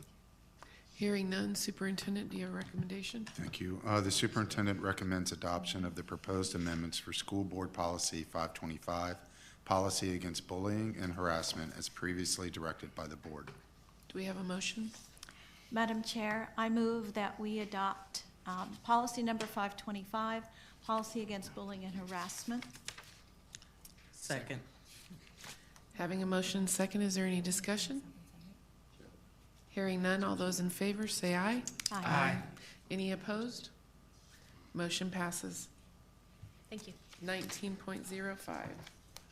Hearing none, Superintendent, do you have a recommendation? Thank you. The superintendent recommends adoption of the proposed amendments for School Board Policy 525, Policy Against Bullying and Harassment, as previously directed by the board. Do we have a motion? Madam Chair, I move that we adopt policy number 525, Policy Against Bullying and Harassment. Second. Having a motion second, is there any discussion? Hearing none, all those in favor say aye. Aye. Any opposed? Motion passes. Thank you. 19.05.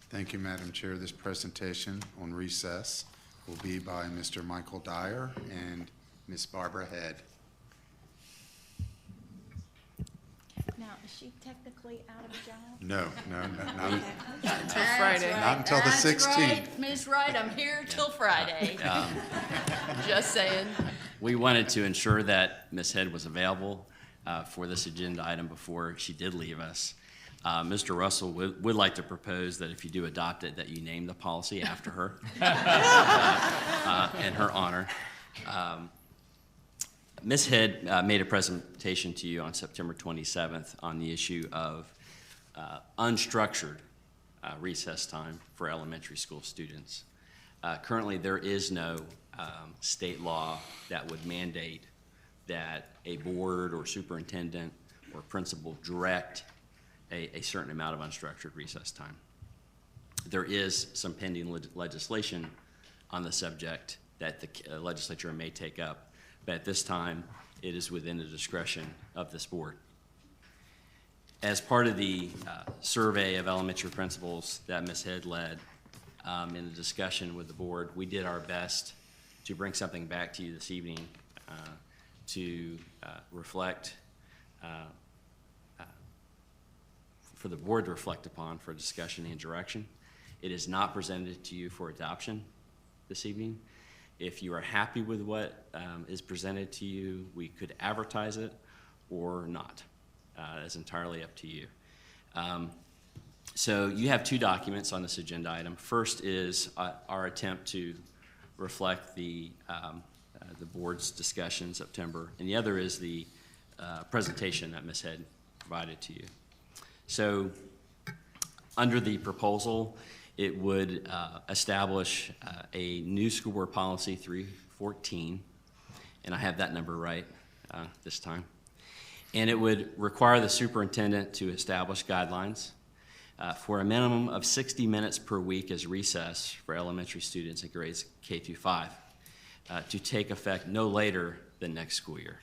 Thank you, Madam Chair. This presentation on recess will be by Mr. Michael Dyer and Ms. Barbara Head. Now, is she technically out of a job? No, not Until Friday. Not until the 16th. Right, Ms. Wright, I'm here till Friday. Just saying. we wanted to ensure that Ms. Head was available for this agenda item before she did leave us. Mr. Russell would like to propose that if you do adopt it, that you name the policy after her in her honor. Ms. Head made a presentation to you on September 27th on the issue of unstructured recess time for elementary school students. Currently, there is no state law that would mandate that a board or superintendent or principal direct a certain amount of unstructured recess time. There is some pending legislation on the subject that the legislature may take up, but at this time, it is within the discretion of this board. As part of the survey of elementary principals that Ms. Head led in the discussion with the board, we did our best to bring something back to you this evening to reflect, for the board to reflect upon for discussion and direction. It is not presented to you for adoption this evening. If you are happy with what is presented to you, we could advertise it or not. It's entirely up to you. So you have two documents on this agenda item. First is our attempt to reflect the board's discussion in September, and the other is the presentation that Ms. Head provided to you. So under the proposal, it would establish a new school board policy 314, and I have that number right this time. And it would require the superintendent to establish guidelines for a minimum of 60 minutes per week as recess for elementary students in grades K through 5 to take effect no later than next school year.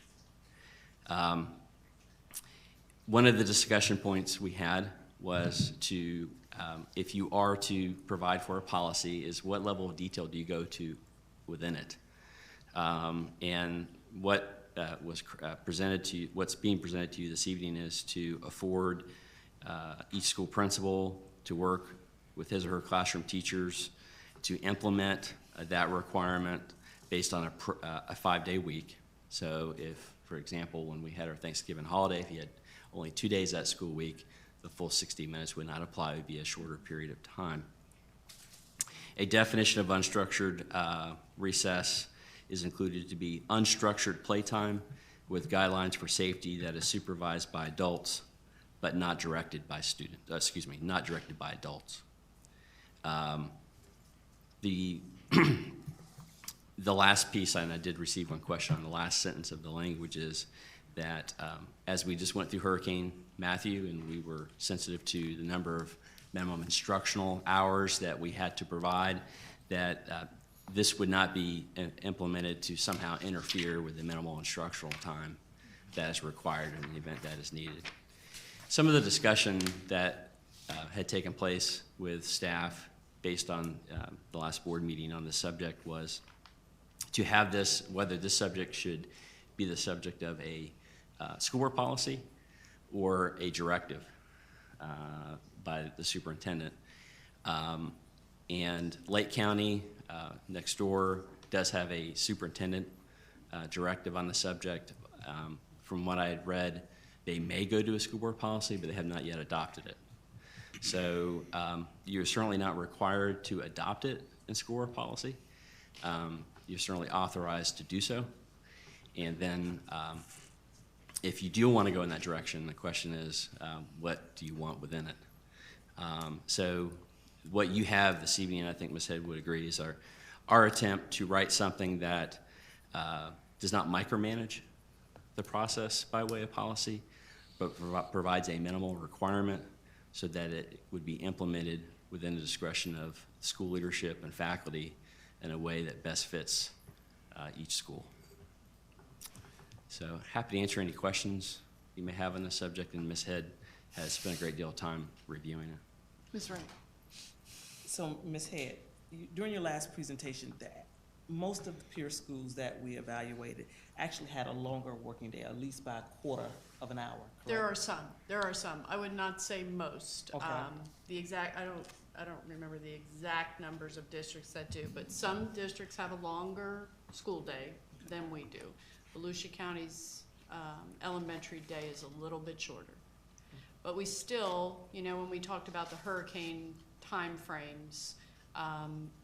One of the discussion points we had was to, if you are to provide for a policy, is what level of detail do you go to within it? And what was presented to you, what's being presented to you this evening is to afford each school principal to work with his or her classroom teachers to implement that requirement based on a 5-day week. So if, for example, when we had our Thanksgiving holiday, if you had only 2 days that school week, the full 60 minutes would not apply. It would be a shorter period of time. A definition of unstructured recess is included to be unstructured playtime with guidelines for safety that is supervised by adults but not directed by not directed by adults. The last piece, and I did receive one question on the last sentence of the language, is that as we just went through Hurricane Matthew and we were sensitive to the number of minimum instructional hours that we had to provide, that this would not be implemented to somehow interfere with the minimal instructional time that is required in the event that is needed. Some of the discussion that had taken place with staff based on the last board meeting on this subject was to have this, whether this subject should be the subject of a school board policy or a directive by the superintendent. And Lake County, next door, does have a superintendent directive on the subject. From what I had read, they may go to a school board policy, but they have not yet adopted it. So you're certainly not required to adopt it in school board policy. You're certainly authorized to do so. And then if you do want to go in that direction, the question is, what do you want within it? So what you have this evening, and I think Ms. Head would agree, is our attempt to write something that does not micromanage the process by way of policy, but provides a minimal requirement so that it would be implemented within the discretion of school leadership and faculty in a way that best fits each school. So happy to answer any questions you may have on this subject, and Ms. Head has spent a great deal of time reviewing it. Ms. Wright. So, Ms. Head, during your last presentation, most of the peer schools that we evaluated actually had a longer working day, at least by a quarter of an hour. Correct? There are some. I would not say most. Okay. I don't remember the exact numbers of districts that do, but some districts have a longer school day. than we do. Volusia County's elementary day is a little bit shorter. But we still, you know, when we talked about the hurricane timeframes,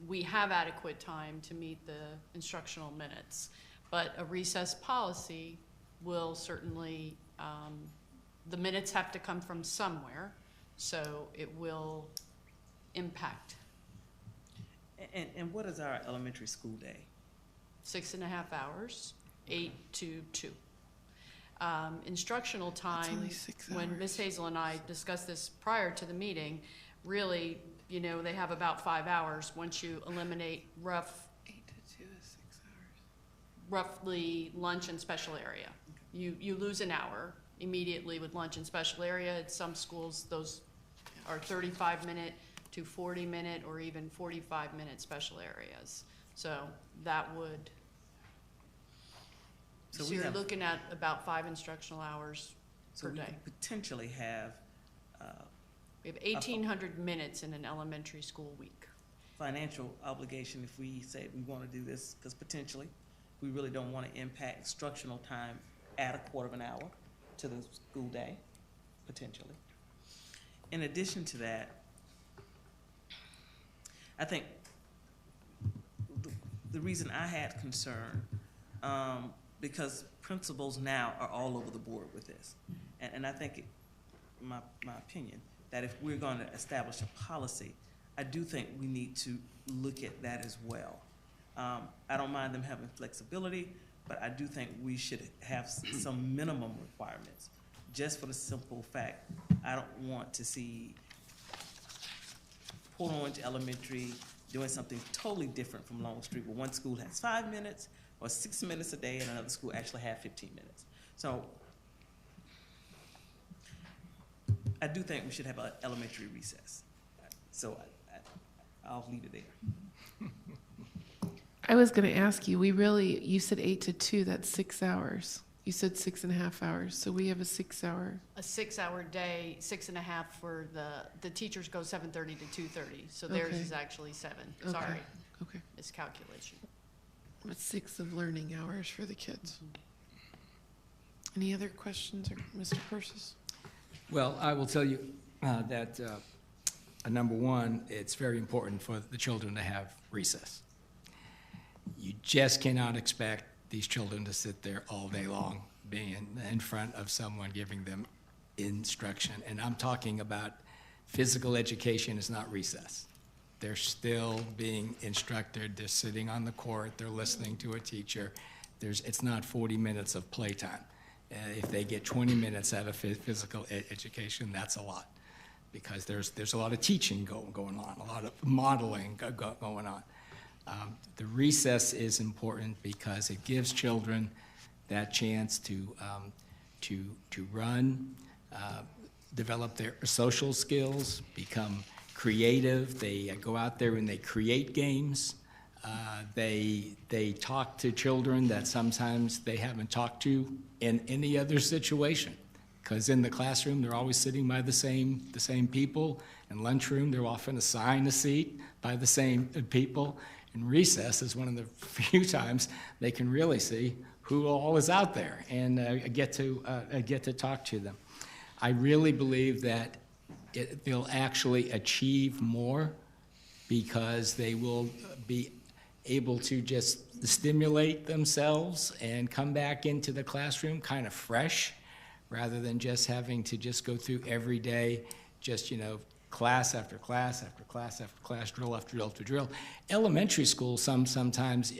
we have adequate time to meet the instructional minutes. But a recess policy will certainly, the minutes have to come from somewhere, so it will impact. And what is our elementary school day? 6.5 hours, 8 to 2. Instructional time, only 6 when Ms. Hazel and I discussed this prior to the meeting, really, you know, they have about 5 hours once you eliminate 8 to 2 is 6 hours. roughly lunch and special area. You lose an hour immediately with lunch and special area. At some schools, those are 35-minute to 40-minute or even 45-minute special areas. So that would, So so we you're have- looking at about 5 instructional hours So per we day. could potentially have We have 1,800 minutes in an elementary school week. financial obligation if we say we want to do this, because potentially we really don't want to impact instructional time at a quarter of an hour to the school day, potentially. In addition to that, I think the reason I had concern, because principals now are all over the board with this. And I think, my opinion, that if we're going to establish a policy, I do think we need to look at that as well. I don't mind them having flexibility, but I do think we should have some minimum requirements, just for the simple fact, I don't want to see Port Orange Elementary doing something totally different from Longstreet, where one school has 5 minutes or 6 minutes a day and another school actually have 15 minutes. So I do think we should have an elementary recess. So I'll leave it there. I was going to ask you, you said 8 to 2, that's 6 hours. You said 6.5 hours, so we have a 6 hour. A 6-hour day, 6.5 for the teachers go 7:30 to 2:30, so theirs Okay. is actually 7. Okay. Sorry. Okay. Miscalculation. That's 6 of learning hours for the kids. Any other questions, or Mr. Persis? Well, I will tell you that, number one, it's very important for the children to have recess. You just cannot expect these children to sit there all day long, being in front of someone giving them instruction. And I'm talking about physical education is not recess. They're still being instructed, they're sitting on the court, they're listening to a teacher. It's not 40 minutes of playtime. If they get 20 minutes out of physical education, that's a lot, because there's a lot of teaching going on, a lot of modeling going on. The recess is important because it gives children that chance to run, develop their social skills, become creative. They go out there and they create games. They talk to children that sometimes they haven't talked to in any other situation. Because in the classroom, they're always sitting by the same people. In lunchroom, they're often assigned a seat by the same people. And recess is one of the few times they can really see who all is out there and get to talk to them. I really believe that they'll actually achieve more because they will be able to just stimulate themselves and come back into the classroom kind of fresh, rather than just having to just go through every day, just, class after class after class after class, drill after drill after drill. Elementary school, sometimes,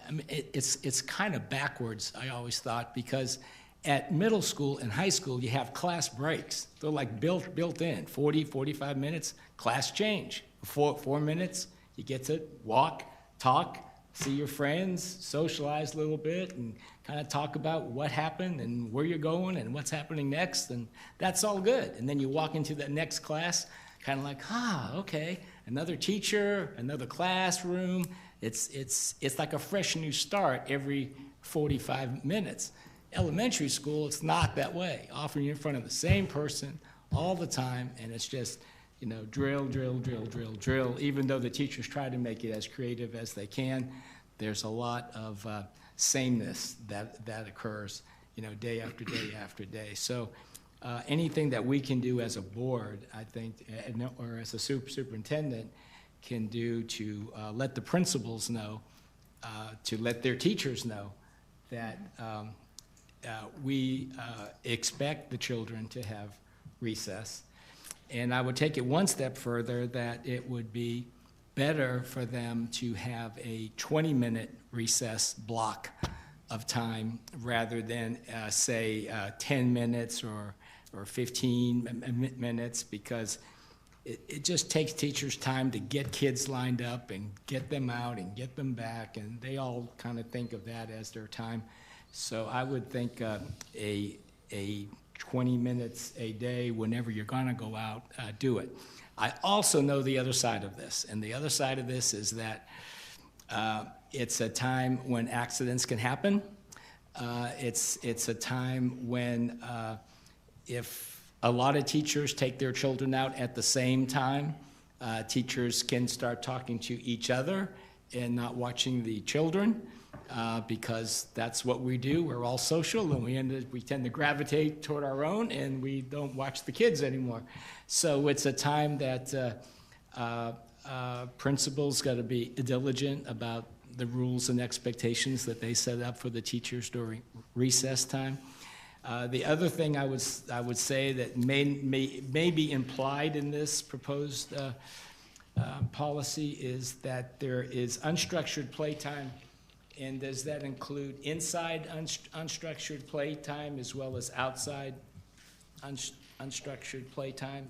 I mean, it's kind of backwards, I always thought, because at middle school and high school, you have class breaks. They're like built in, 40, 45 minutes, class change. 4 minutes, you get to walk, talk, see your friends, socialize a little bit, and kind of talk about what happened and where you're going and what's happening next, and that's all good. And then you walk into the next class, kind of like, okay, another teacher, another classroom. It's like a fresh new start every 45 minutes. Elementary school, it's not that way. Often you're in front of the same person all the time, and it's just, drill, drill, drill, drill, drill. Even though the teachers try to make it as creative as they can, there's a lot of sameness that occurs, day after day after day. So anything that we can do as a board, I think, or as a superintendent can do to let the principals know, to let their teachers know that we expect the children to have recess. And I would take it one step further, that it would be better for them to have a 20-minute recess block of time rather than, say, 10 minutes or 15 minutes, because it just takes teachers time to get kids lined up and get them out and get them back, and they all kind of think of that as their time. So I would think a 20 minutes a day, whenever you're gonna go out, do it. I also know the other side of this, and the other side of this is that it's a time when accidents can happen. It's a time when if a lot of teachers take their children out at the same time, teachers can start talking to each other and not watching the children, because that's what we do. We're all social, and we tend to gravitate toward our own, and we don't watch the kids anymore. So it's a time that principals got to be diligent about the rules and expectations that they set up for the teachers during recess time. The other thing I would say that may be implied in this proposed policy is that there is unstructured playtime. And does that include inside unstructured playtime as well as outside unstructured playtime?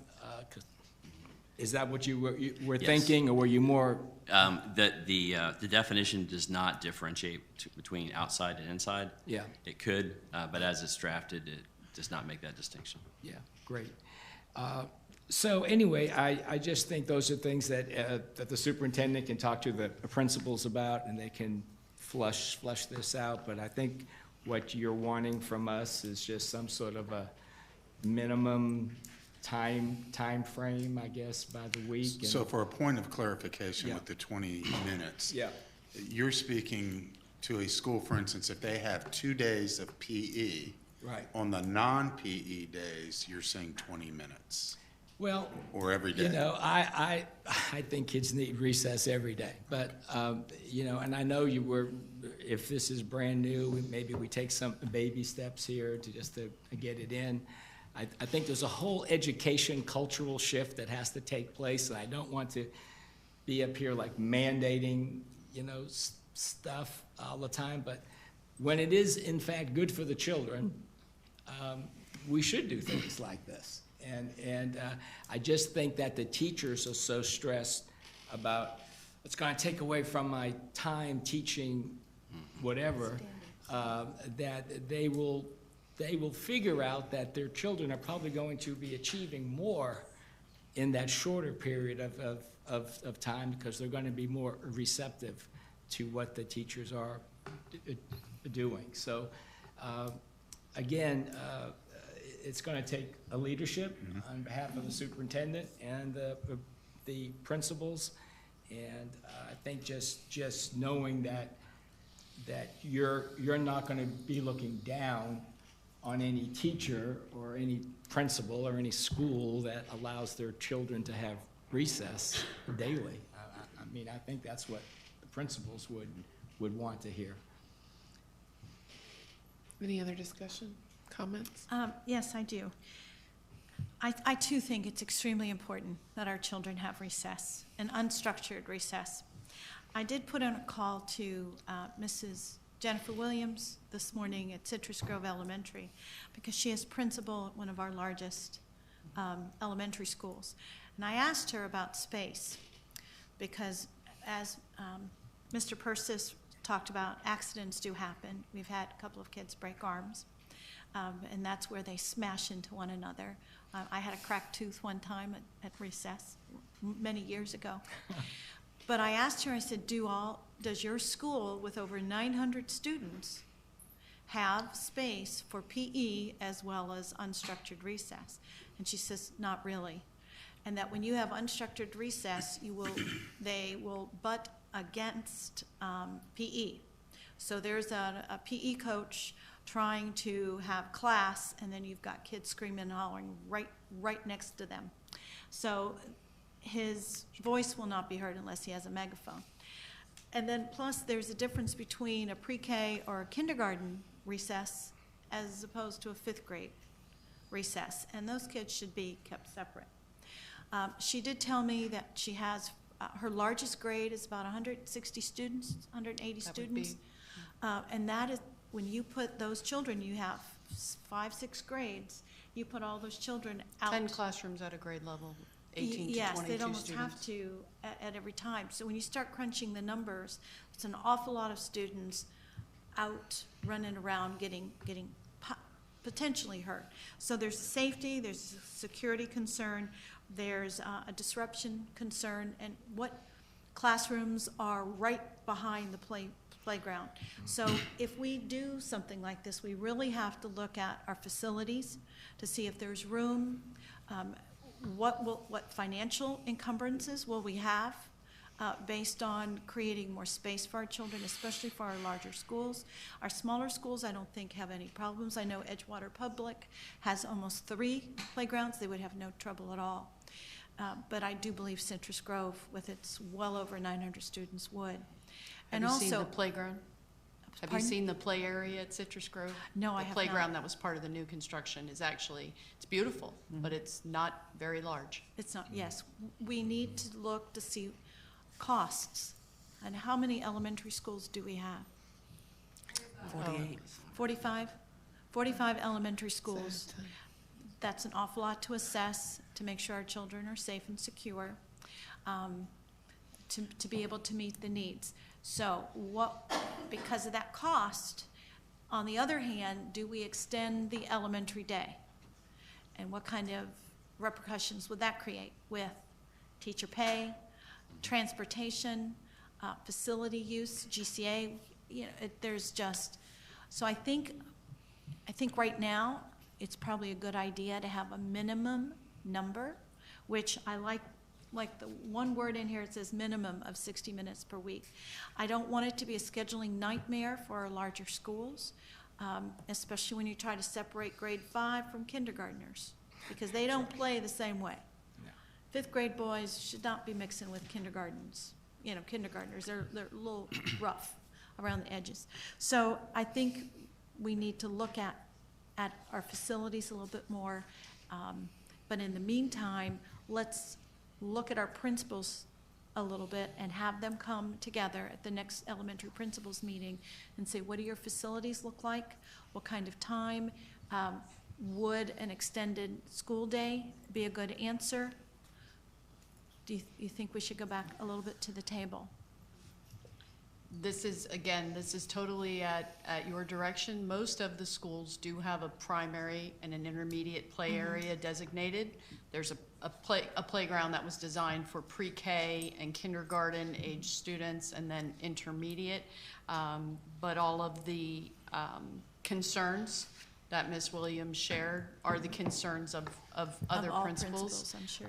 Is that what you were Yes. thinking, or were you more? The definition does not differentiate between outside and inside. Yeah. It could, but as it's drafted, it does not make that distinction. Yeah, great. So anyway, I just think those are things that the superintendent can talk to the principals about, and they can flush this out. But I think what you're wanting from us is just some sort of a minimum time frame, I guess, by the week. So for a point of clarification Yeah. with the 20 minutes, Yeah. you're speaking to a school, for instance, if they have 2 days of PE. Right. On the non-PE days, you're saying 20 minutes. Well, or every day. I think kids need recess every day. But, and I know if this is brand new, maybe we take some baby steps here to get it in. I think there's a whole education cultural shift that has to take place, and I don't want to be up here like mandating, stuff all the time. But when it is, in fact, good for the children, we should do things like this. And I just think that the teachers are so stressed about, it's going to take away from my time teaching whatever, that they will figure out that their children are probably going to be achieving more in that shorter period of time, because they're going to be more receptive to what the teachers are doing. So again, it's going to take a leadership on behalf of the superintendent and the principals, and I think just knowing that you're not going to be looking down on any teacher or any principal or any school that allows their children to have recess daily. I mean, I think that's what the principals would want to hear. Any other discussion, comments? Yes, I do. I too think it's extremely important that our children have recess, an unstructured recess. I did put in a call to Mrs. Jennifer Williams this morning at Citrus Grove Elementary, because she is principal at one of our largest elementary schools. And I asked her about space, because as Mr. Persis talked about, accidents do happen. We've had a couple of kids break arms, and that's where they smash into one another. I had a cracked tooth one time at recess many years ago. But I asked her, I said, does your school with over 900 students have space for PE as well as unstructured recess? And she says, not really. And that when you have unstructured recess, they will butt against PE. So there's a PE coach trying to have class, and then you've got kids screaming and hollering right next to them. So his voice will not be heard unless he has a megaphone. And then plus there's a difference between a pre-K or a kindergarten recess as opposed to a 5th grade recess, and those kids should be kept separate. She did tell me that she has, her largest grade is about 160 students, 180 students. And that is, when you put those children, you have 5, 6 grades, you put all those children out. 10 classrooms at a grade level, 18 to 22 yes, they'd almost students. have to at every time. So when you start crunching the numbers, it's an awful lot of students out running around getting potentially hurt. So there's safety, there's a security concern, there's a disruption concern, and what classrooms are right behind the playground. So if we do something like this, we really have to look at our facilities to see if there's room, what financial encumbrances will we have based on creating more space for our children, especially for our larger schools. Our smaller schools, I don't think have any problems. I know Edgewater Public has almost 3 playgrounds. They would have no trouble at all. But I do believe Citrus Grove, with its well over 900 students, would. Have you seen the playground? Have you seen the play area at Citrus Grove? No, I have not. The playground that was part of the new construction is actually, it's beautiful, but it's not very large. It's not, yes. We need to look to see costs and how many elementary schools do we have? 48. 45? 45 elementary schools. That's an awful lot to assess to make sure our children are safe and secure, to be able to meet the needs. So because of that cost, on the other hand, do we extend the elementary day? And what kind of repercussions would that create with teacher pay, transportation, facility use, GCA? You know, there's just, so I think right now it's probably a good idea to have a minimum number, which I like the one word in here, it says minimum of 60 minutes per week. I don't want it to be a scheduling nightmare for our larger schools, especially when you try to separate grade 5 from kindergartners, because they don't play the same way. No. 5th grade boys should not be mixing with kindergartners. They're a little rough around the edges. So I think we need to look at our facilities a little bit more. But in the meantime, let's look at our principals a little bit and have them come together at the next elementary principals meeting and say, what do your facilities look like? What kind of time? Would an extended school day be a good answer? Do you think we should go back a little bit to the table? This is totally at your direction. Most of the schools do have a primary and an intermediate play area designated. There's a playground that was designed for pre-K and kindergarten age students, and then intermediate. But all of the concerns that Ms. Williams shared are the concerns of other all principals. I'm sure.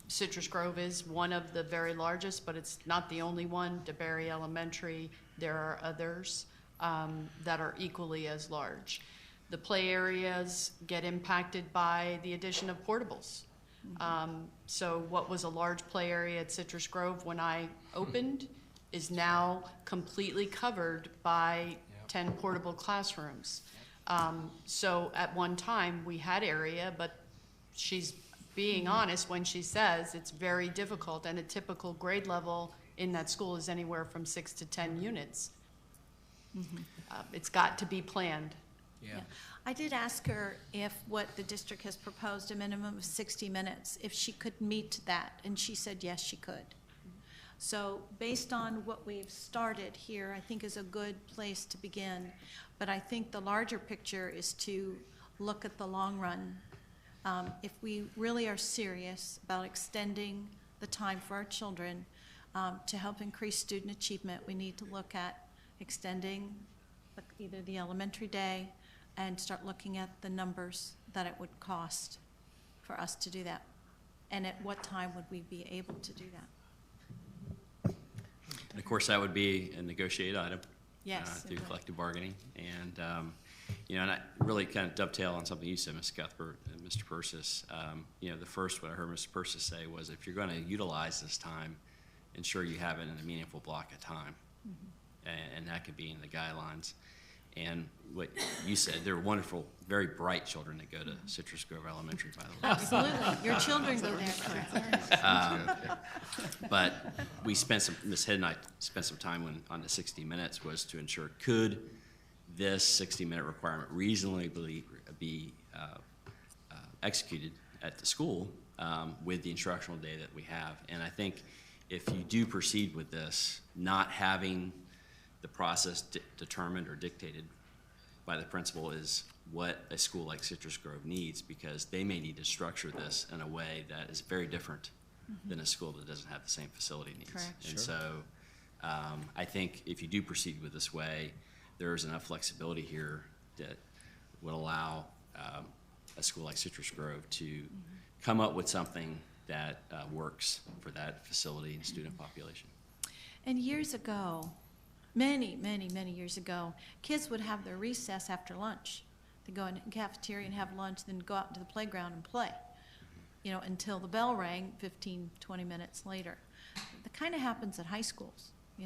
Citrus Grove is one of the very largest, but it's not the only one. DeBerry Elementary, there are others that are equally as large. The play areas get impacted by the addition of portables. So what was a large play area at Citrus Grove when I opened is now completely covered by 10 portable classrooms. So at one time we had area, but she's being honest when she says it's very difficult, and a typical grade level in that school is anywhere from 6 to 10 units. It's got to be planned. Yeah. I did ask her if what the district has proposed, a minimum of 60 minutes, if she could meet that, and she said yes, she could. So based on what we've started here, I think is a good place to begin. But I think the larger picture is to look at the long run. If we really are serious about extending the time for our children to help increase student achievement, we need to look at extending either the elementary day and start looking at the numbers that it would cost for us to do that. And at what time would we be able to do that? And of course, that would be a negotiated item. Yes, it through would. collective bargaining. And, and I really kind of dovetail on something you said, Ms. Cuthbert and Mr. Persis. The first what I heard Mr. Persis say was, if you're going to utilize this time, ensure you have it in a meaningful block of time. And that could be in the guidelines. And what you said, they're wonderful, very bright children that go to Citrus Grove Elementary, by the way. Absolutely. Your children go there. But we spent Ms. Head and I spent some time on the 60 minutes was to ensure, could this 60-minute requirement reasonably be executed at the school with the instructional day that we have. And I think if you do proceed with this, not having the process determined or dictated by the principal is what a school like Citrus Grove needs, because they may need to structure this in a way that is very different than a school that doesn't have the same facility needs. Correct. And so I think if you do proceed with this way, there is enough flexibility here that would allow a school like Citrus Grove to come up with something that works for that facility and student population. And years ago, many, many, many years ago, kids would have their recess after lunch. They'd go in the cafeteria and have lunch, then go out to the playground and play, until the bell rang 15, 20 minutes later. That kind of happens at high schools. They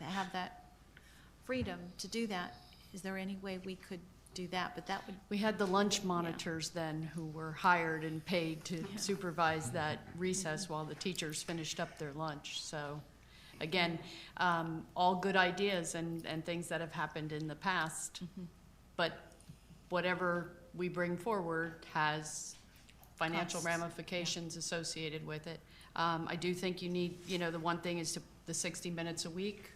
have that freedom to do that. Is there any way we could do that? But that would. We had the lunch monitors then who were hired and paid to supervise that recess while the teachers finished up their lunch. So again, all good ideas and things that have happened in the past, but whatever we bring forward has financial Costs. ramifications associated with it. I do think you need, the one thing is the 60 minutes a week,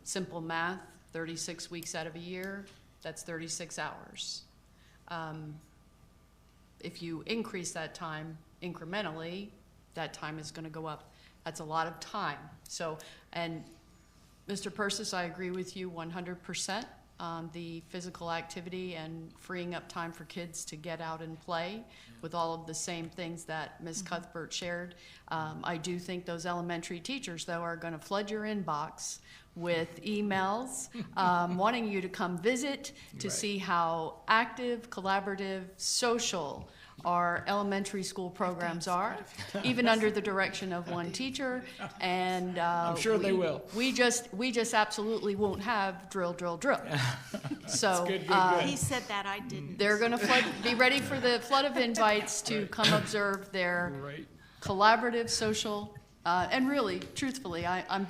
simple math, 36 weeks out of a year, that's 36 hours. If you increase that time incrementally, that time is going to go up. That's a lot of time. So, and Mr. Persis, I agree with you 100% on the physical activity and freeing up time for kids to get out and play with all of the same things that Ms. Cuthbert shared. I do think those elementary teachers, though, are going to flood your inbox with emails wanting you to come visit to see how active, collaborative, social our elementary school programs are, even under the direction of one teacher. And I'm sure they will. We just absolutely won't have drill. So good. He said that, I didn't. they're going to be ready for the flood of invites to come observe their collaborative, social, and really, truthfully, I am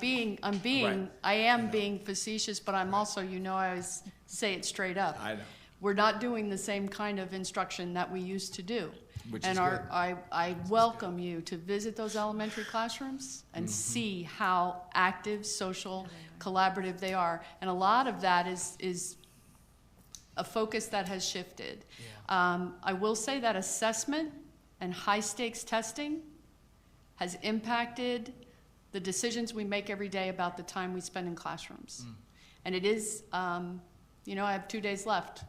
being facetious, but I'm also, I always say it straight up. I know. We're not doing the same kind of instruction that we used to do. Which and is good. I welcome you to visit those elementary classrooms and see how active, social, collaborative they are. And a lot of that is a focus that has shifted. I will say that assessment and high-stakes testing has impacted the decisions we make every day about the time we spend in classrooms. And it is, I have 2 days left.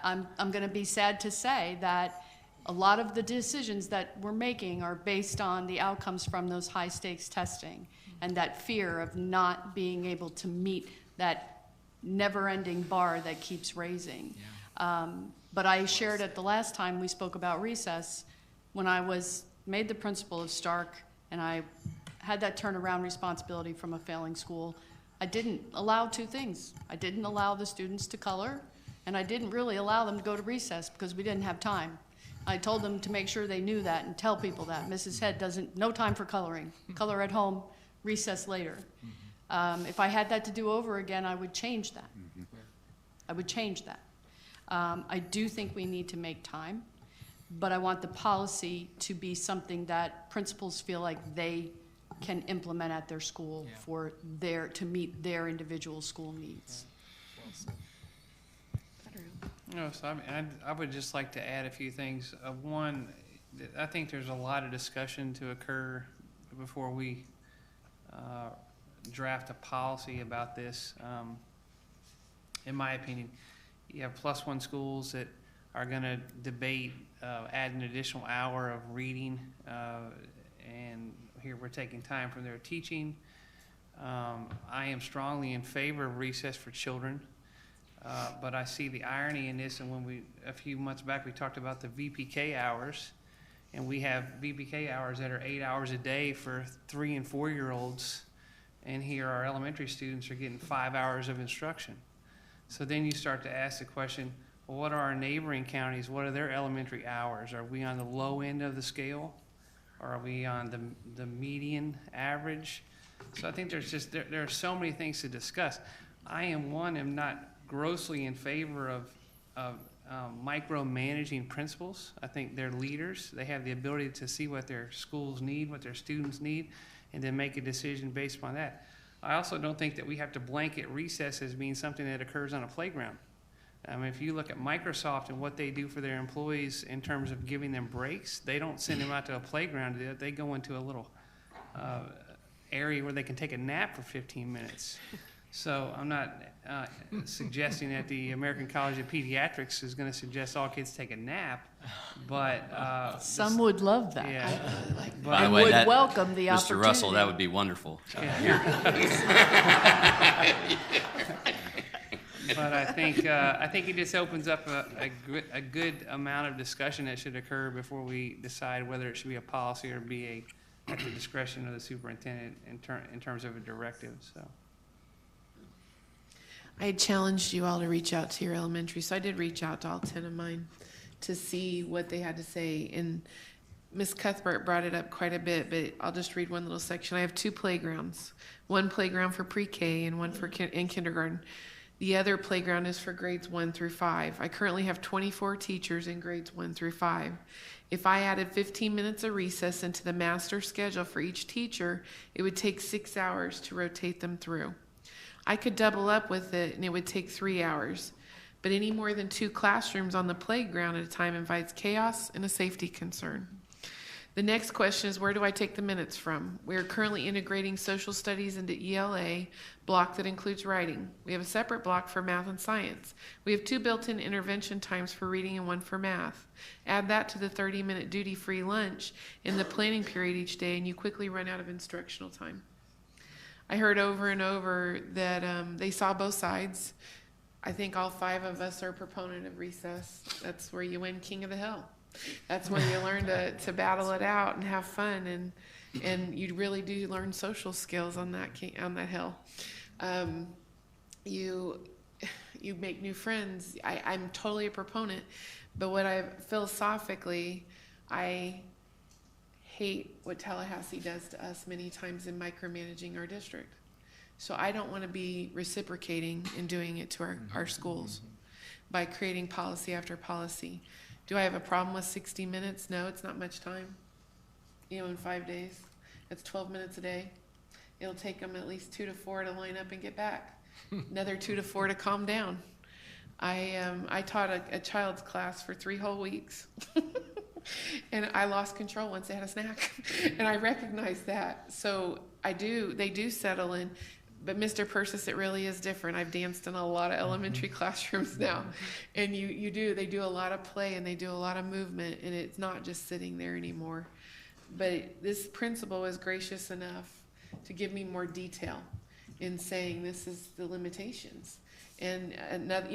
I'm going to be sad to say that a lot of the decisions that we're making are based on the outcomes from those high-stakes testing and that fear of not being able to meet that never-ending bar that keeps raising. But I shared it the last time we spoke about recess when I was made the principal of Stark and I had that turnaround responsibility from a failing school. I didn't allow two things. I didn't allow the students to color, and I didn't really allow them to go to recess because we didn't have time. I told them to make sure they knew that and tell people that. Mrs. Head no time for coloring. Color at home, recess later. If I had that to do over again, I would change that. I would change that. I do think we need to make time, but I want the policy to be something that principals feel like they can implement at their school to meet their individual school needs. So I would just like to add a few things. One, I think there's a lot of discussion to occur before we draft a policy about this. In my opinion, you have +1 schools that are going to debate adding an additional hour of reading, and here we're taking time from their teaching. I am strongly in favor of recess for children, but I see the irony in this. And when a few months back, we talked about the VPK hours, and we have VPK hours that are 8 hours a day for 3 and 4 year olds, and here our elementary students are getting 5 hours of instruction. So then you start to ask the question, well, what are our neighboring counties? What are their elementary hours? Are we on the low end of the scale? Or are we on the median average? So I think there are so many things to discuss. I am not grossly in favor of micromanaging principals. I think they're leaders. They have the ability to see what their schools need, what their students need, and then make a decision based upon that. I also don't think that we have to blanket recess as being something that occurs on a playground. If you look at Microsoft and what they do for their employees in terms of giving them breaks, they don't send them out to a playground to do it. They go into a little area where they can take a nap for 15 minutes. So I'm not suggesting that the American College of Pediatrics is going to suggest all kids take a nap, but some would love that. Yeah. By the way, would welcome the Mr. opportunity. Russell, that would be wonderful. But I think it just opens up a good amount of discussion that should occur before we decide whether it should be a policy or be at the discretion of the superintendent in terms of a directive. So. I had challenged you all to reach out to your elementary, so I did reach out to all 10 of mine to see what they had to say. And Ms. Cuthbert brought it up quite a bit, but I'll just read one little section. I have 2 playgrounds, one playground for pre-K and one for in kindergarten. The other playground is for grades 1 through 5. I currently have 24 teachers in grades 1 through 5. If I added 15 minutes of recess into the master schedule for each teacher, it would take 6 hours to rotate them through. I could double up with it and it would take 3 hours, but any more than 2 classrooms on the playground at a time invites chaos and a safety concern. The next question is, where do I take the minutes from? We are currently integrating social studies into ELA block that includes writing. We have a separate block for math and science. We have 2 built-in intervention times for reading and 1 for math. Add that to the 30-minute duty-free lunch in the planning period each day, and you quickly run out of instructional time. I heard over and over that they saw both sides. I think all 5 of us are proponent of recess. That's where you win King of the Hill. That's where you learn to battle it out and have fun, and you really do learn social skills on that hill. You make new friends. I'm totally a proponent, but philosophically, I hate what Tallahassee does to us many times in micromanaging our district. So I don't want to be reciprocating and doing it to our schools by creating policy after policy. Do I have a problem with 60 minutes? No, it's not much time. In 5 days. That's 12 minutes a day. It'll take them at least 2 to 4 to line up and get back. Another 2 to 4 to calm down. I taught a child's class for 3 whole weeks. And I lost control once they had a snack. And I recognized that. So they do settle in. But Mr. Persis, it really is different. I've danced in a lot of elementary classrooms now. And they do a lot of play and they do a lot of movement, and it's not just sitting there anymore. But this principal was gracious enough to give me more detail in saying this is the limitations. And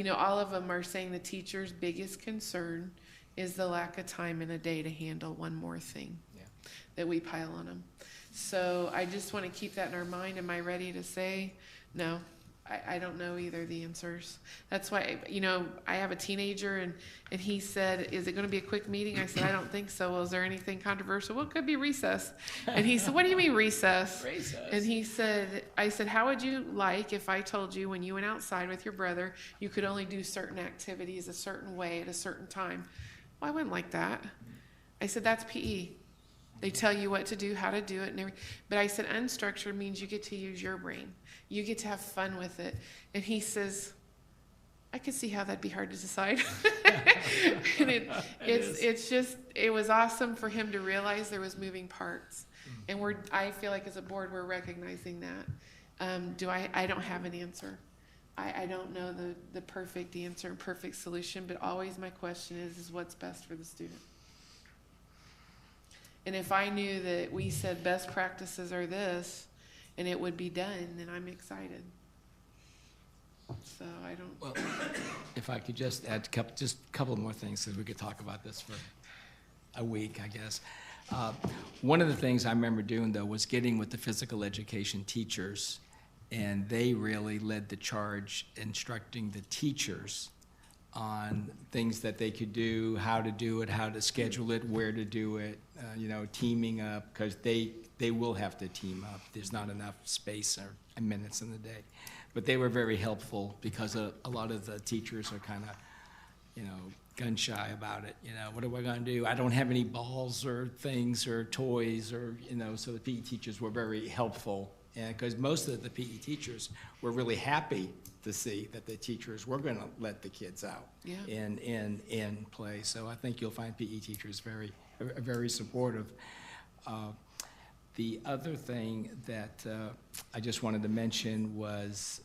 all of them are saying the teacher's biggest concern is the lack of time in a day to handle one more thing that we pile on them. So I just want to keep that in our mind. Am I ready to say no? I don't know either the answers. That's why, I have a teenager and he said, is it going to be a quick meeting? I said, I don't think so. Well, is there anything controversial? Well, it could be recess. And he said, what do you mean recess? And I said, how would you like if I told you when you went outside with your brother, you could only do certain activities a certain way at a certain time? Well, I wouldn't like that. I said, that's PE. They tell you what to do, how to do it, and everything. But I said, unstructured means you get to use your brain. You get to have fun with it. And he says, I could see how that'd be hard to decide. And it was awesome for him to realize there was moving parts. And I feel like as a board, we're recognizing that. I don't have an answer. I don't know the perfect answer and perfect solution, but always my question is what's best for the student? And if I knew that we said best practices are this, and it would be done, and I'm excited. So I don't. Well, if I could just add just a couple more things, so we could talk about this for a week, I guess. One of the things I remember doing, though, was getting with the physical education teachers, and they really led the charge instructing the teachers on things that they could do, how to do it, how to schedule it, where to do it, teaming up, because they will have to team up. There's not enough space or minutes in the day. But they were very helpful because a lot of the teachers are kind of, gun shy about it. What are we going to do? I don't have any balls or things or toys or, so the PE teachers were very helpful. And because most of the PE teachers were really happy to see that the teachers were going to let the kids out and play. So I think you'll find PE teachers very, very supportive. The other thing that I just wanted to mention was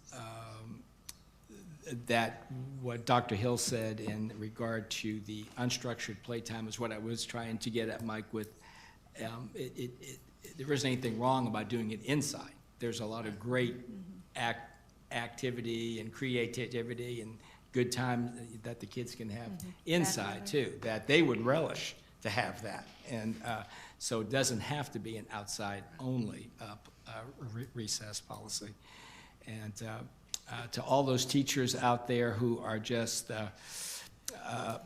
that what Dr. Hill said in regard to the unstructured playtime is what I was trying to get at, Mike, with there isn't anything wrong about doing it inside. There's a lot of great activity and creativity and good time that the kids can have inside too, that they would relish to have that. And so it doesn't have to be an outside only recess policy. And to all those teachers out there who are just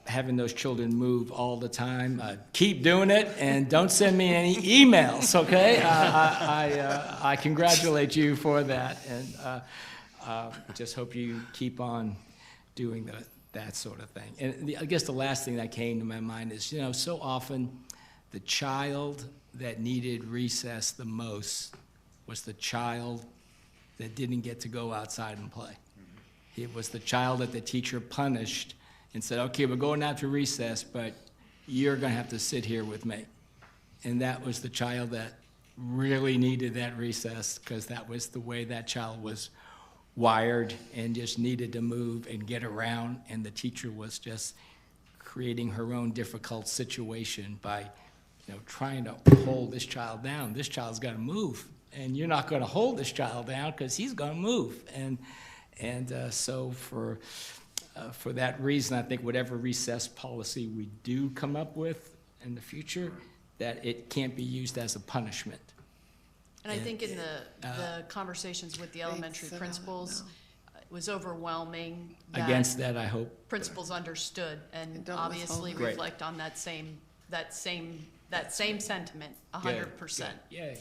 having those children move all the time, keep doing it and don't send me any emails, okay? I congratulate you for that, and just hope you keep on doing that sort of thing. And I guess the last thing that came to my mind is, so often the child that needed recess the most was the child that didn't get to go outside and play. It was the child that the teacher punished and said, okay, we're going out to recess, but you're going to have to sit here with me. And that was the child that really needed that recess, because that was the way that child was wired and just needed to move and get around, and the teacher was just creating her own difficult situation by trying to hold this child down. This child's got to move, and you're not going to hold this child down because he's going to move. And so for that reason, I think whatever recess policy we do come up with in the future, that it can't be used as a punishment. And I think in the conversations with the elementary principals, it was overwhelming. Against that, I hope. Principals understood and obviously Great. reflect on that same sentiment, 100%. Yay.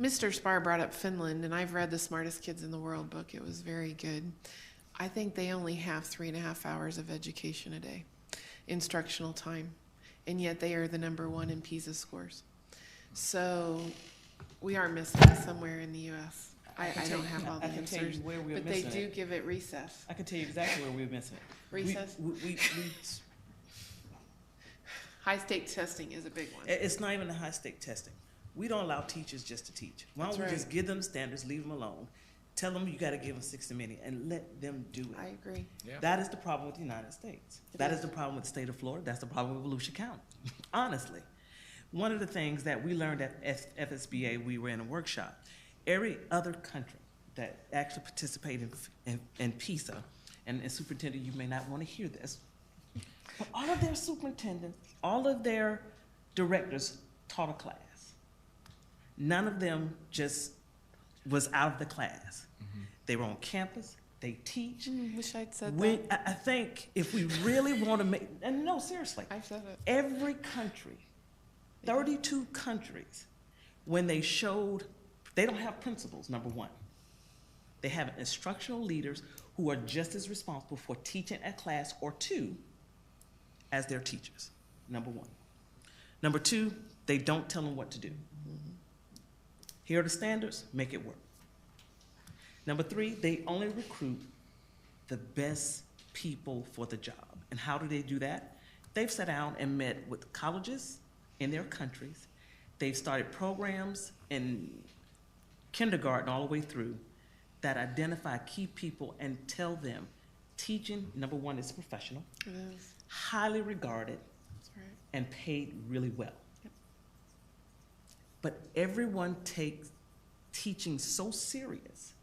Mr. Spar brought up Finland, and I've read The Smartest Kids in the World book. It was very good. I think they only have 3.5 hours of education a day, instructional time, and yet they are the #1 in PISA scores. So we are missing it somewhere in the U.S. I don't have all the answers, but they do give it recess. I can tell you exactly where we're missing it. Recess? High-stake testing is a big one. It's not even the high-stake testing. We don't allow teachers just to teach. Why don't we just give them the standards, leave them alone, tell them you got to give them 60 minutes, and let them do it. I agree. Yeah. That is the problem with the United States. That is the problem with the state of Florida. That's the problem with Volusia County, honestly. One of the things that we learned at FSBA, we were in a workshop. Every other country that actually participated in PISA, and superintendent, you may not want to hear this, but all of their superintendents, all of their directors taught a class. None of them just was out of the class. They were on campus. They teach. Wish I'd said that. I think if we really want to make, and no, seriously, I've said it. Every country, 32 countries, when they showed, they don't have principals, #1. They have instructional leaders who are just as responsible for teaching a class or two as their teachers, #1. #2, they don't tell them what to do. Here are the standards, make it work. #3, they only recruit the best people for the job. And how do they do that? They've sat down and met with colleges in their countries. They've started programs in kindergarten all the way through that identify key people and tell them teaching, #1, is professional, It is. highly regarded, That's right. and paid really well. But everyone takes teaching so serious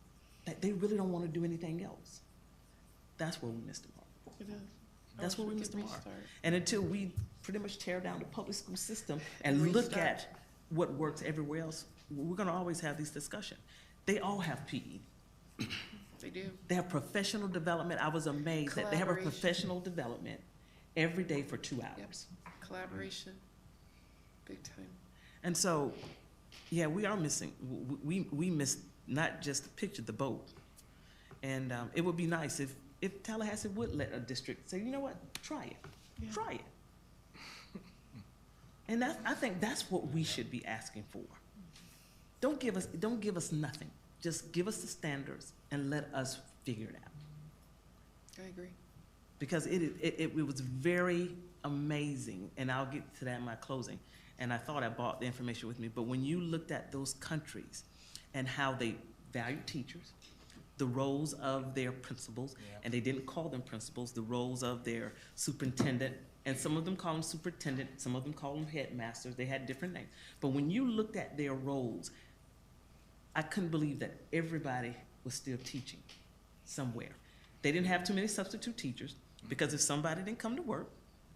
that they really don't want to do anything else. That's where we missed the mark. It is. That's where we missed the mark. Restart. And until we pretty much tear down the public school system and look Restart. at what works everywhere else, we're gonna always have these discussions. They all have PE. They do. They have professional development. I was amazed that they have a Collaboration. professional development every day for 2 hours. Yep. Collaboration, big time. And so, yeah, we are missing, we missed not just the picture, the boat. And it would be nice if Tallahassee would let a district say, you know what, try it, Yeah. try it. And I think that's what we should be asking for. Don't give us nothing. Just give us the standards and let us figure it out. I agree. Because it was very amazing, and I'll get to that in my closing. And I thought I brought the information with me, but when you looked at those countries and how they valued teachers, the roles of their principals, and they didn't call them principals, the roles of their superintendent, and some of them call them superintendent, some of them call them headmasters, they had different names. But when you looked at their roles, I couldn't believe that everybody was still teaching somewhere. They didn't have too many substitute teachers, because if somebody didn't come to work,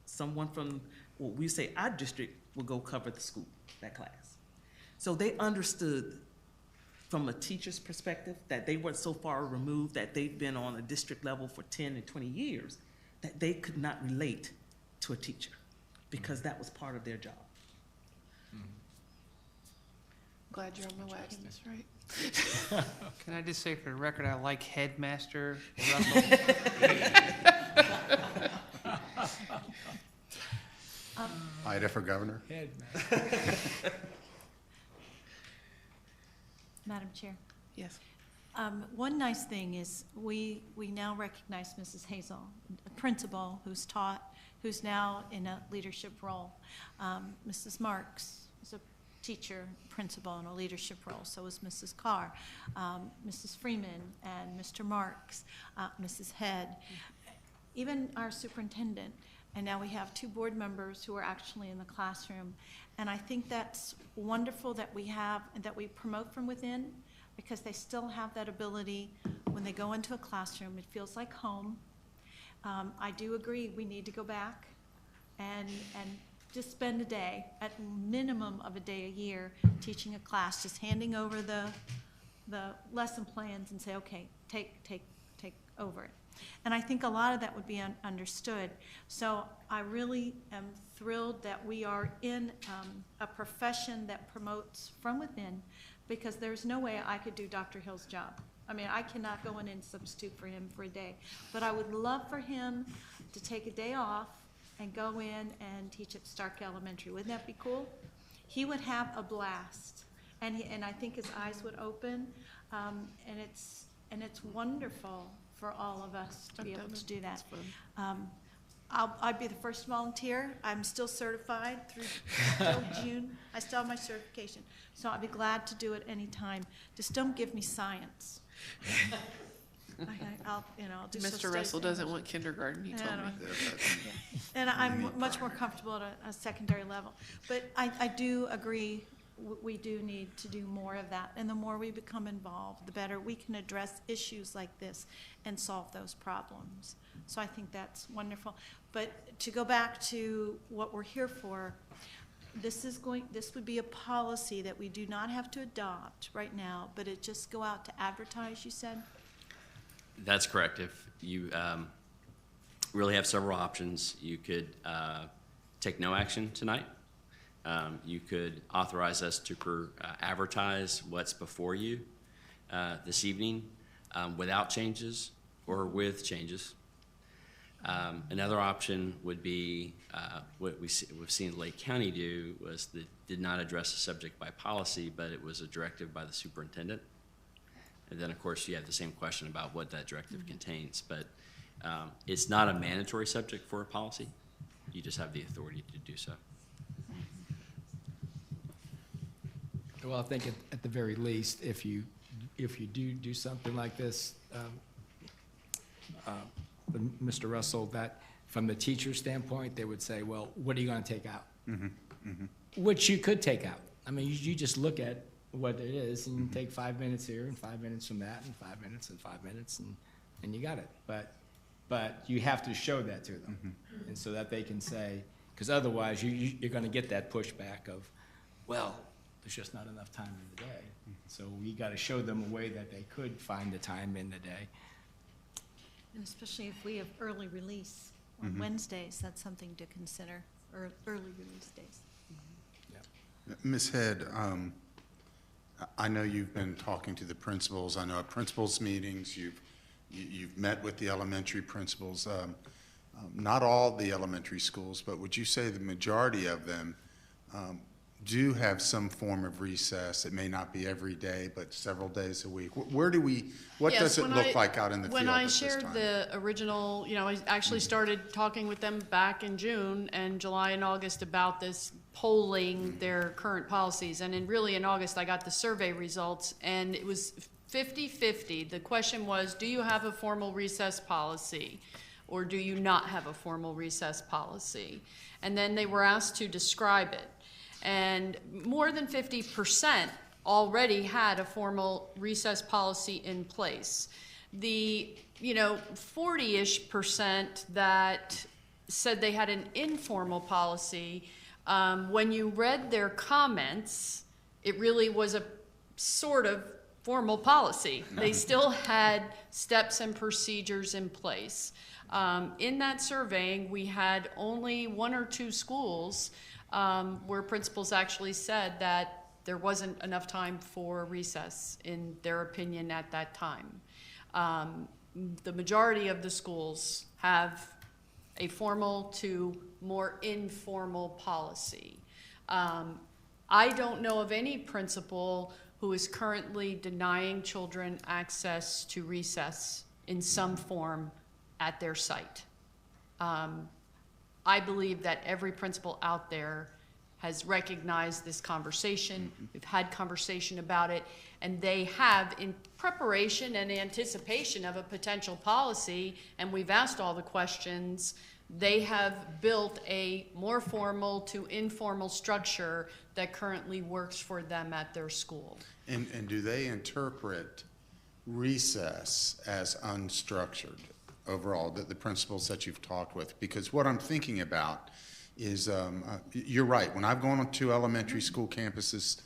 someone from, what we say, our district would go cover the school, that class. So they understood from a teacher's perspective that they weren't so far removed that they've been on a district level for 10 and 20 years that they could not relate to a teacher because that was part of their job. Glad you're on my wagon, that's right. Can I just say for the record, I like Headmaster Russell. Ida for governor. Madam Chair. Yes. One nice thing is we now recognize Mrs. Hazel, a principal who's taught, who's now in a leadership role. Mrs. Marks is a teacher, principal in a leadership role. So is Mrs. Carr, Mrs. Freeman, and Mr. Marks, Mrs. Head, even our superintendent. And now we have 2 board members who are actually in the classroom. And I think that's wonderful that we have, and that we promote from within, because they still have that ability when they go into a classroom. It feels like home. I do agree we need to go back and just spend a day, at minimum of a day a year, teaching a class, just handing over the lesson plans and say, okay, take over it. And I think a lot of that would be understood. So I really am thrilled that we are in a profession that promotes from within, because there's no way I could do Dr. Hill's job. I mean, I cannot go in and substitute for him for a day. But I would love for him to take a day off and go in and teach at Stark Elementary. Wouldn't that be cool? He would have a blast. And I think his eyes would open. And it's wonderful for all of us to be able to do that. I'd be the first volunteer. I'm still certified through till June. I still have my certification. So I'd be glad to do it anytime. Just don't give me science. I'll do Mr. Russell doesn't want kindergarten, he told me. And I'm much more comfortable at a secondary level. But I do agree, we do need to do more of that. And the more we become involved, the better we can address issues like this and solve those problems. So I think that's wonderful. But to go back to what we're here for, this would be a policy that we do not have to adopt right now, but it just go out to advertise, you said? That's correct. If you really have several options, you could take no action tonight. You could authorize us to advertise what's before you this evening without changes or with changes. Another option would be what we've seen Lake County do was that did not address the subject by policy, but it was a directive by the superintendent. And then, of course, you have the same question about what that directive contains. But it's not a mandatory subject for a policy. You just have the authority to do so. Well, I think at the very least, if you do something like this, Mr. Russell, that from the teacher's standpoint, they would say, well, what are you going to take out? Which you could take out. I mean, you just look at what it is, and you take 5 minutes here and 5 minutes from that and 5 minutes and 5 minutes, and you got it. But you have to show that to them, and so that they can say, because otherwise you're going to get that pushback of, well, there's just not enough time in the day. So we got to show them a way that they could find the time in the day. And especially if we have early release on Wednesdays, that's something to consider, or early release days. Ms. Head, I know you've been talking to the principals. I know at principals meetings, you've met with the elementary principals. Not all the elementary schools, but would you say the majority of them do have some form of recess? It may not be every day, but several days a week. What does it look like out in the field When at I this shared time? the original, I actually started talking with them back in June and July and August about this, polling their current policies. And in August, I got the survey results, and it was 50-50. The question was, do you have a formal recess policy, or do you not have a formal recess policy? And then they were asked to describe it. And more than 50% already had a formal recess policy in place. The 40-ish% that said they had an informal policy, when you read their comments, it really was a sort of formal policy. They still had steps and procedures in place. In that surveying, we had only 1 or 2 schools where principals actually said that there wasn't enough time for recess, in their opinion, at that time. The majority of the schools have a formal to more informal policy. I don't know of any principal who is currently denying children access to recess in some form at their site. I believe that every principal out there has recognized this conversation. We've had conversation about it, and they have, in preparation and anticipation of a potential policy, and we've asked all the questions, they have built a more formal to informal structure that currently works for them at their school. And do they interpret recess as unstructured overall, the principals that you've talked with? Because what I'm thinking about is, you're right, when I've gone to elementary school campuses,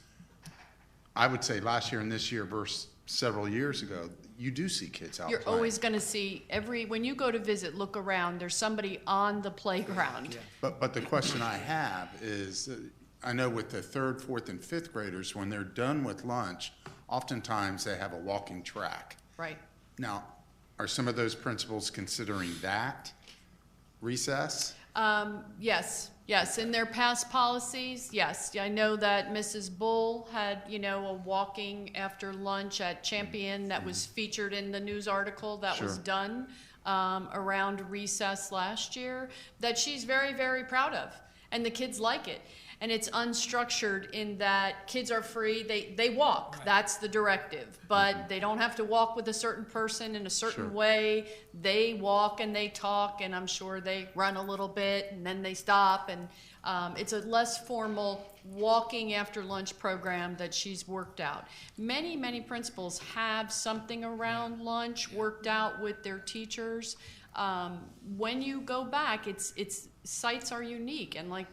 I would say last year and this year versus several years ago, you do see kids out You're playing. always going to see when you go to visit, look around, there's somebody on the playground. But the question I have is, I know with the 3rd, 4th, and 5th graders, when they're done with lunch, oftentimes they have a walking track. Right. Now, are some of those principals considering that recess? Yes. In their past policies, yes. I know that Mrs. Bull had, a walking after lunch at Champion that was featured in the news article that was done around recess last year, that she's very, very proud of. And the kids like it. And it's unstructured in that kids are free, they walk, right. That's the directive. But they don't have to walk with a certain person in a certain way. They walk and they talk, and I'm sure they run a little bit, and then they stop. And it's a less formal walking after lunch program that she's worked out. Many, many principals have something around lunch worked out with their teachers. When you go back, it's sites are unique, and like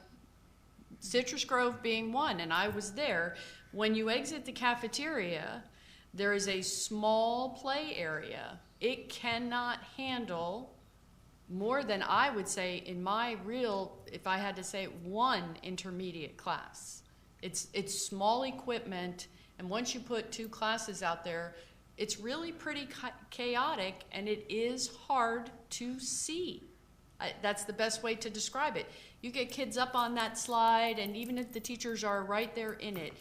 Citrus Grove being one, and I was there. When you exit the cafeteria, there is a small play area. It cannot handle more than, I would say, in my if I had to say, 1 intermediate class. It's small equipment, and once you put 2 classes out there, it's really pretty chaotic, and it is hard to see. That's the best way to describe it. You get kids up on that slide, and even if the teachers are right there in it,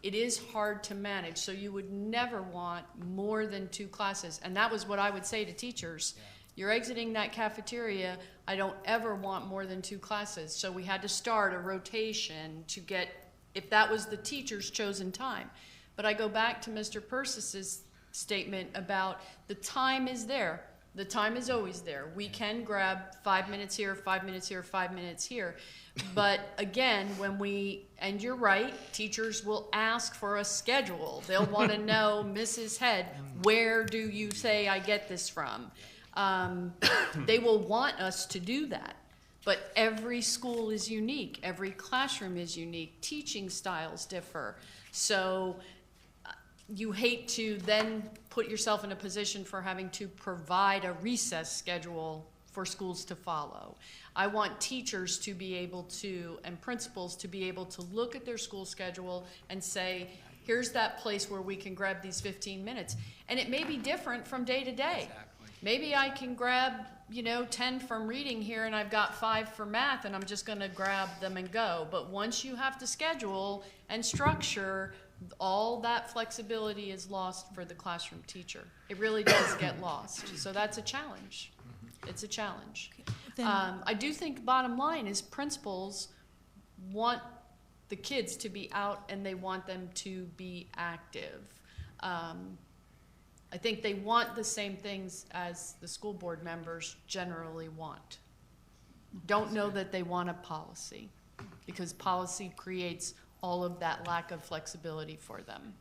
it is hard to manage. So you would never want more than 2 classes. And that was what I would say to teachers. You're exiting that cafeteria, I don't ever want more than 2 classes. So we had to start a rotation to get, if that was the teacher's chosen time. But I go back to Mr. Persis's statement about the time is there. The time is always there. We can grab 5 minutes here, 5 minutes here, 5 minutes here. But again, and you're right, teachers will ask for a schedule. They'll want to know, Mrs. Head, where do you say I get this from? They will want us to do that. But every school is unique. Every classroom is unique. Teaching styles differ. So you hate to then put yourself in a position for having to provide a recess schedule for schools to follow. I want teachers to be able to, and principals to be able to look at their school schedule and say, here's that place where we can grab these 15 minutes. And it may be different from day to day. Exactly. Maybe I can grab, 10 from reading here and I've got 5 for math and I'm just gonna grab them and go. But once you have to schedule and structure, all that flexibility is lost for the classroom teacher. It really does get lost. So that's a challenge. It's a challenge. I do think bottom line is principals want the kids to be out and they want them to be active. I think they want the same things as the school board members generally want. Don't know that they want a policy, because policy creates all of that lack of flexibility for them.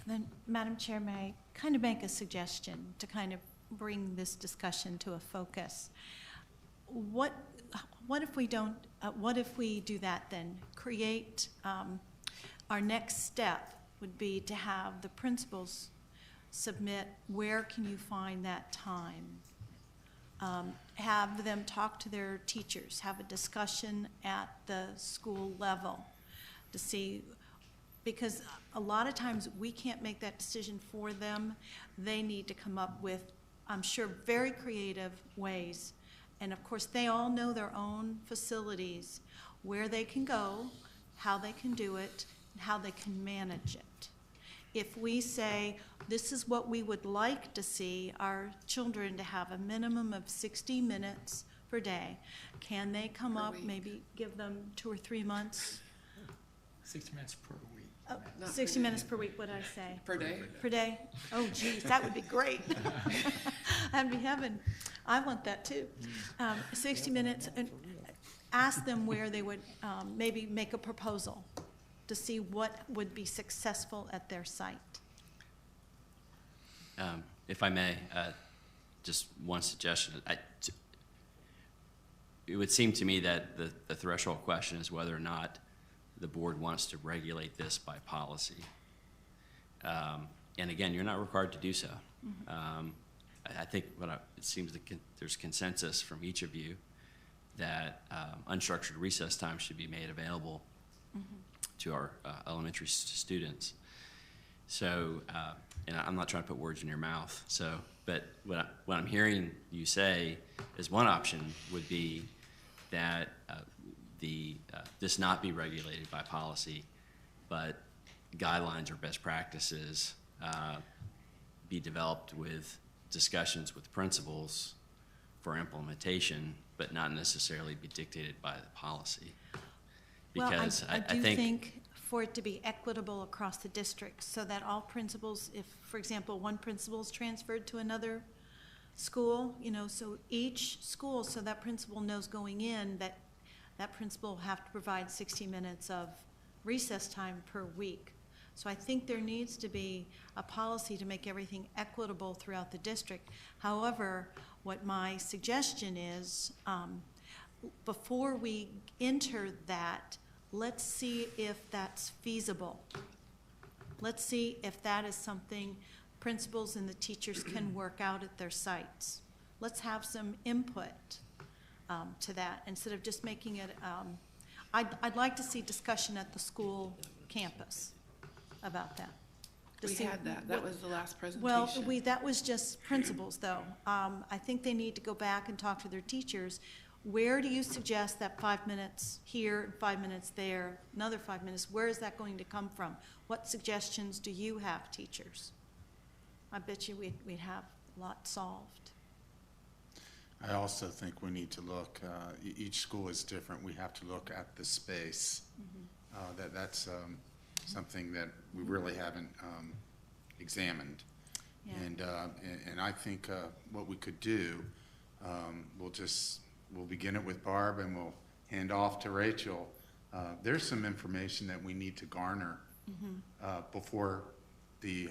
Then, Madam Chair, may I kind of make a suggestion to kind of bring this discussion to a focus? What if we don't, what if we do that then? Create, our next step would be to have the principals submit where can you find that time. Have them talk to their teachers, have a discussion at the school level to see, because a lot of times we can't make that decision for them. They need to come up with, I'm sure, very creative ways. And of course, they all know their own facilities, where they can go, how they can do it, and how they can manage it. If we say, this is what we would like to see our children to have a minimum of 60 minutes per day, can they come up, maybe give them 2 or 3 months? 60 minutes per week. Oh, 60 minutes per week, what'd I say? Per day. Per day? Oh, geez, that would be great. That'd be heaven. I want that too. 60 minutes, and ask them where they would maybe make a proposal to see what would be successful at their site. If I may, just one suggestion. It would seem to me that the threshold question is whether or not the board wants to regulate this by policy. And again, you're not required to do so. Mm-hmm. I think it seems that there's consensus from each of you that unstructured recess time should be made available to our elementary students. So, and I'm not trying to put words in your mouth. So, but what I'm hearing you say is one option would be that this not be regulated by policy, but guidelines or best practices be developed with discussions with principals for implementation, but not necessarily be dictated by the policy. Because well, I do think for it to be equitable across the district, so that all principals, if, for example, one principal is transferred to another school, so each school, so that principal knows going in that that principal will have to provide 60 minutes of recess time per week. So I think there needs to be a policy to make everything equitable throughout the district. However, what my suggestion is, before we enter that, let's see if that's feasible. Let's see if that is something principals and the teachers can work out at their sites. Let's have some input to that instead of just making it, I'd like to see discussion at the school campus about that. We had that. That was the last presentation. Well, that was just principals, though. I think they need to go back and talk to their teachers. Where do you suggest that 5 minutes here, 5 minutes there, another 5 minutes? Where is that going to come from? What suggestions do you have, teachers? I bet you we'd have a lot solved. I also think we need to look, each school is different. We have to look at the space. That's something that we really haven't examined. And I think what we could do, we'll begin it with Barb and we'll hand off to Rachel. There's some information that we need to garner before the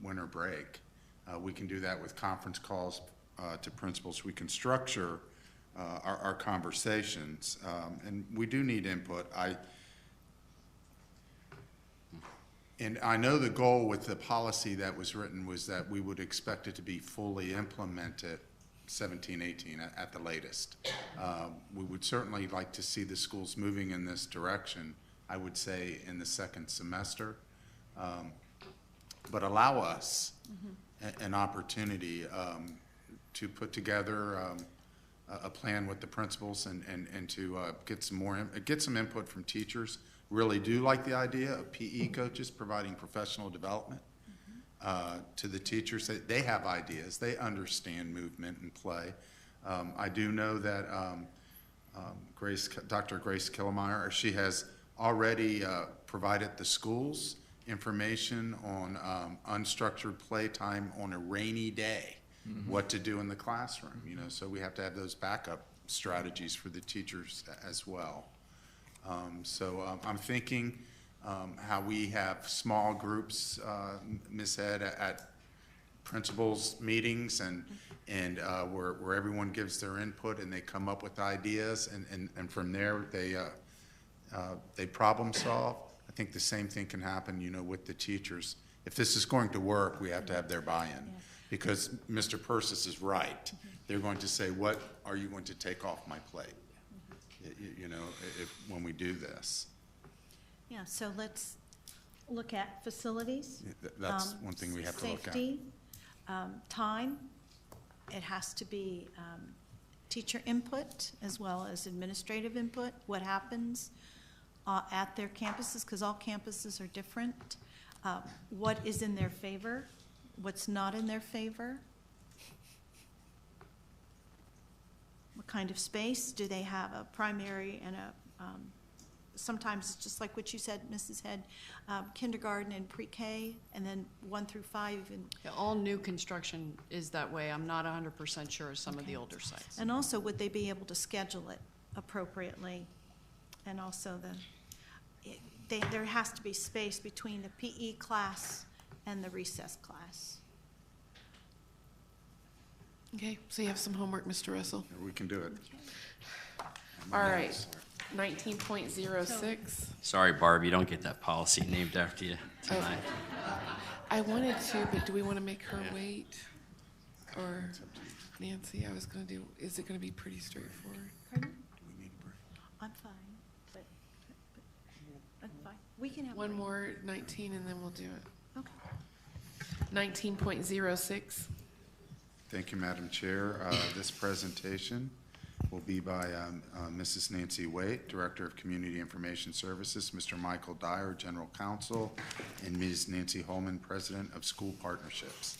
winter break. We can do that with conference calls to principals. We can structure our conversations, and we do need input. And I know the goal with the policy that was written was that we would expect it to be fully implemented 17, 18 at the latest. We would certainly like to see the schools moving in this direction, I would say in the second semester, but allow us an opportunity to put together a plan with the principals and to get some input from teachers. Really do like the idea of PE coaches providing professional development to the teachers. They have ideas. They understand movement and play. I do know that Dr. Grace Killemeyer, she has already provided the schools information on unstructured play time on a rainy day, what to do in the classroom. So we have to have those backup strategies for the teachers as well. So I'm thinking how we have small groups, Ms. Ed, at principals' meetings and where everyone gives their input and they come up with ideas and from there they problem solve. I think the same thing can happen, with the teachers. If this is going to work, we have to have their buy-in because Mr. Persis is right. They're going to say, what are you going to take off my plate? When we do this. Yeah, so let's look at facilities. That's one thing we have to look at. Safety, time. It has to be teacher input as well as administrative input. What happens at their campuses, because all campuses are different. What is in their favor? What's not in their favor? What kind of space? Do they have a primary and sometimes just like what you said, Mrs. Head, kindergarten and pre-K, and then 1 through 5. All new construction is that way. I'm not 100% sure of some of the older sites. And also, would they be able to schedule it appropriately? And also, there has to be space between the PE class and the recess class. Okay, so you have some homework, Mr. Russell. We can do it. All right, 19.06. Sorry, Barb, you don't get that policy named after you tonight. I wanted to, but do we want to make her wait? Or Nancy, I was going to do, is it going to be pretty straightforward? Pardon? I'm fine, but I'm fine. We can have one more 19 and then we'll do it. Okay. 19.06. Thank you, Madam Chair. This presentation will be by Mrs. Nancy Waite, Director of Community Information Services, Mr. Michael Dyer, General Counsel, and Ms. Nancy Holman, President of School Partnerships.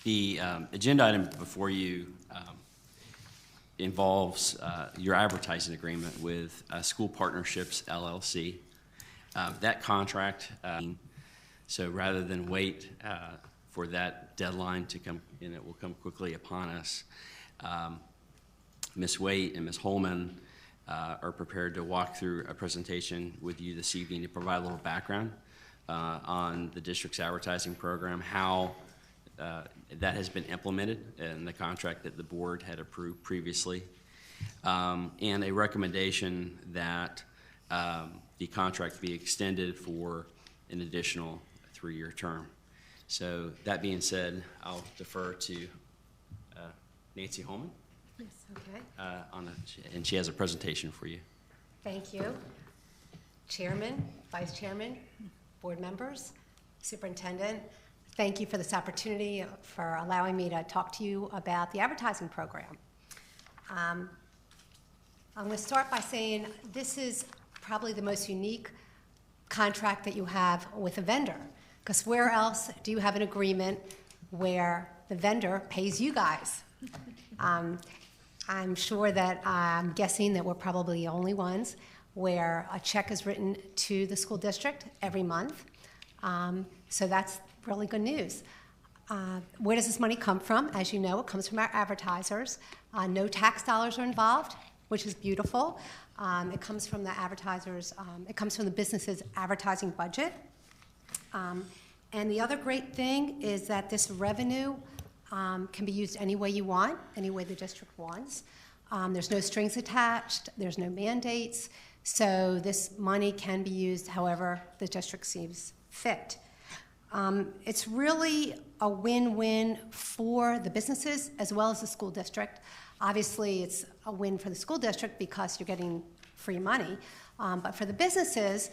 The agenda item before you involves your advertising agreement with School Partnerships, LLC. That contract, so rather than wait for that deadline to come, and it will come quickly upon us, Ms. Waite and Ms. Holman are prepared to walk through a presentation with you this evening to provide a little background on the district's advertising program, how that has been implemented in the contract that the board had approved previously, and a recommendation that the contract be extended for an additional 3-year term. So that being said, I'll defer to Nancy Holman. Yes, okay. And she has a presentation for you. Thank you. Chairman, Vice Chairman, board members, Superintendent, thank you for this opportunity for allowing me to talk to you about the advertising program. I'm going to start by saying this is probably the most unique contract that you have with a vendor. Because where else do you have an agreement where the vendor pays you guys? I'm sure that I'm guessing that we're probably the only ones where a check is written to the school district every month. So that's really good news. Where does this money come from? As you know, it comes from our advertisers. No tax dollars are involved, which is beautiful. It comes from the advertisers, it comes from the business's advertising budget. And the other great thing is that this revenue can be used any way you want, any way the district wants. There's no strings attached, there's no mandates, so this money can be used however the district sees fit. It's really a win-win for the businesses as well as the school district. Obviously, it's a win for the school district because you're getting free money, but for the businesses,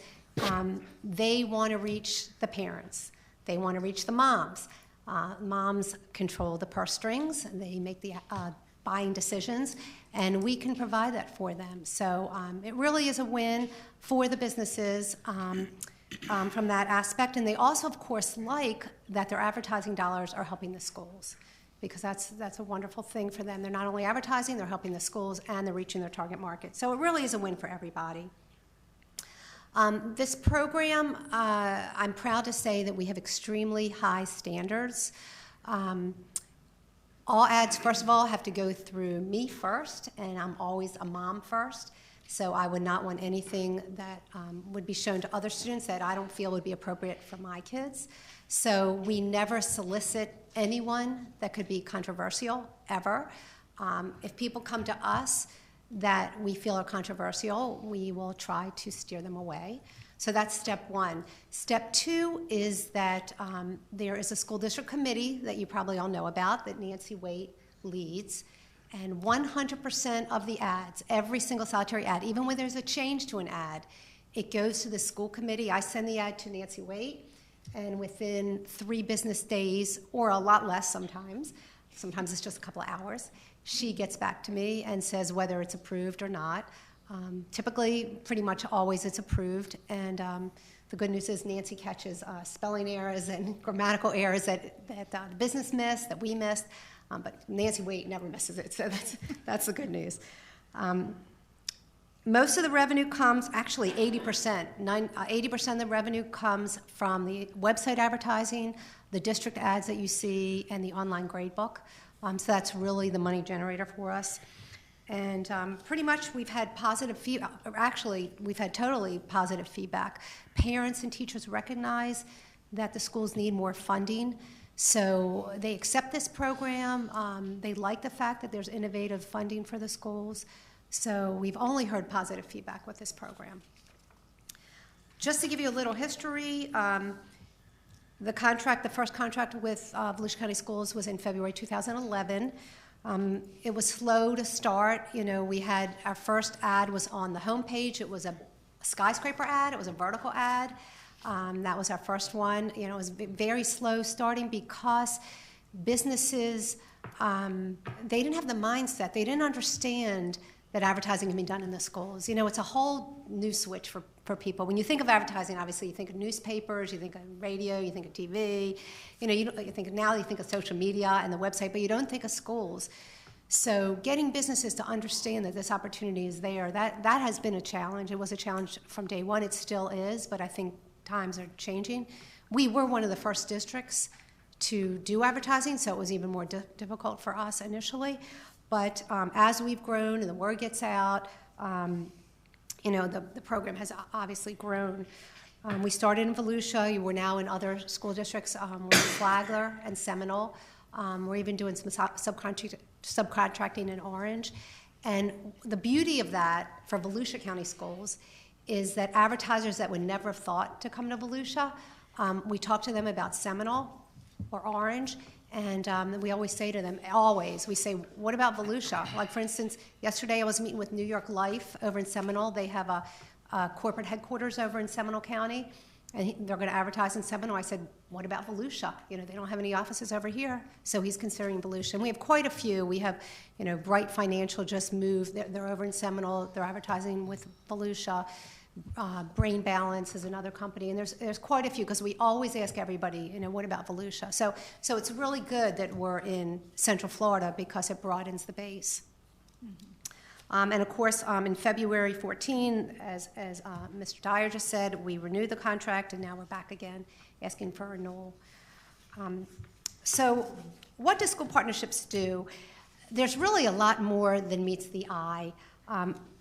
they want to reach the parents. They want to reach the moms. Moms control the purse strings, and they make the buying decisions, and we can provide that for them. So it really is a win for the businesses from that aspect, and they also, of course, like that their advertising dollars are helping the schools, because that's a wonderful thing for them. They're not only advertising, they're helping the schools, and they're reaching their target market. So it really is a win for everybody. This program, I'm proud to say that we have extremely high standards. All ads, first of all, have to go through me first, and I'm always a mom first. So I would not want anything that would be shown to other students that I don't feel would be appropriate for my kids. So we never solicit anyone that could be controversial, ever. If people come to us that we feel are controversial, we will try to steer them away. So that's step one. Step two is that there is a school district committee that you probably all know about that Nancy Waite leads. And 100% of the ads, every single solitary ad, even when there's a change to an ad, it goes to the school committee. I send the ad to Nancy Waite, and within 3 business days, or a lot less sometimes it's just a couple of hours, she gets back to me and says whether it's approved or not. Typically, pretty much always it's approved, and the good news is Nancy catches spelling errors and grammatical errors that the business missed, that we missed, but Nancy Waite never misses it, so that's the good news. Most of the revenue comes, actually 80%, 80% of the revenue comes from the website advertising, the district ads that you see, and the online gradebook. So that's really the money generator for us. And pretty much we've had positive feedback. Actually, we've had totally positive feedback. Parents and teachers recognize that the schools need more funding, so they accept this program. They like the fact that there's innovative funding for the schools. So we've only heard positive feedback with this program. Just to give you a little history, the first contract with Volusia County Schools was in February 2011. It was slow to start. You know, we had our first ad was on the homepage. It was a skyscraper ad. It was a vertical ad. That was our first one. You know, it was very slow starting because businesses, they didn't have the mindset. They didn't understand that advertising can be done in the schools. You know, it's a whole new switch for people. When you think of advertising, obviously you think of newspapers, you think of radio, you think of TV. You know, you think of social media and the website, but you don't think of schools. So getting businesses to understand that this opportunity is there, that has been a challenge. It was a challenge from day one. It still is, but I think times are changing. We were one of the first districts to do advertising, so it was even more difficult for us initially. But as we've grown and the word gets out, you know, the program has obviously grown. We started in Volusia. We're now in other school districts. We're in Flagler and Seminole. We're even doing some subcontracting in Orange. And the beauty of that for Volusia County Schools is that advertisers that would never have thought to come to Volusia, we talk to them about Seminole or Orange, and we always say to them, we say, what about Volusia? Like, for instance, yesterday I was meeting with New York Life over in Seminole. They have a corporate headquarters over in Seminole County, and they're going to advertise in Seminole. I said, what about Volusia? You know, they don't have any offices over here, so he's considering Volusia. And we have quite a few. We have, you know, Bright Financial just moved. They're over in Seminole. They're advertising with Volusia. Brain Balance is another company, and there's quite a few because we always ask everybody, you know, what about Volusia? So it's really good that we're in Central Florida because it broadens the base. And of course, in February 14, as Mr. Dyer just said, we renewed the contract, and now we're back again asking for renewal. So what do school partnerships do? There's really a lot more than meets the eye.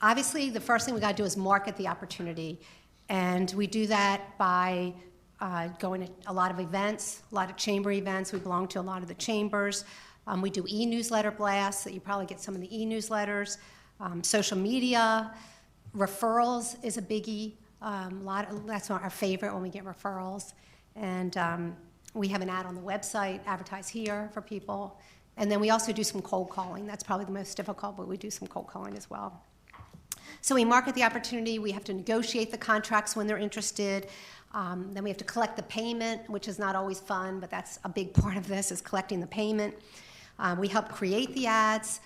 Obviously, the first thing we got to do is market the opportunity, and we do that by going to a lot of events, a lot of chamber events. We belong to a lot of the chambers. We do e-newsletter blasts that you probably get some of the e-newsletters. Social media, referrals is a biggie. That's our favorite when we get referrals. And we have an ad on the website, advertise here for people. And then we also do some cold calling. That's probably the most difficult, but we do some cold calling as well. So we market the opportunity. We have to negotiate the contracts when they're interested. Then we have to collect the payment, which is not always fun, but that's a big part of this, is collecting the payment. We help create the ads.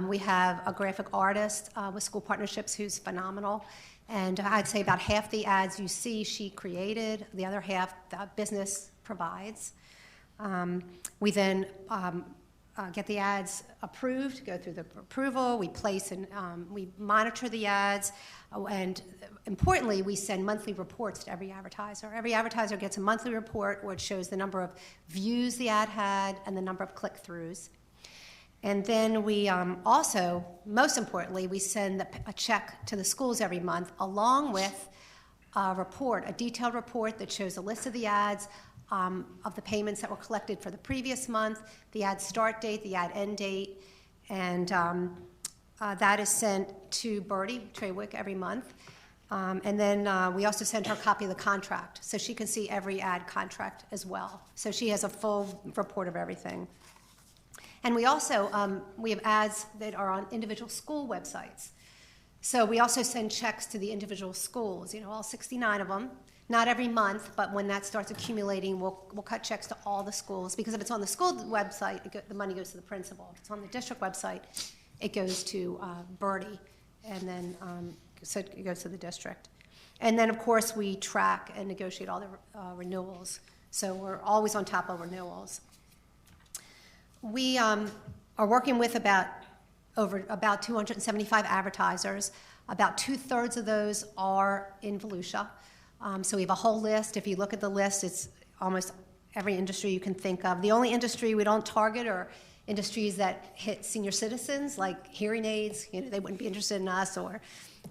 We have a graphic artist with School Partnerships who's phenomenal. And I'd say about half the ads you see she created, the other half the business provides. We then get the ads approved, go through the approval, we place and we monitor the ads, and importantly, we send monthly reports to every advertiser. Every advertiser gets a monthly report where it shows the number of views the ad had and the number of click-throughs. And then we also, most importantly, we send a check to the schools every month along with a report, a detailed report that shows a list of the ads, of the payments that were collected for the previous month, the ad start date, the ad end date, and that is sent to Bertie Treywick every month. And then we also send her a copy of the contract, so she can see every ad contract as well. So she has a full report of everything. And we also, we have ads that are on individual school websites. So we also send checks to the individual schools, all 69 of them. Not every month, but when that starts accumulating, we'll cut checks to all the schools, because if it's on the school website, the money goes to the principal. If it's on the district website, it goes to Bertie, and then so it goes to the district. And then, of course, we track and negotiate all the renewals. So we're always on top of renewals. We are working with about 275 advertisers. About 2/3 of those are in Volusia. So we have a whole list. If you look at the list, it's almost every industry you can think of. The only industry we don't target are industries that hit senior citizens, like hearing aids. They wouldn't be interested in us, or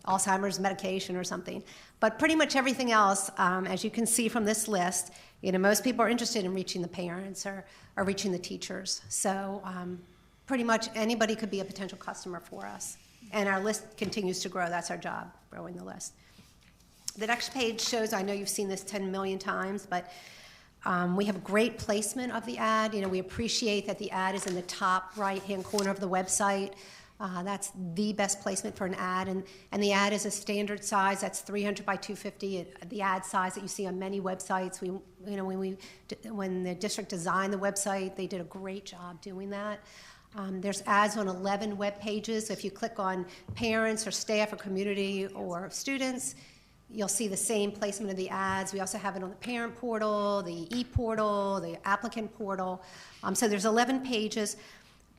Alzheimer's medication or something. But pretty much everything else, as you can see from this list, most people are interested in reaching the parents or reaching the teachers. So pretty much anybody could be a potential customer for us. And our list continues to grow. That's our job, growing the list. The next page shows, I know you've seen this 10 million times, but we have great placement of the ad. We appreciate that the ad is in the top right-hand corner of the website. That's the best placement for an ad, and the ad is a standard size. That's 300 by 250. The ad size that you see on many websites. When the district designed the website, they did a great job doing that. There's ads on 11 web pages. If you click on parents or staff or community or students, you'll see the same placement of the ads. We also have it on the parent portal, the e-portal, the applicant portal. So there's 11 pages.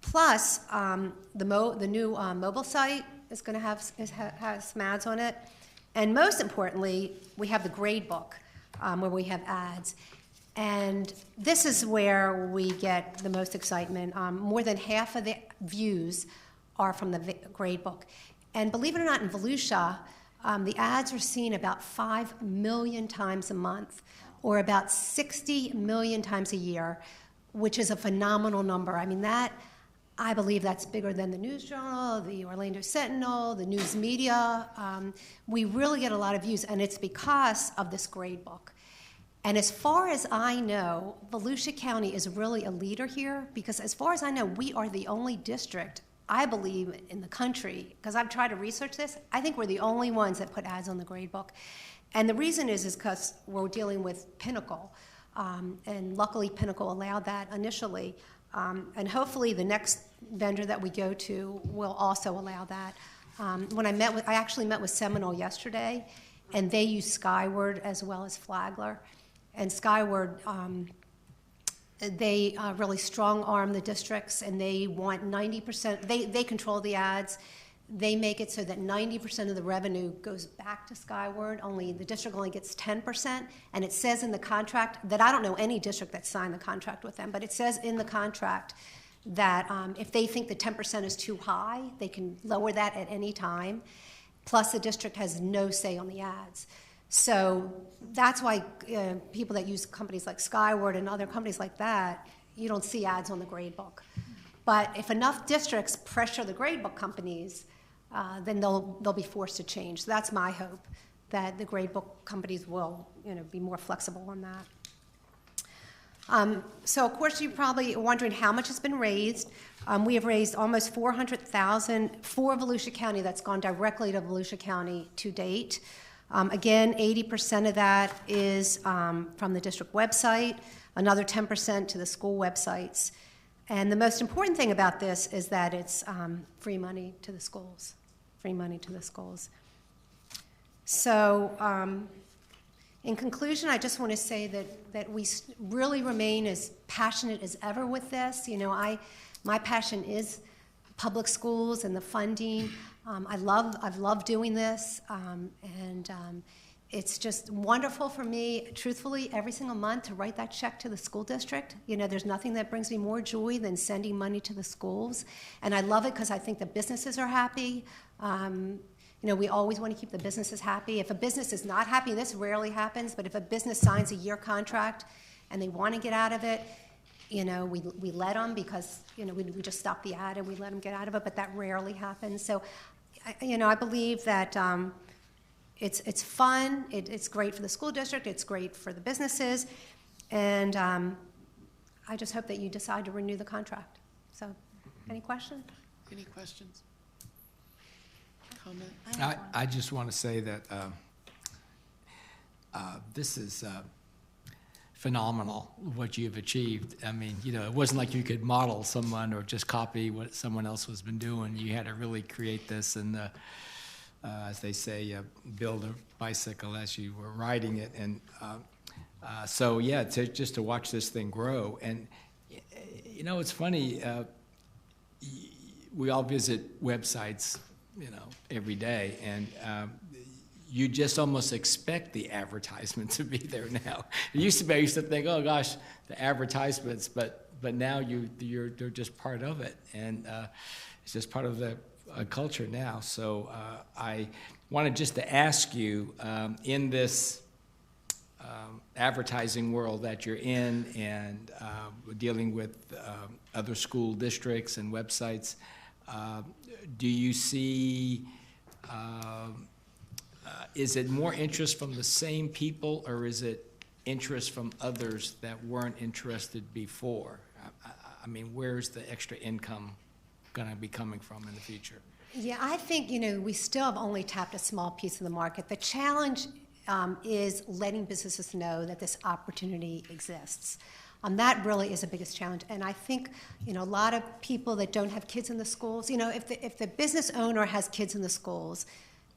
Plus, the new mobile site is going to has some ads on it. And most importantly, we have the grade book where we have ads. And this is where we get the most excitement. More than half of the views are from the grade book. And believe it or not, in Volusia, the ads are seen about 5 million times a month, or about 60 million times a year, which is a phenomenal number. I mean, I believe that's bigger than the News Journal, the Orlando Sentinel, the news media. We really get a lot of views, and it's because of this grade book. And as far as I know, Volusia County is really a leader here, because as far as I know, we are the only district, I believe, in the country, because I've tried to research this, I think we're the only ones that put ads on the grade book. And the reason is because we're dealing with Pinnacle, and luckily Pinnacle allowed that initially. And hopefully the next vendor that we go to will also allow that. I actually met with Seminole yesterday, and they use Skyward as well as Flagler. And Skyward, they really strong-arm the districts, and they want 90%. They control the ads. they make it so that 90% of the revenue goes back to Skyward, the district only gets 10%, and it says in the contract that I don't know any district that signed the contract with them, but it says in the contract that if they think the 10% is too high, they can lower that at any time, plus the district has no say on the ads. So that's why people that use companies like Skyward and other companies like that, you don't see ads on the gradebook. But if enough districts pressure the gradebook companies, then they'll be forced to change. So that's my hope, that the gradebook companies will be more flexible on that. So of course you're probably wondering how much has been raised. We have raised almost $400,000 for Volusia County. That's gone directly to Volusia County to date. Again, 80% of that is from the district website, another 10% to the school websites. And the most important thing about this is that it's free money to the schools, free money to the schools. So in conclusion, I just want to say that we really remain as passionate as ever with this. My passion is public schools and the funding. I've loved doing this, and it's just wonderful for me, truthfully, every single month to write that check to the school district. There's nothing that brings me more joy than sending money to the schools, and I love it because I think the businesses are happy. We always want to keep the businesses happy. If a business is not happy, and this rarely happens, but if a business signs a year contract and they want to get out of it, we let them because, we just stop the ad and we let them get out of it, but that rarely happens. So, I believe that it's fun, it's great for the school district, it's great for the businesses, and I just hope that you decide to renew the contract. So, any questions? Any questions? Comment? I just want to say that this is phenomenal, what you've achieved. I mean, it wasn't like you could model someone or just copy what someone else has been doing. You had to really create this and, as they say, build a bicycle as you were riding it. And so, yeah, just to watch this thing grow. And, it's funny, we all visit websites, every day, and you just almost expect the advertisement to be there now. It used to be, I used to think, oh gosh, the advertisements, but now they're just part of it, and it's just part of the culture now. So I wanted just to ask you, in this advertising world that you're in, and dealing with other school districts and websites, do you see, is it more interest from the same people, or is it interest from others that weren't interested before? I mean, where's the extra income going to be coming from in the future? Yeah, I think, we still have only tapped a small piece of the market. The challenge is letting businesses know that this opportunity exists. That really is the biggest challenge. And I think, a lot of people that don't have kids in the schools, if the business owner has kids in the schools,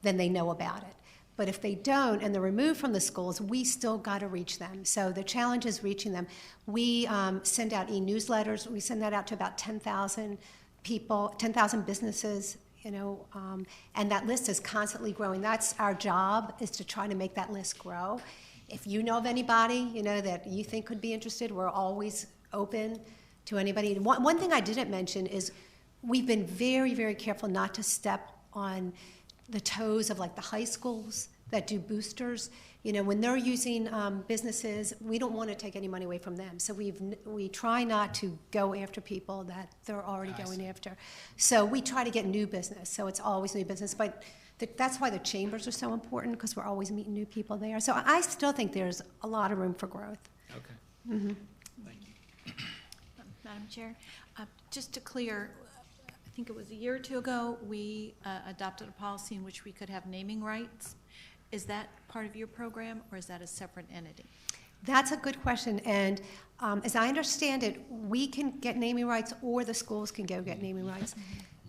then they know about it. But if they don't and they're removed from the schools, we still got to reach them. So the challenge is reaching them. We send out e-newsletters. We send that out to about 10,000 people, 10,000 businesses, and that list is constantly growing. That's our job, is to try to make that list grow. If you know of anybody, that you think could be interested, we're always open to anybody. One thing I didn't mention is we've been very, very careful not to step on the toes of like the high schools that do boosters. When they're using businesses, we don't want to take any money away from them. So we try not to go after people that they're already going after. So we try to get new business. So it's always new business. But that's why the chambers are so important, because we're always meeting new people there. So I still think there's a lot of room for growth. Okay. Mm-hmm. Thank you. Madam Chair, just to clear, I think it was a year or two ago, we adopted a policy in which we could have naming rights. Is that part of your program, or is that a separate entity? That's a good question. And as I understand it, we can get naming rights, or the schools can go get naming rights.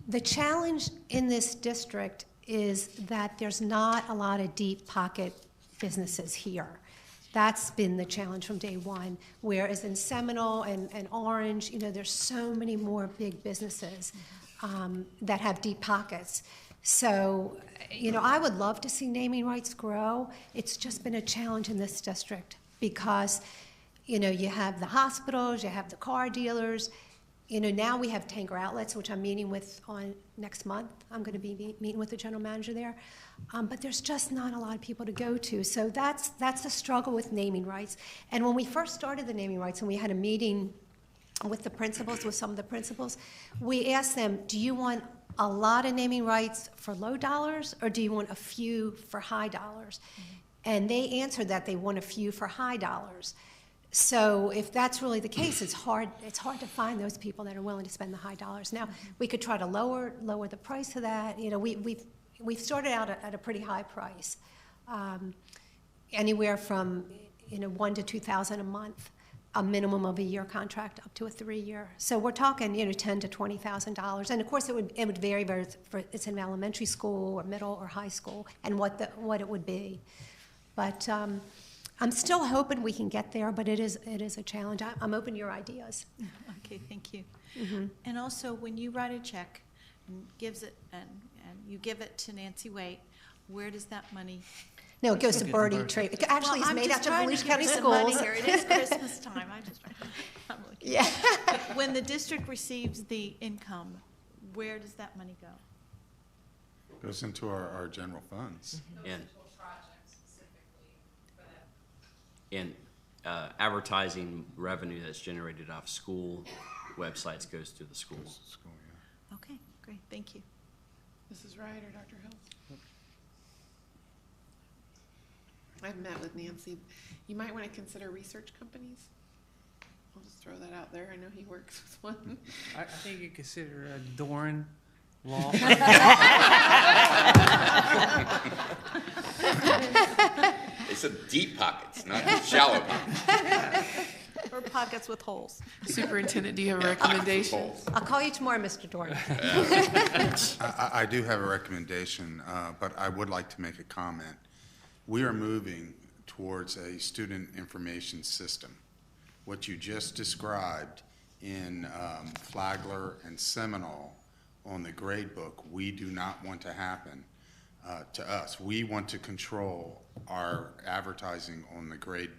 The challenge in this district is that there's not a lot of deep pocket businesses here. That's been the challenge from day one. Whereas in Seminole and Orange, there's so many more big businesses that have deep pockets. So, I would love to see naming rights grow. It's just been a challenge in this district because, you have the hospitals, you have the car dealers. Now we have Tanger Outlets, which I'm meeting with on next month. I'm going to be meeting with the general manager there. But there's just not a lot of people to go to. So that's the struggle with naming rights. And when we first started the naming rights and we had a meeting with the principals, with some of the principals, we asked them, do you want a lot of naming rights for low dollars or do you want a few for high dollars? And they answered that they want a few for high dollars. So if that's really the case, it's hard to find those people that are willing to spend the high dollars. Now, we could try to lower the price of that. We've started out at a pretty high price, anywhere from $1,000 to $2,000 a month, a minimum of a year contract up to a 3-year. So we're talking $10,000 to $20,000, and of course it would vary for it's in elementary school or middle or high school, and what it would be. But I'm still hoping we can get there, but it is a challenge. I'm open to your ideas. Okay, thank you. Mm-hmm. And also, when you write a check and and you give it to Nancy Waite, where does that money? No, it goes to Birdie Trade. Actually, it's made out to Volusia County Schools. Here. It is Christmas time. I'm looking. Yeah. When the district receives the income, where does that money go? Goes into our general funds. And advertising revenue that's generated off school websites goes to the schools. Okay, great. Thank you. Mrs. Wright or Dr. Hill? I've met with Nancy. You might want to consider research companies. I'll just throw that out there. I know he works with one. I think you consider Doran Law. It's a deep pockets, not shallow pockets. Or pockets with holes. Superintendent, do you have a recommendation? I'll call you tomorrow, Mr. Dorn. I do have a recommendation, but I would like to make a comment. We are moving towards a student information system. What you just described in Flagler and Seminole on the grade book, we do not want to happen to us. We want to control our advertising on the grade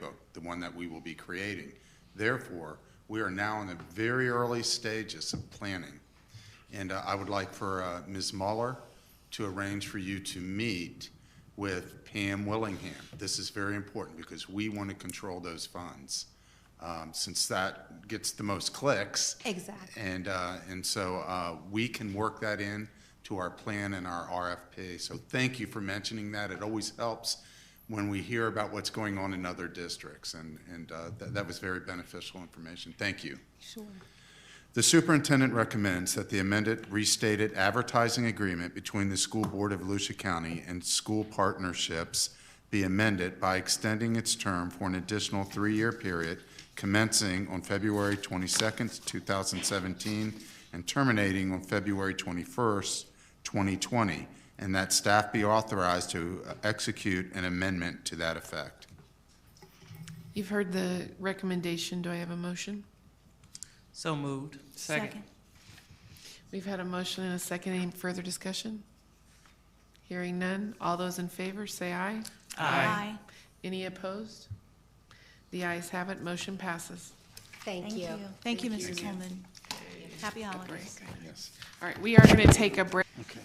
book, the one that we will be creating. Therefore, we are now in the very early stages of planning. And I would like for Ms. Muller to arrange for you to meet with Pam Willingham. This is very important because we want to control those funds, since that gets the most clicks. Exactly. And so we can work that in to our plan and our RFP. So thank you for mentioning that. It always helps when we hear about what's going on in other districts, and that was very beneficial information. Thank you. Sure. The superintendent recommends that the amended restated advertising agreement between the School Board of Volusia County and school partnerships be amended by extending its term for an additional 3-year period commencing on February 22nd, 2017 and terminating on February 21st, 2020, and that staff be authorized to execute an amendment to that effect. You've heard the recommendation. Do I have a motion? So moved. Second. We've had a motion and a second. Any further discussion? Hearing none. All those in favor say aye. Aye. Any opposed? The ayes have it. Motion passes. Thank you. Thank you, Mrs. Holman. Happy holidays. Yes. All right, we are going to take a break. Okay.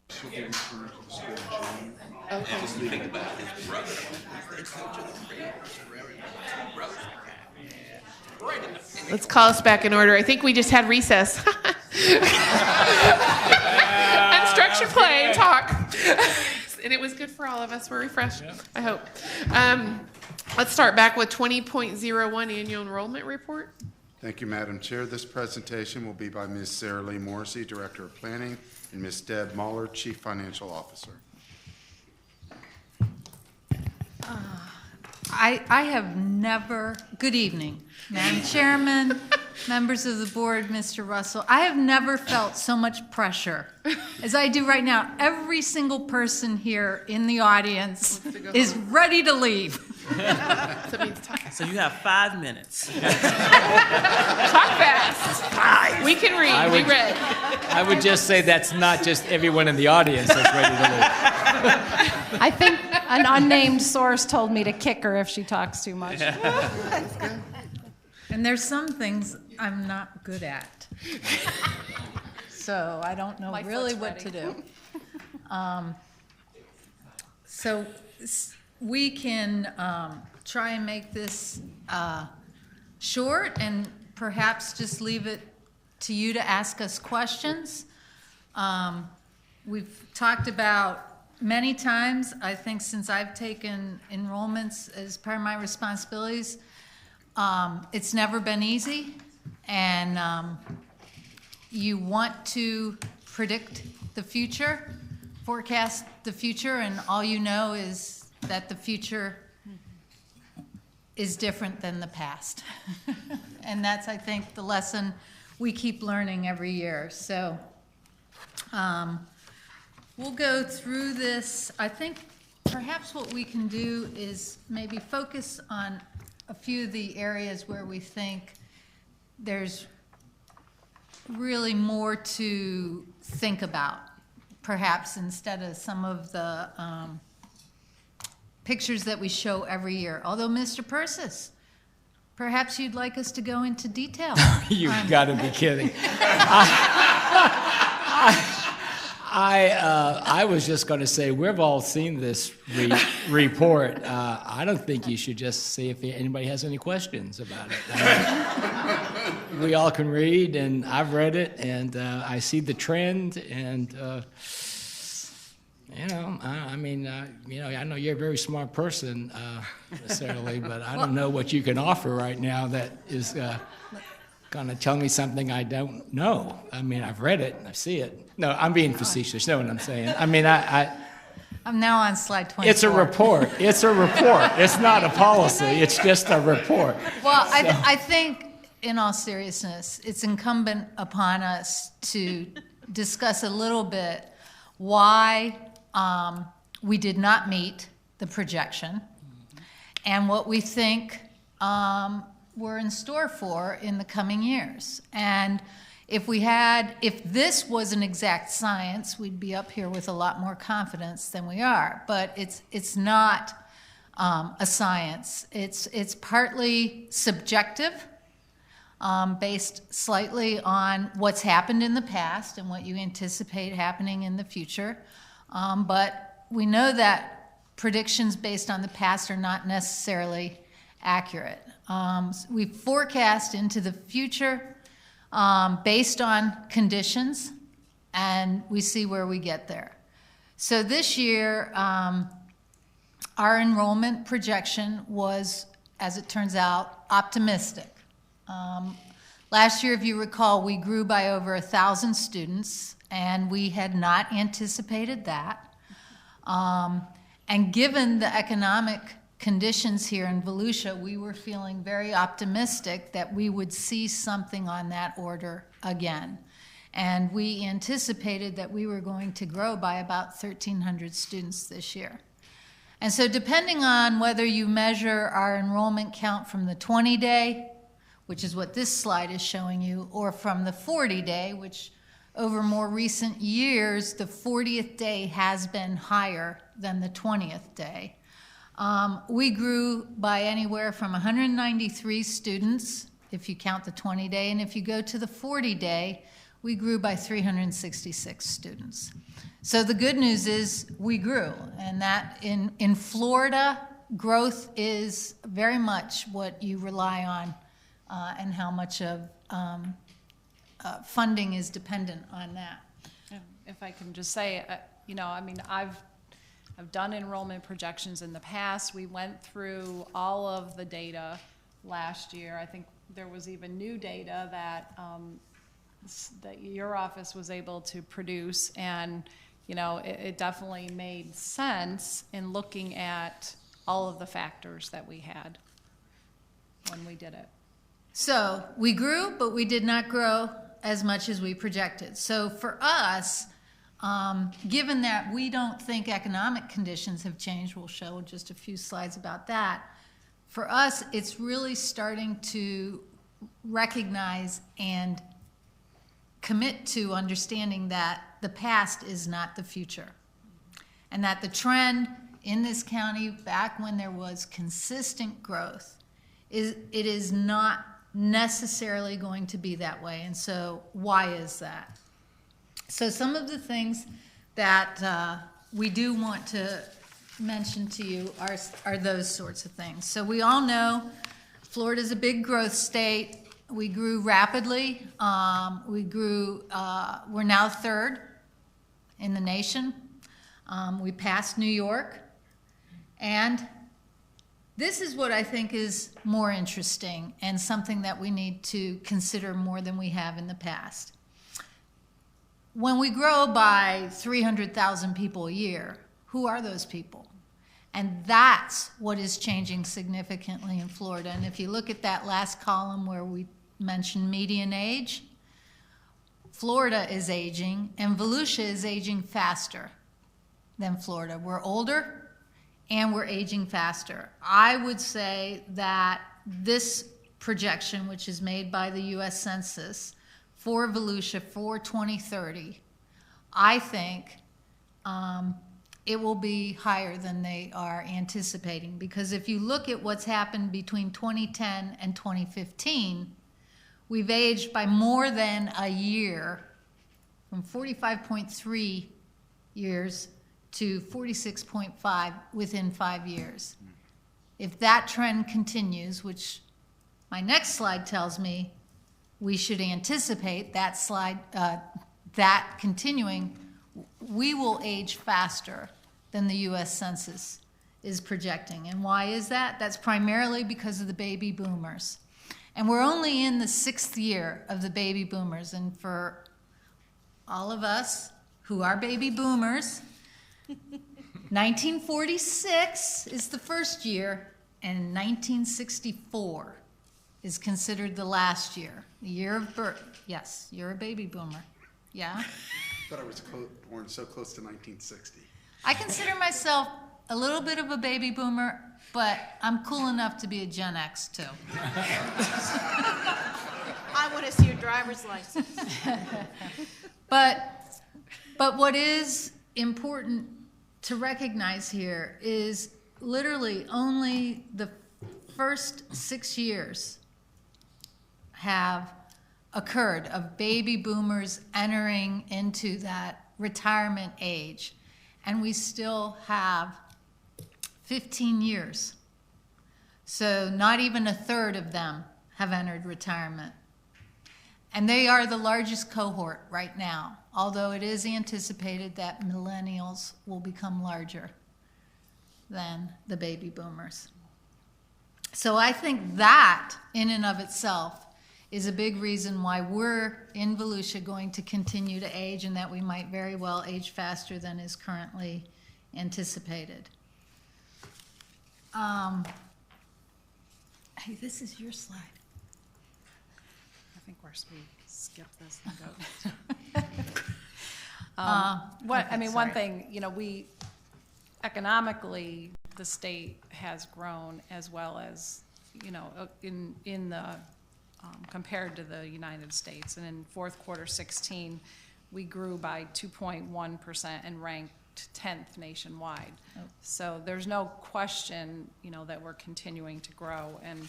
She'll be returned to the school in June. And just think about his brother. They coach of the Raiders forever. Two brothers like that. Right in the Let's call us back in order. I think we just had recess. Unstructured play and talk. And it was good for all of us. We're refreshed, I hope. Let's start back with 20.01 annual enrollment report. Thank you, Madam Chair. This presentation will be by Ms. Sarah Lee Morrissey, Director of Planning, and Ms. Deb Muller, Chief Financial Officer. I have never, good evening, Madam Chairman, members of the board, Mr. Russell. I have never felt so much pressure as I do right now. Every single person here in the audience is ready to leave. So you have 5 minutes. Talk fast. We can read. We read. I would just say that's not just everyone in the audience that's ready to leave. I think an unnamed source told me to kick her if she talks too much. And there's some things I'm not good at. So I don't know really what to do. So we can try and make this short and perhaps just leave it to you to ask us questions. We've talked about many times, I think since I've taken enrollments as part of my responsibilities, it's never been easy, and you want to predict the future, forecast the future, and all you know is that the future is different than the past. And that's, I think, the lesson we keep learning every year. So we'll go through this. I think perhaps what we can do is maybe focus on a few of the areas where we think there's really more to think about, perhaps instead of some of the pictures that we show every year. Although, Mr. Persis, perhaps you'd like us to go into detail. You've got to be kidding. I was just going to say, we've all seen this report. I don't think you should just see if anybody has any questions about it. We all can read, and I've read it, and I see the trend, and I know you're a very smart person, necessarily, but I don't know what you can offer right now that is going to tell me something I don't know. I mean, I've read it, I see it. No, I'm being facetious. You know what I'm saying? I mean, I'm now on slide 24. It's a report. It's a report. It's not a policy. It's just a report. Well, I think, in all seriousness, it's incumbent upon us to discuss a little bit why we did not meet the projection and what we think we're in store for in the coming years. And if this was an exact science, we'd be up here with a lot more confidence than we are. But it's not a science. It's partly subjective, based slightly on what's happened in the past and what you anticipate happening in the future. But we know that predictions based on the past are not necessarily accurate. We forecast into the future based on conditions, and we see where we get there. So this year, our enrollment projection was, as it turns out, optimistic. Last year, if you recall, we grew by over 1,000 students, and we had not anticipated that. And given the economic conditions here in Volusia, we were feeling very optimistic that we would see something on that order again. And we anticipated that we were going to grow by about 1,300 students this year. And so depending on whether you measure our enrollment count from the 20-day, which is what this slide is showing you, or from the 40-day, which over more recent years, the 40th day has been higher than the 20th day. We grew by anywhere from 193 students, if you count the 20-day, and if you go to the 40-day, we grew by 366 students. So the good news is we grew, and that in Florida, growth is very much what you rely on, and how much of funding is dependent on that. If I can just say, you know, I mean, I've done enrollment projections in the past. We went through all of the data last year. I think there was even new data that that your office was able to produce, and you know, it definitely made sense in looking at all of the factors that we had when we did it. So we grew, but we did not grow as much as we projected. So for us, given that we don't think economic conditions have changed, we'll show just a few slides about that. For us, it's really starting to recognize and commit to understanding that the past is not the future, and that the trend in this county back when there was consistent growth it is not necessarily going to be that way. And so why is that? So some of the things that we do want to mention to you are those sorts of things. So we all know Florida's a big growth state. We grew rapidly. We're now third in the nation. We passed New York. And this is what I think is more interesting and something that we need to consider more than we have in the past. When we grow by 300,000 people a year, who are those people? And that's what is changing significantly in Florida. And if you look at that last column where we mentioned median age, Florida is aging, and Volusia is aging faster than Florida. We're older, and we're aging faster. I would say that this projection, which is made by the U.S. Census for Volusia for 2030, I think it will be higher than they are anticipating. Because if you look at what's happened between 2010 and 2015, we've aged by more than a year, from 45.3 years to 46.5 within 5 years. If that trend continues, which my next slide tells me we should anticipate that continuing, we will age faster than the U.S. Census is projecting. And why is that? That's primarily because of the baby boomers. And we're only in the 6th year of the baby boomers. And for all of us who are baby boomers, 1946 is the first year, and 1964 is considered the last year, the year of birth. Yes, you're a baby boomer. Yeah? I thought I was born so close to 1960. I consider myself a little bit of a baby boomer, but I'm cool enough to be a Gen X too. I want to see your driver's license. But what is important to recognize here is literally only the first 6 years have occurred of baby boomers entering into that retirement age. And we still have 15 years. So not even a third of them have entered retirement. And they are the largest cohort right now, although it is anticipated that millennials will become larger than the baby boomers. So I think that, in and of itself, is a big reason why we're in Volusia going to continue to age, and that we might very well age faster than is currently anticipated. Hey, this is your slide. I think we skip this and go. One thing, you know, economically, the state has grown as well as, you know, in the compared to the United States. And in fourth quarter 16, we grew by 2.1% and ranked 10th nationwide. Oh. So there's no question, you know, that we're continuing to grow, and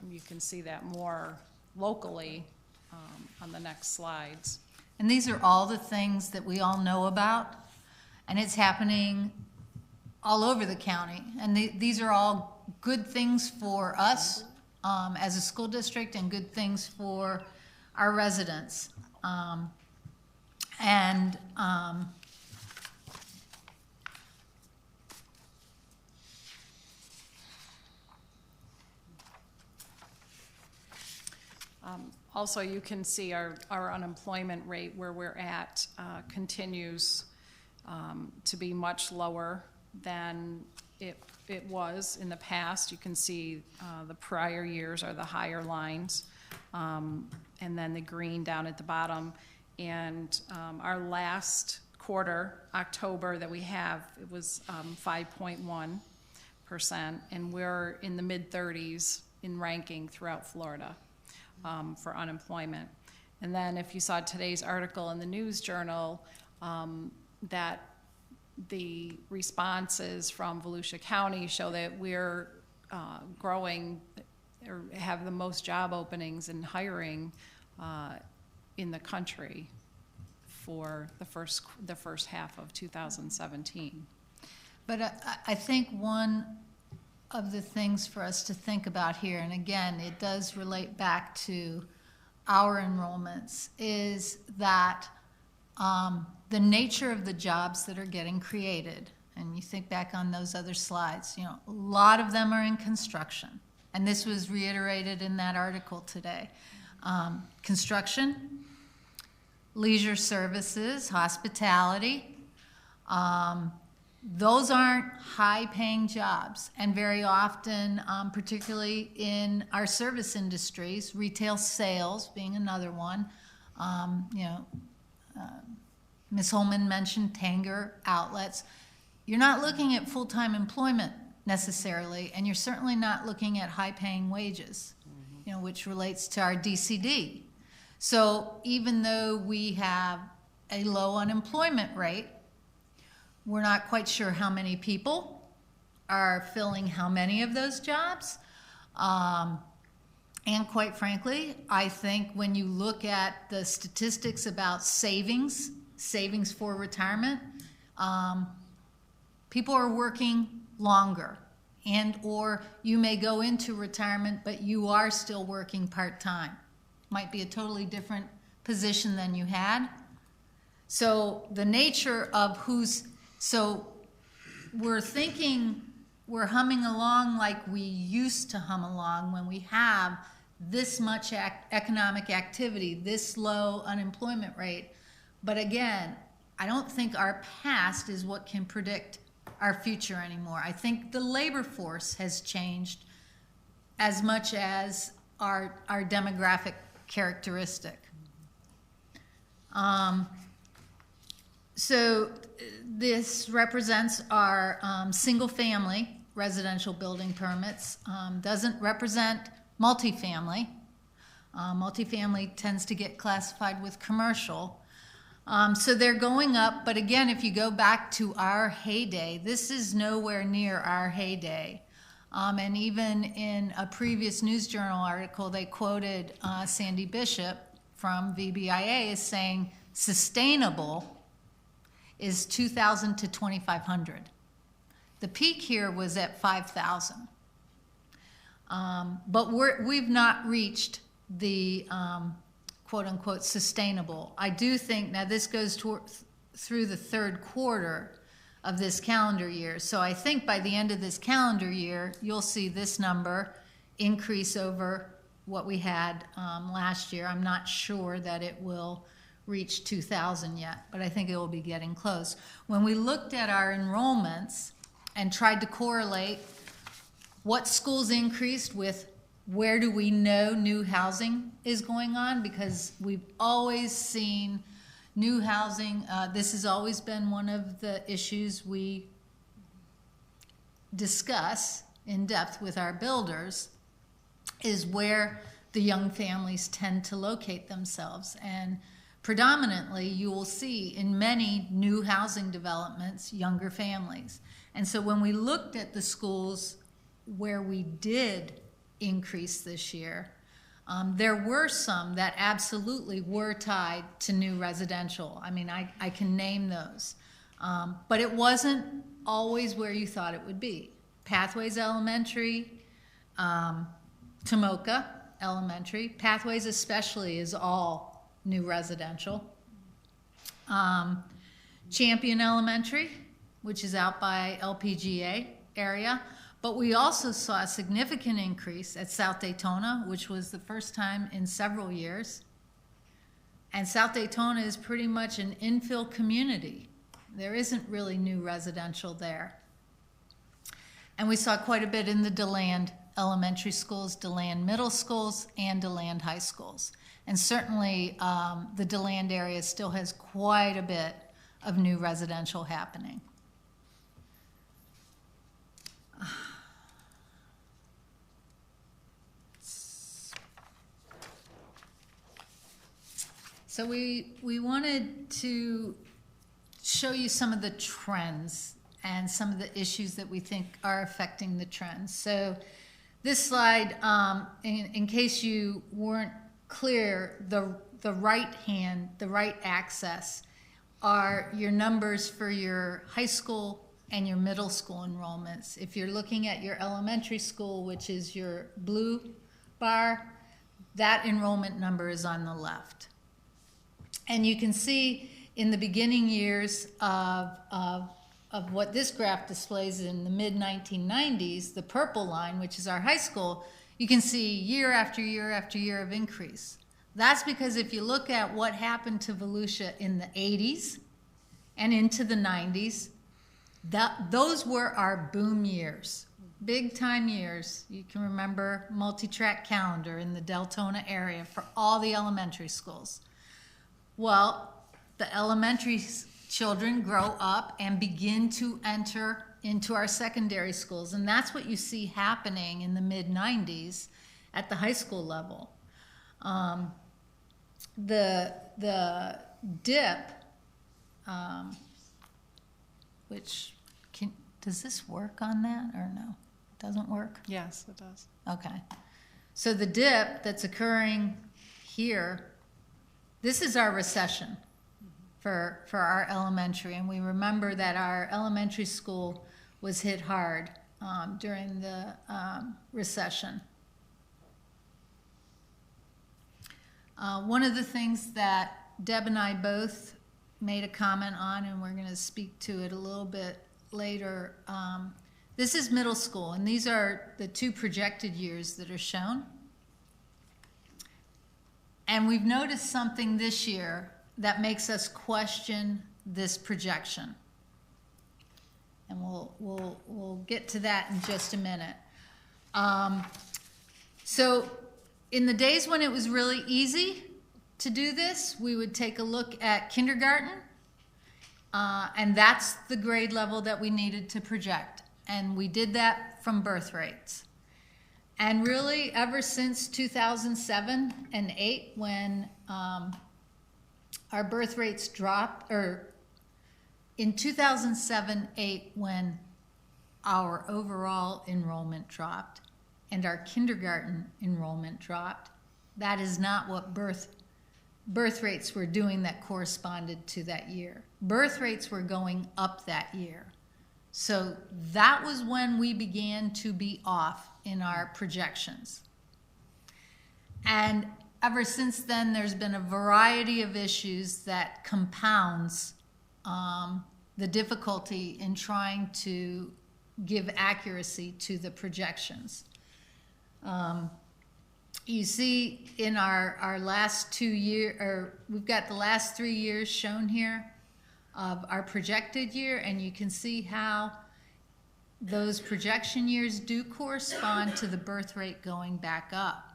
you can see that more locally on the next slides. And these are all the things that we all know about, and it's happening all over the county. And these are all good things for us as a school district and good things for our residents. Also, you can see our unemployment rate where we're at continues to be much lower than it was in the past. You can see the prior years are the higher lines, and then the green down at the bottom. And our last quarter, October, that we have, it was 5.1%, and we're in the mid-30s in ranking throughout Florida for unemployment. And then if you saw today's article in the News Journal, that the responses from Volusia County show that we're growing or have the most job openings and hiring in the country for the first half of 2017. But I think one of the things for us to think about here, and again, it does relate back to our enrollments, is that the nature of the jobs that are getting created, and you think back on those other slides, you know, a lot of them are in construction, and this was reiterated in that article today. Construction, leisure services, hospitality, those aren't high-paying jobs, and very often, particularly in our service industries, retail sales being another one. Ms. Holman mentioned Tanger outlets. You're not looking at full-time employment necessarily, and you're certainly not looking at high-paying wages, which relates to our DCD. So even though we have a low unemployment rate, we're not quite sure how many people are filling how many of those jobs. And quite frankly, I think when you look at the statistics about savings for retirement, people are working longer, and or you may go into retirement, but you are still working part-time. Might be a totally different position than you had. So the nature of so we're thinking we're humming along like we used to hum along when we have this much economic activity, this low unemployment rate. But again, I don't think our past is what can predict our future anymore. I think the labor force has changed as much as our demographic characteristic. So this represents our single-family residential building permits. Doesn't represent multifamily. Multifamily tends to get classified with commercial. So they're going up, but again, if you go back to our heyday, this is nowhere near our heyday. And even in a previous News Journal article, they quoted Sandy Bishop from VBIA as saying sustainable is 2,000 to 2,500. The peak here was at 5,000. But we've not reached the quote-unquote sustainable. I do think, now this goes through the third quarter of this calendar year, so I think by the end of this calendar year, you'll see this number increase over what we had last year. I'm not sure that it will reach 2,000 yet, but I think it will be getting close. When we looked at our enrollments and tried to correlate what schools increased with where do we know new housing is going on, because we've always seen new housing. This has always been one of the issues we discuss in depth with our builders, is where the young families tend to locate themselves. And predominantly, you will see in many new housing developments, younger families. And so when we looked at the schools where we did increase this year, There were some that absolutely were tied to new residential. I mean, I can name those. But it wasn't always where you thought it would be. Pathways Elementary, Tomoka Elementary, Pathways especially is all new residential. Champion Elementary, which is out by LPGA area. But we also saw a significant increase at South Daytona, which was the first time in several years. And South Daytona is pretty much an infill community. There isn't really new residential there. And we saw quite a bit in the DeLand elementary schools, DeLand middle schools, and DeLand high schools. And certainly the DeLand area still has quite a bit of new residential happening. So we wanted to show you some of the trends and some of the issues that we think are affecting the trends. So this slide, in case you weren't clear, the right hand, the right axis are your numbers for your high school and your middle school enrollments. If you're looking at your elementary school, which is your blue bar, that enrollment number is on the left. And you can see in the beginning years of what this graph displays in the mid-1990s, the purple line, which is our high school, you can see year after year after year of increase. That's because if you look at what happened to Volusia in the 80s and into the 90s, those were our boom years, big time years. You can remember multi-track calendar in the Deltona area for all the elementary schools. Well, the elementary children grow up and begin to enter into our secondary schools, and that's what you see happening in the mid-90s at the high school level. The dip, does this work on that or no? It doesn't work? Yes, it does. Okay. So the dip that's occurring here, this is our recession for our elementary, and we remember that our elementary school was hit hard during the recession. One of the things that Deb and I both made a comment on, and we're going to speak to it a little bit later, this is middle school, and these are the two projected years that are shown. And we've noticed something this year that makes us question this projection. And we'll get to that in just a minute. So in the days when it was really easy to do this, we would take a look at kindergarten, and that's the grade level that we needed to project. And we did that from birth rates. And really, ever since 2007 and 8, when our birth rates dropped, or in 2007-8, when our overall enrollment dropped and our kindergarten enrollment dropped, that is not what birth rates were doing that corresponded to that year. Birth rates were going up that year. So that was when we began to be off in our projections. And ever since then, there's been a variety of issues that compounds the difficulty in trying to give accuracy to the projections. You see in our last 2 years, or we've got the last 3 years shown here of our projected year, and you can see how those projection years do correspond to the birth rate going back up.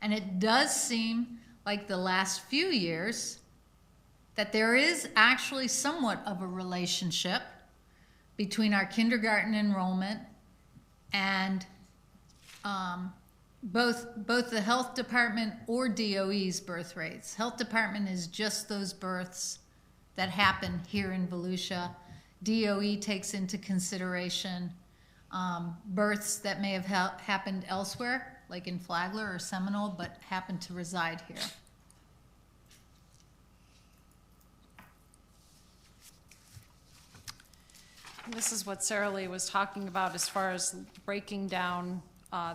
And it does seem like the last few years that there is actually somewhat of a relationship between our kindergarten enrollment and both the health department or DOE's birth rates. Health department is just those births that happen here in Volusia. DOE takes into consideration births that may have happened elsewhere. like in Flagler or Seminole, but happen to reside here. This is what Sarah Lee was talking about as far as breaking down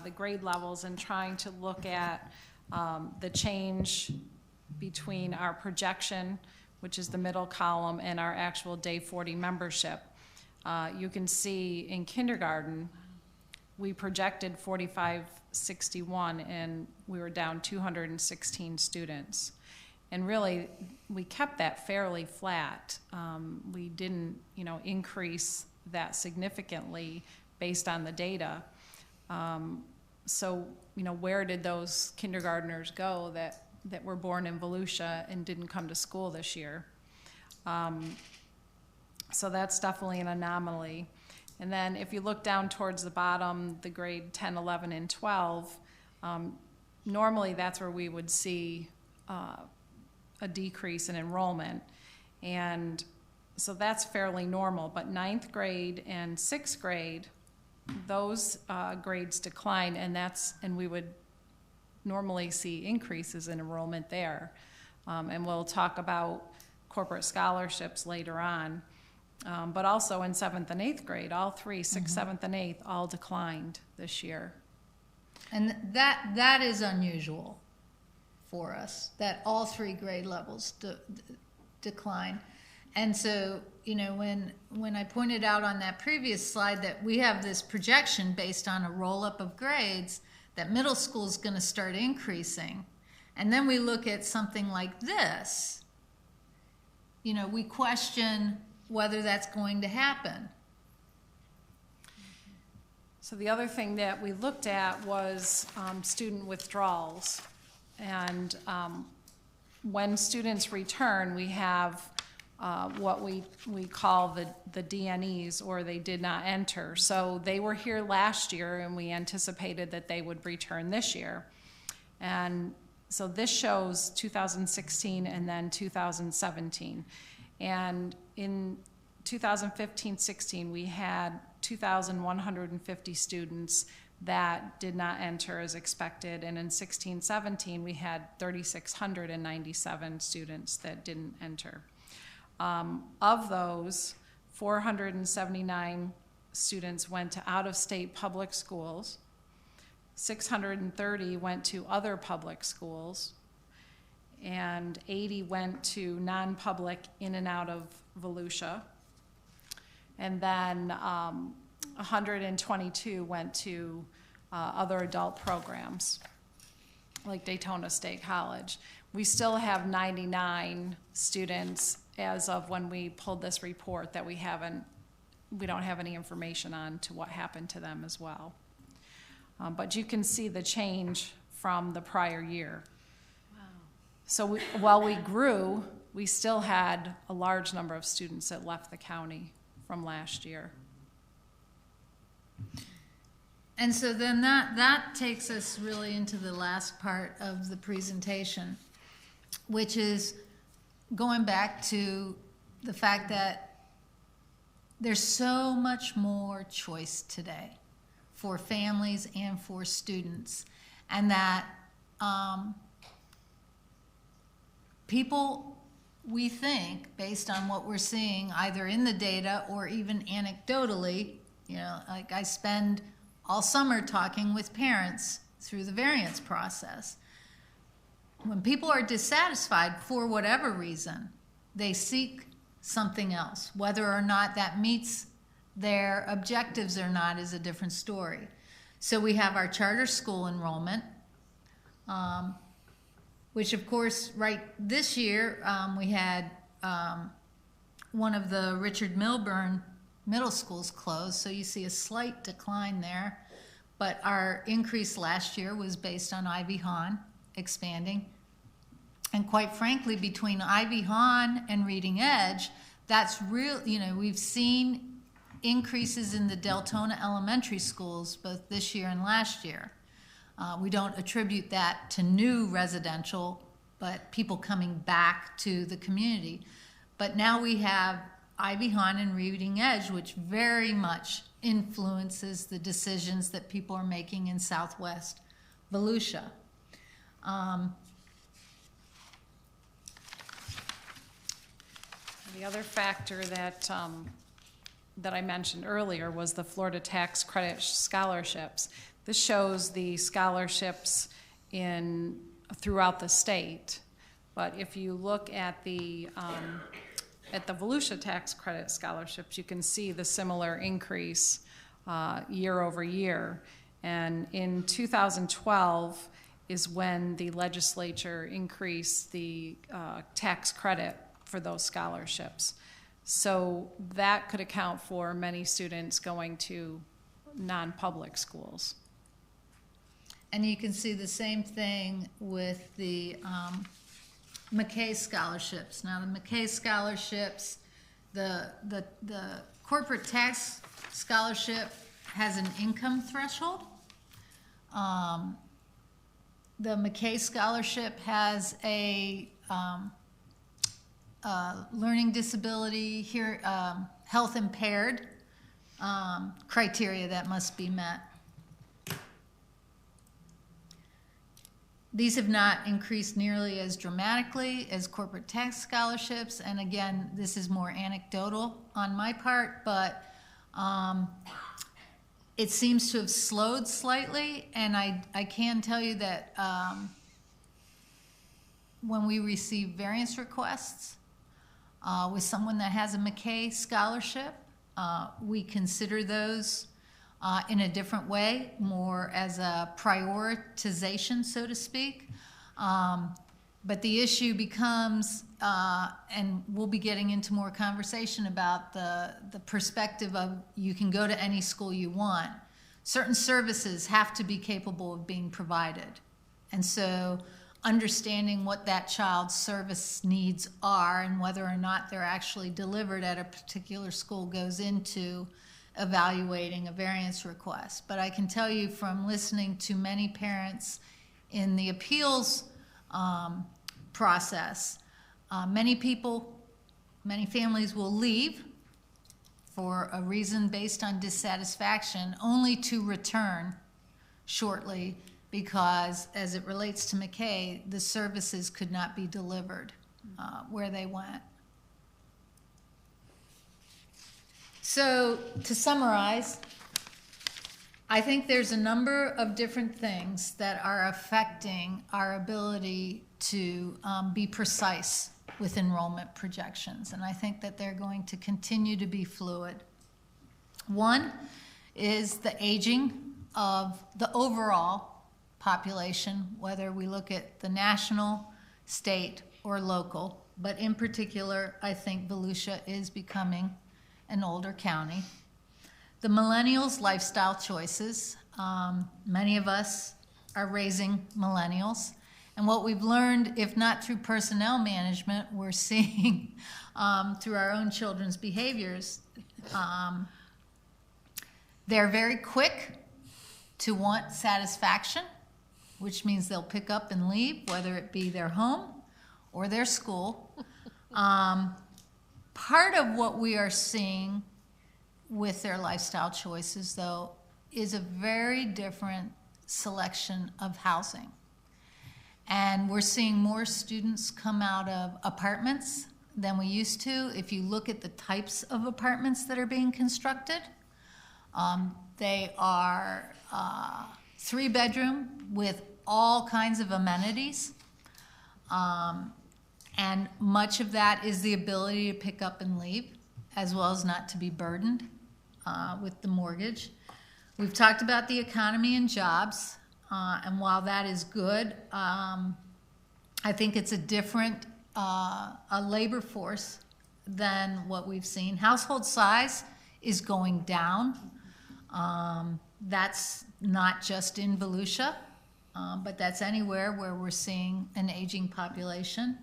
the grade levels and trying to look at the change between our projection, which is the middle column, and our actual day 40 membership. You can see in kindergarten, we projected 4561 and we were down 216 students. And really, we kept that fairly flat. We didn't, increase that significantly based on the data. So, where did those kindergartners go that were born in Volusia and didn't come to school this year? So that's definitely an anomaly. And then if you look down towards the bottom, the grade 10, 11, and 12, normally that's where we would see a decrease in enrollment. And so that's fairly normal, but 9th grade and 6th grade, those grades decline, and we would normally see increases in enrollment there. And we'll talk about corporate scholarships later on. But also in 7th and 8th grade, all three, 6th, 7th, and 8th, all declined this year. And that is unusual for us, that all three grade levels decline. And so, when I pointed out on that previous slide that we have this projection based on a roll-up of grades, that middle school is going to start increasing. And then we look at something like this, we question whether that's going to happen. So the other thing that we looked at was student withdrawals. And when students return, we have what we call the DNEs, or they did not enter. So they were here last year, and we anticipated that they would return this year. And so this shows 2016 and then 2017. And in 2015-16, we had 2,150 students that did not enter as expected. And in 16-17, we had 3,697 students that didn't enter. Of those, 479 students went to out-of-state public schools, 630 went to other public schools, and 80 went to non-public in and out of Volusia. And then 122 went to other adult programs, like Daytona State College. We still have 99 students as of when we pulled this report that we don't have any information on to what happened to them as well. But you can see the change from the prior year. Wow. So while we grew, we still had a large number of students that left the county from last year. And so then that takes us really into the last part of the presentation, which is going back to the fact that there's so much more choice today for families and for students, and that people, we think, based on what we're seeing either in the data or even anecdotally, like I spend all summer talking with parents through the variance process. When people are dissatisfied for whatever reason, they seek something else. Whether or not that meets their objectives or not is a different story. So we have our charter school enrollment, which of course, right this year, we had one of the Richard Milburn middle schools closed, so you see a slight decline there. But our increase last year was based on Ivy Hahn expanding. And quite frankly, between Ivy Hahn and Reading Edge, that's real, we've seen increases in the Deltona elementary schools both this year and last year. We don't attribute that to new residential, but people coming back to the community. But now we have Ivy Hahn and Reading Edge, which very much influences the decisions that people are making in Southwest Volusia. The other factor that I mentioned earlier was the Florida Tax Credit scholarships. This shows the scholarships throughout the state, but if you look at the Volusia Tax Credit scholarships, you can see the similar increase year over year. And in 2012 is when the legislature increased the tax credit for those scholarships. So that could account for many students going to non-public schools. And you can see the same thing with the McKay scholarships. Now, the McKay scholarships, the corporate tax scholarship has an income threshold. The McKay scholarship has a learning disability, health impaired criteria that must be met. These have not increased nearly as dramatically as corporate tax scholarships, and again, this is more anecdotal on my part, but it seems to have slowed slightly, and I can tell you that when we receive variance requests with someone that has a McKay scholarship, we consider those in a different way, more as a prioritization, so to speak. But the issue becomes, and we'll be getting into more conversation about the perspective of you can go to any school you want. Certain services have to be capable of being provided. And so understanding what that child's service needs are and whether or not they're actually delivered at a particular school goes into evaluating a variance request. But I can tell you from listening to many parents in the appeals process, many families will leave for a reason based on dissatisfaction, only to return shortly because, as it relates to McKay, the services could not be delivered where they went. So, to summarize, I think there's a number of different things that are affecting our ability to be precise with enrollment projections, and I think that they're going to continue to be fluid. One is the aging of the overall population, whether we look at the national, state, or local, but in particular, I think Volusia is becoming an older county. The millennials' lifestyle choices. Many of us are raising millennials. And what we've learned, if not through personnel management, we're seeing through our own children's behaviors. They're very quick to want satisfaction, which means they'll pick up and leave, whether it be their home or their school. Part of what we are seeing with their lifestyle choices, though, is a very different selection of housing. And we're seeing more students come out of apartments than we used to. If you look at the types of apartments that are being constructed, they are 3-bedroom with all kinds of amenities. And much of that is the ability to pick up and leave, as well as not to be burdened with the mortgage. We've talked about the economy and jobs, and while that is good, I think it's a different a labor force than what we've seen. Household size is going down. That's not just in Volusia, but that's anywhere where we're seeing an aging population.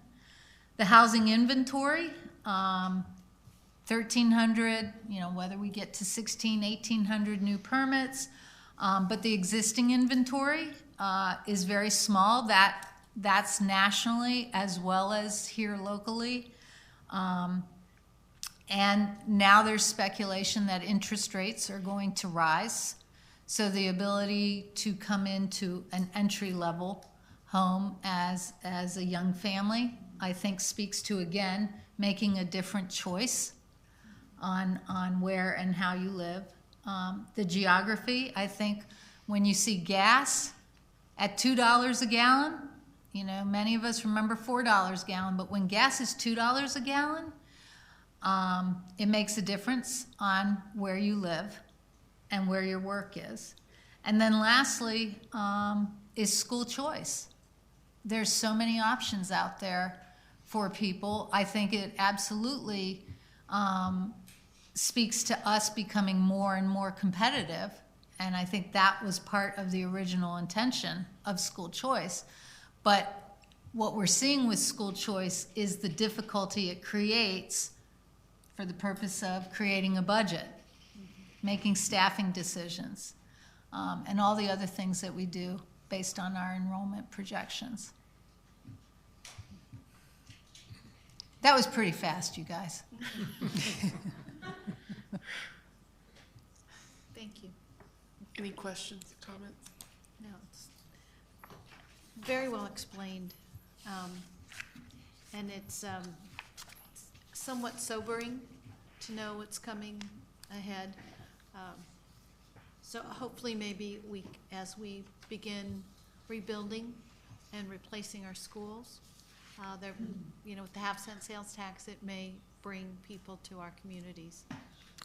The housing inventory, 1,300, whether we get to 1,800 new permits, but the existing inventory is very small. That's nationally as well as here locally. And now there's speculation that interest rates are going to rise. So the ability to come into an entry-level home as a young family, I think speaks to, again, making a different choice on where and how you live. The geography, I think when you see gas at $2 a gallon, you know, many of us remember $4 a gallon, but when gas is $2 a gallon, it makes a difference on where you live and where your work is. And then lastly, is school choice. There's so many options out there for people. I think it absolutely speaks to us becoming more and more competitive. And I think that was part of the original intention of school choice. But what we're seeing with school choice is the difficulty it creates for the purpose of creating a budget, making staffing decisions, and all the other things that we do based on our enrollment projections. That was pretty fast, you guys. Thank you. Any questions, comments? No, it's very well explained. And it's somewhat sobering to know what's coming ahead. So hopefully maybe as we begin rebuilding and replacing our schools, with the half-cent sales tax, it may bring people to our communities.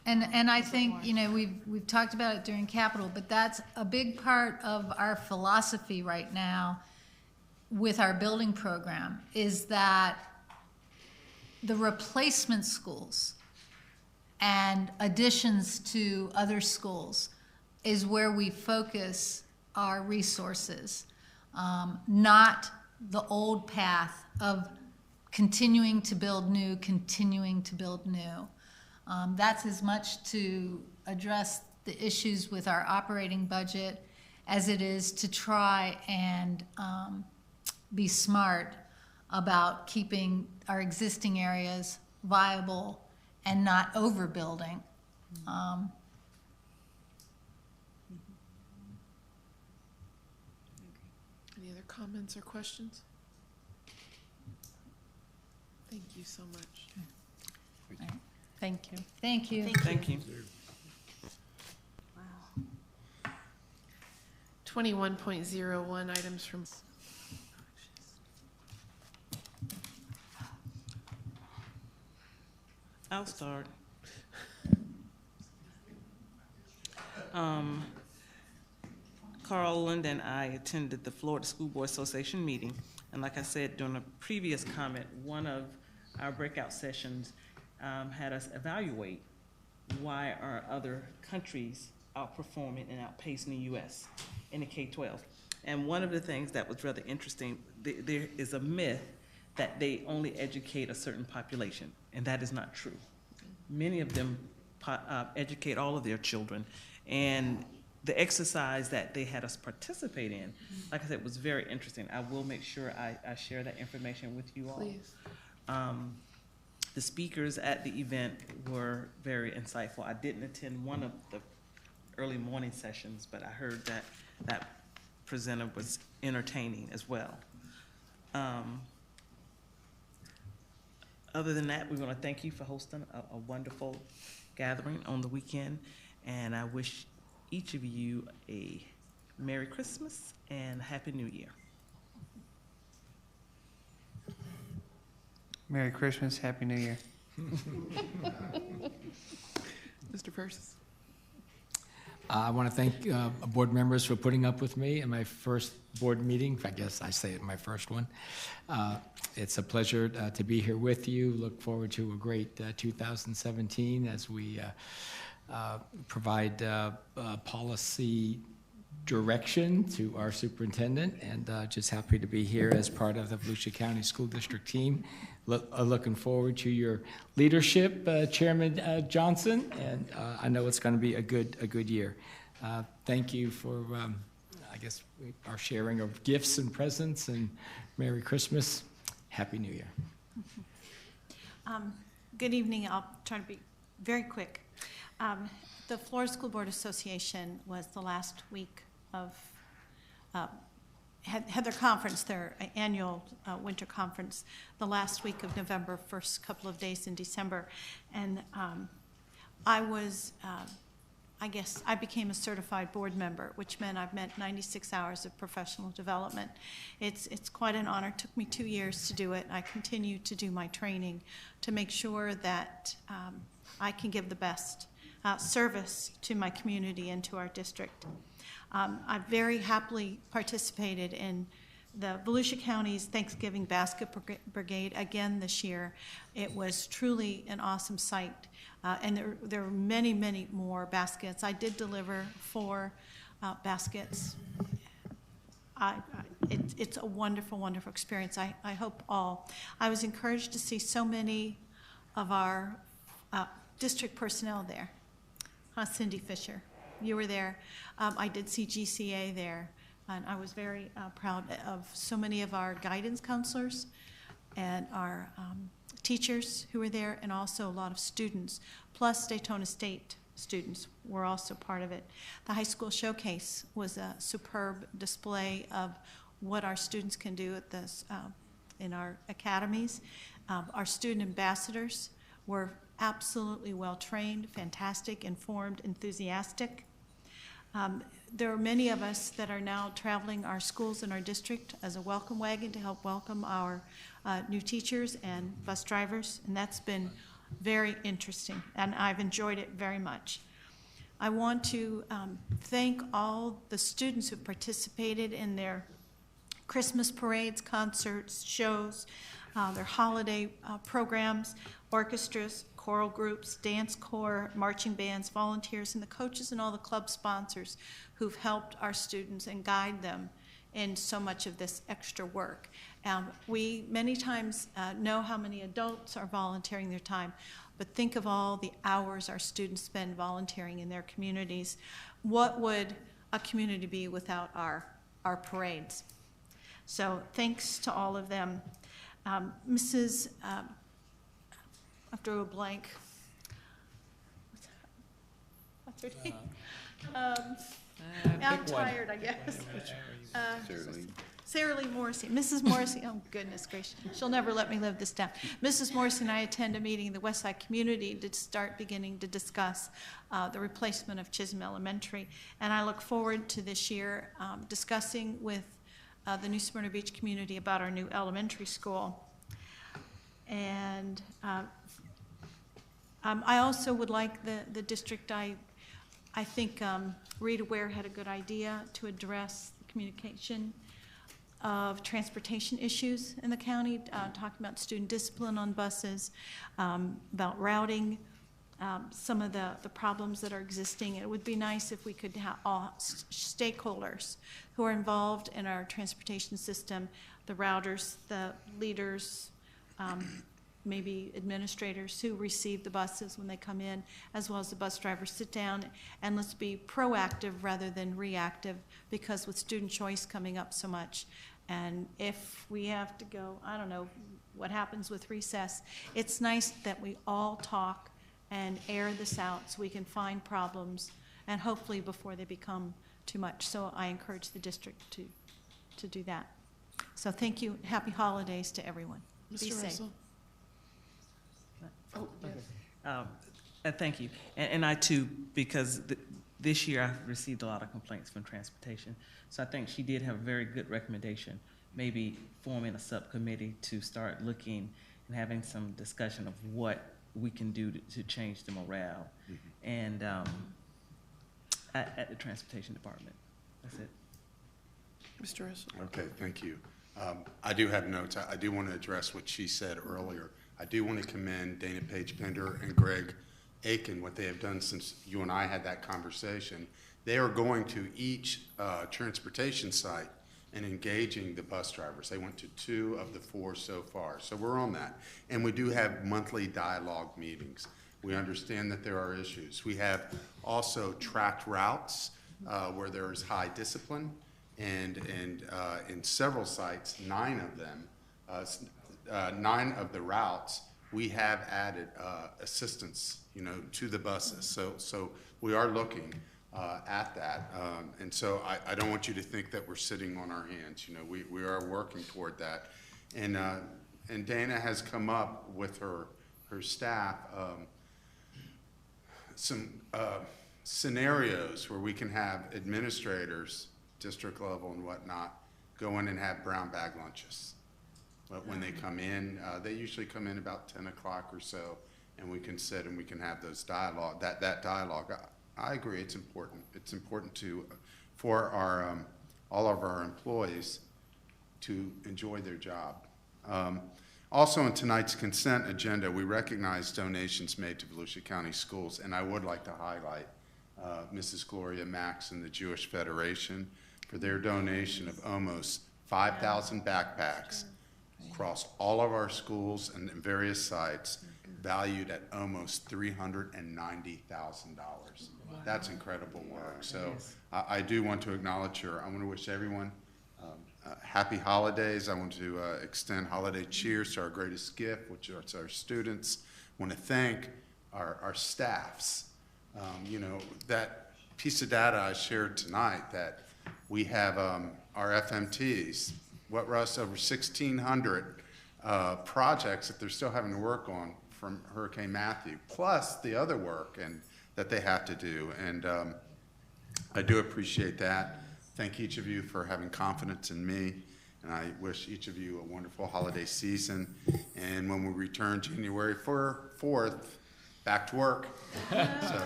And I think, we've talked about it during Capital, but that's a big part of our philosophy right now with our building program, is that the replacement schools and additions to other schools is where we focus our resources, not the old path of continuing to build new. That's as much to address the issues with our operating budget as it is to try and be smart about keeping our existing areas viable and not overbuilding. Any other comments or questions? Thank you so much. Thank you. Thank you. Thank you. 21.01 items from. I'll start. Carl Lund and I attended the Florida School Board Association meeting, and like I said during a previous comment, one of our breakout sessions had us evaluate why are other countries outperforming and outpacing the U.S. in the K-12. And one of the things that was rather interesting, there is a myth that they only educate a certain population, and that is not true. Many of them educate all of their children, and the exercise that they had us participate in, like I said, was very interesting. I will make sure I share that information with you all. Please. The speakers at the event were very insightful. I didn't attend one of the early morning sessions, but I heard that presenter was entertaining as well. Other than that, we want to thank you for hosting a wonderful gathering on the weekend, and I wish each of you a Merry Christmas and Happy New Year. Merry Christmas, Happy New Year. Mr. Persis. I want to thank board members for putting up with me in my first board meeting. I guess I say it my first one. It's a pleasure to be here with you. Look forward to a great 2017 as we provide policy direction to our superintendent, and just happy to be here as part of the Volusia County School District team. Looking forward to your leadership, Chairman Johnson, and I know it's going to be a good year. Thank you for, I guess, our sharing of gifts and presents, and Merry Christmas, Happy New Year. Good evening. I'll try to be very quick. The Florida School Board Association was the last week of, had their conference, their annual winter conference, the last week of November, first couple of days in December. And I was, I guess, I became a certified board member, which meant I've met 96 hours of professional development. It's quite an honor. It took me 2 years to do it. I continue to do my training to make sure that I can give the best service to my community and to our district. I very happily participated in the Volusia County's Thanksgiving Basket Brigade again this year. It was truly an awesome sight. And there are many, many more baskets. I did deliver 4 baskets. It's a wonderful, wonderful experience. I hope all. I was encouraged to see so many of our district personnel there. Cindy Fisher, you were there. I did see GCA there. And I was very proud of so many of our guidance counselors and our teachers who were there, and also a lot of students, plus Daytona State students were also part of it. The high school showcase was a superb display of what our students can do at this, in our academies. Our student ambassadors were absolutely well-trained, fantastic, informed, enthusiastic. There are many of us that are now traveling our schools in our district as a welcome wagon to help welcome our new teachers and bus drivers, and that's been very interesting, and I've enjoyed it very much. I want to thank all the students who participated in their Christmas parades, concerts, shows, their holiday programs, orchestras, choral groups, dance corps, marching bands, volunteers, and the coaches and all the club sponsors who've helped our students and guide them in so much of this extra work. We many times know how many adults are volunteering their time, but think of all the hours our students spend volunteering in their communities. What would a community be without our parades? So thanks to all of them. Mrs. I drew a blank. What's her name? I'm tired, I guess. Sarah Lee Morrissey. Mrs. Morrissey, oh goodness gracious, she'll never let me live this down. Mrs. Morrissey and I attend a meeting in the Westside community to start beginning to discuss the replacement of Chisholm Elementary. And I look forward to this year discussing with the New Smyrna Beach community about our new elementary school. And I also would like the district, I think Rita Ware had a good idea to address the communication of transportation issues in the county, talking about student discipline on buses, about routing, some of the problems that are existing. It would be nice if we could have all stakeholders who are involved in our transportation system, the routers, the leaders, maybe administrators who receive the buses when they come in, as well as the bus drivers, sit down and let's be proactive rather than reactive, because with student choice coming up so much, and if we have to go, I don't know what happens with recess, it's nice that we all talk and air this out so we can find problems, and hopefully before they become too much. So I encourage the district to do that. So thank you. Happy holidays to everyone. Be safe. Russell. Oh, yes. Thank you. And I too, because this year I've received a lot of complaints from transportation. So I think she did have a very good recommendation, maybe forming a subcommittee to start looking and having some discussion of what we can do to change the morale and at the transportation department. That's it. Mr. Russell. Okay, thank you. I do have notes. I do want to address what she said earlier. I do want to commend Dana Page Pender and Greg Aiken, what they have done since you and I had that conversation. They are going to each transportation site and engaging the bus drivers. They went to 2 of the 4 so far, so we're on that. And we do have monthly dialogue meetings. We understand that there are issues. We have also tracked routes where there is high discipline, and in several sites, 9 of them, 9 of the routes we have added assistance, to the buses. So we are looking at that. And so I don't want you to think that we're sitting on our hands. We are working toward that. And Dana has come up with her staff some scenarios where we can have administrators, district level and whatnot, go in and have brown bag lunches. But when they come in, they usually come in about 10 o'clock or so, and we can sit and we can have those dialogue, that dialogue. I agree, it's important. It's important for our all of our employees to enjoy their job. Also in tonight's consent agenda, we recognize donations made to Volusia County Schools, and I would like to highlight Mrs. Gloria Max and the Jewish Federation for their donation of almost 5,000 backpacks across all of our schools and various sites, valued at almost $390,000. That's incredible work. So I do want to acknowledge her. I want to wish everyone happy holidays. I want to extend holiday cheers to our greatest gift, which is our students. I want to thank our staffs. That piece of data I shared tonight, that we have our FMTs, Russ, over 1,600 projects that they're still having to work on from Hurricane Matthew, plus the other work that they have to do. And I do appreciate that. Thank each of you for having confidence in me, and I wish each of you a wonderful holiday season. And when we return January 4th, back to work. So,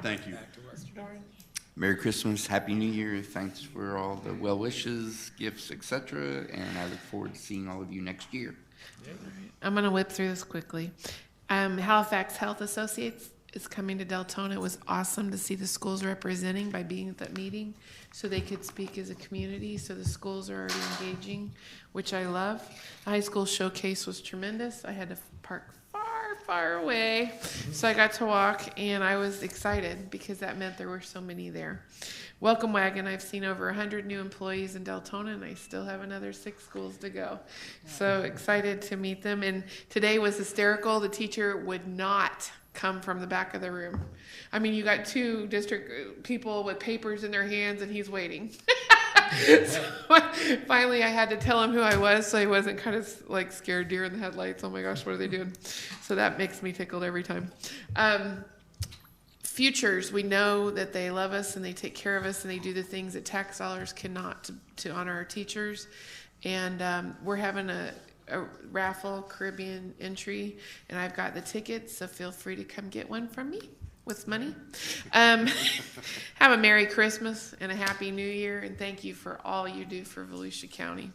thank you. Merry Christmas, Happy New Year. Thanks for all the well wishes, gifts, etc. And I look forward to seeing all of you next year. I'm going to whip through this quickly. Halifax Health Associates is coming to Deltona. It was awesome to see the schools representing by being at that meeting so they could speak as a community. So the schools are already engaging, which I love. The high school showcase was tremendous. I had to park far away, so I got to walk, and I was excited because that meant there were so many there. Welcome Wagon, I've seen over 100 new employees in Deltona, and I still have another 6 schools to go. So excited to meet them. And today was hysterical. The teacher would not come from the back of the room. I mean, you got 2 district people with papers in their hands, and he's waiting. So finally, I had to tell him who I was, so he wasn't kind of like scared deer in the headlights. Oh my gosh, what are they doing? So that makes me tickled every time. Futures, we know that they love us and they take care of us and they do the things that tax dollars cannot to honor our teachers. And we're having a raffle, Caribbean entry, and I've got the tickets, so feel free to come get one from me with money. Have a Merry Christmas and a Happy New Year, and thank you for all you do for Volusia County.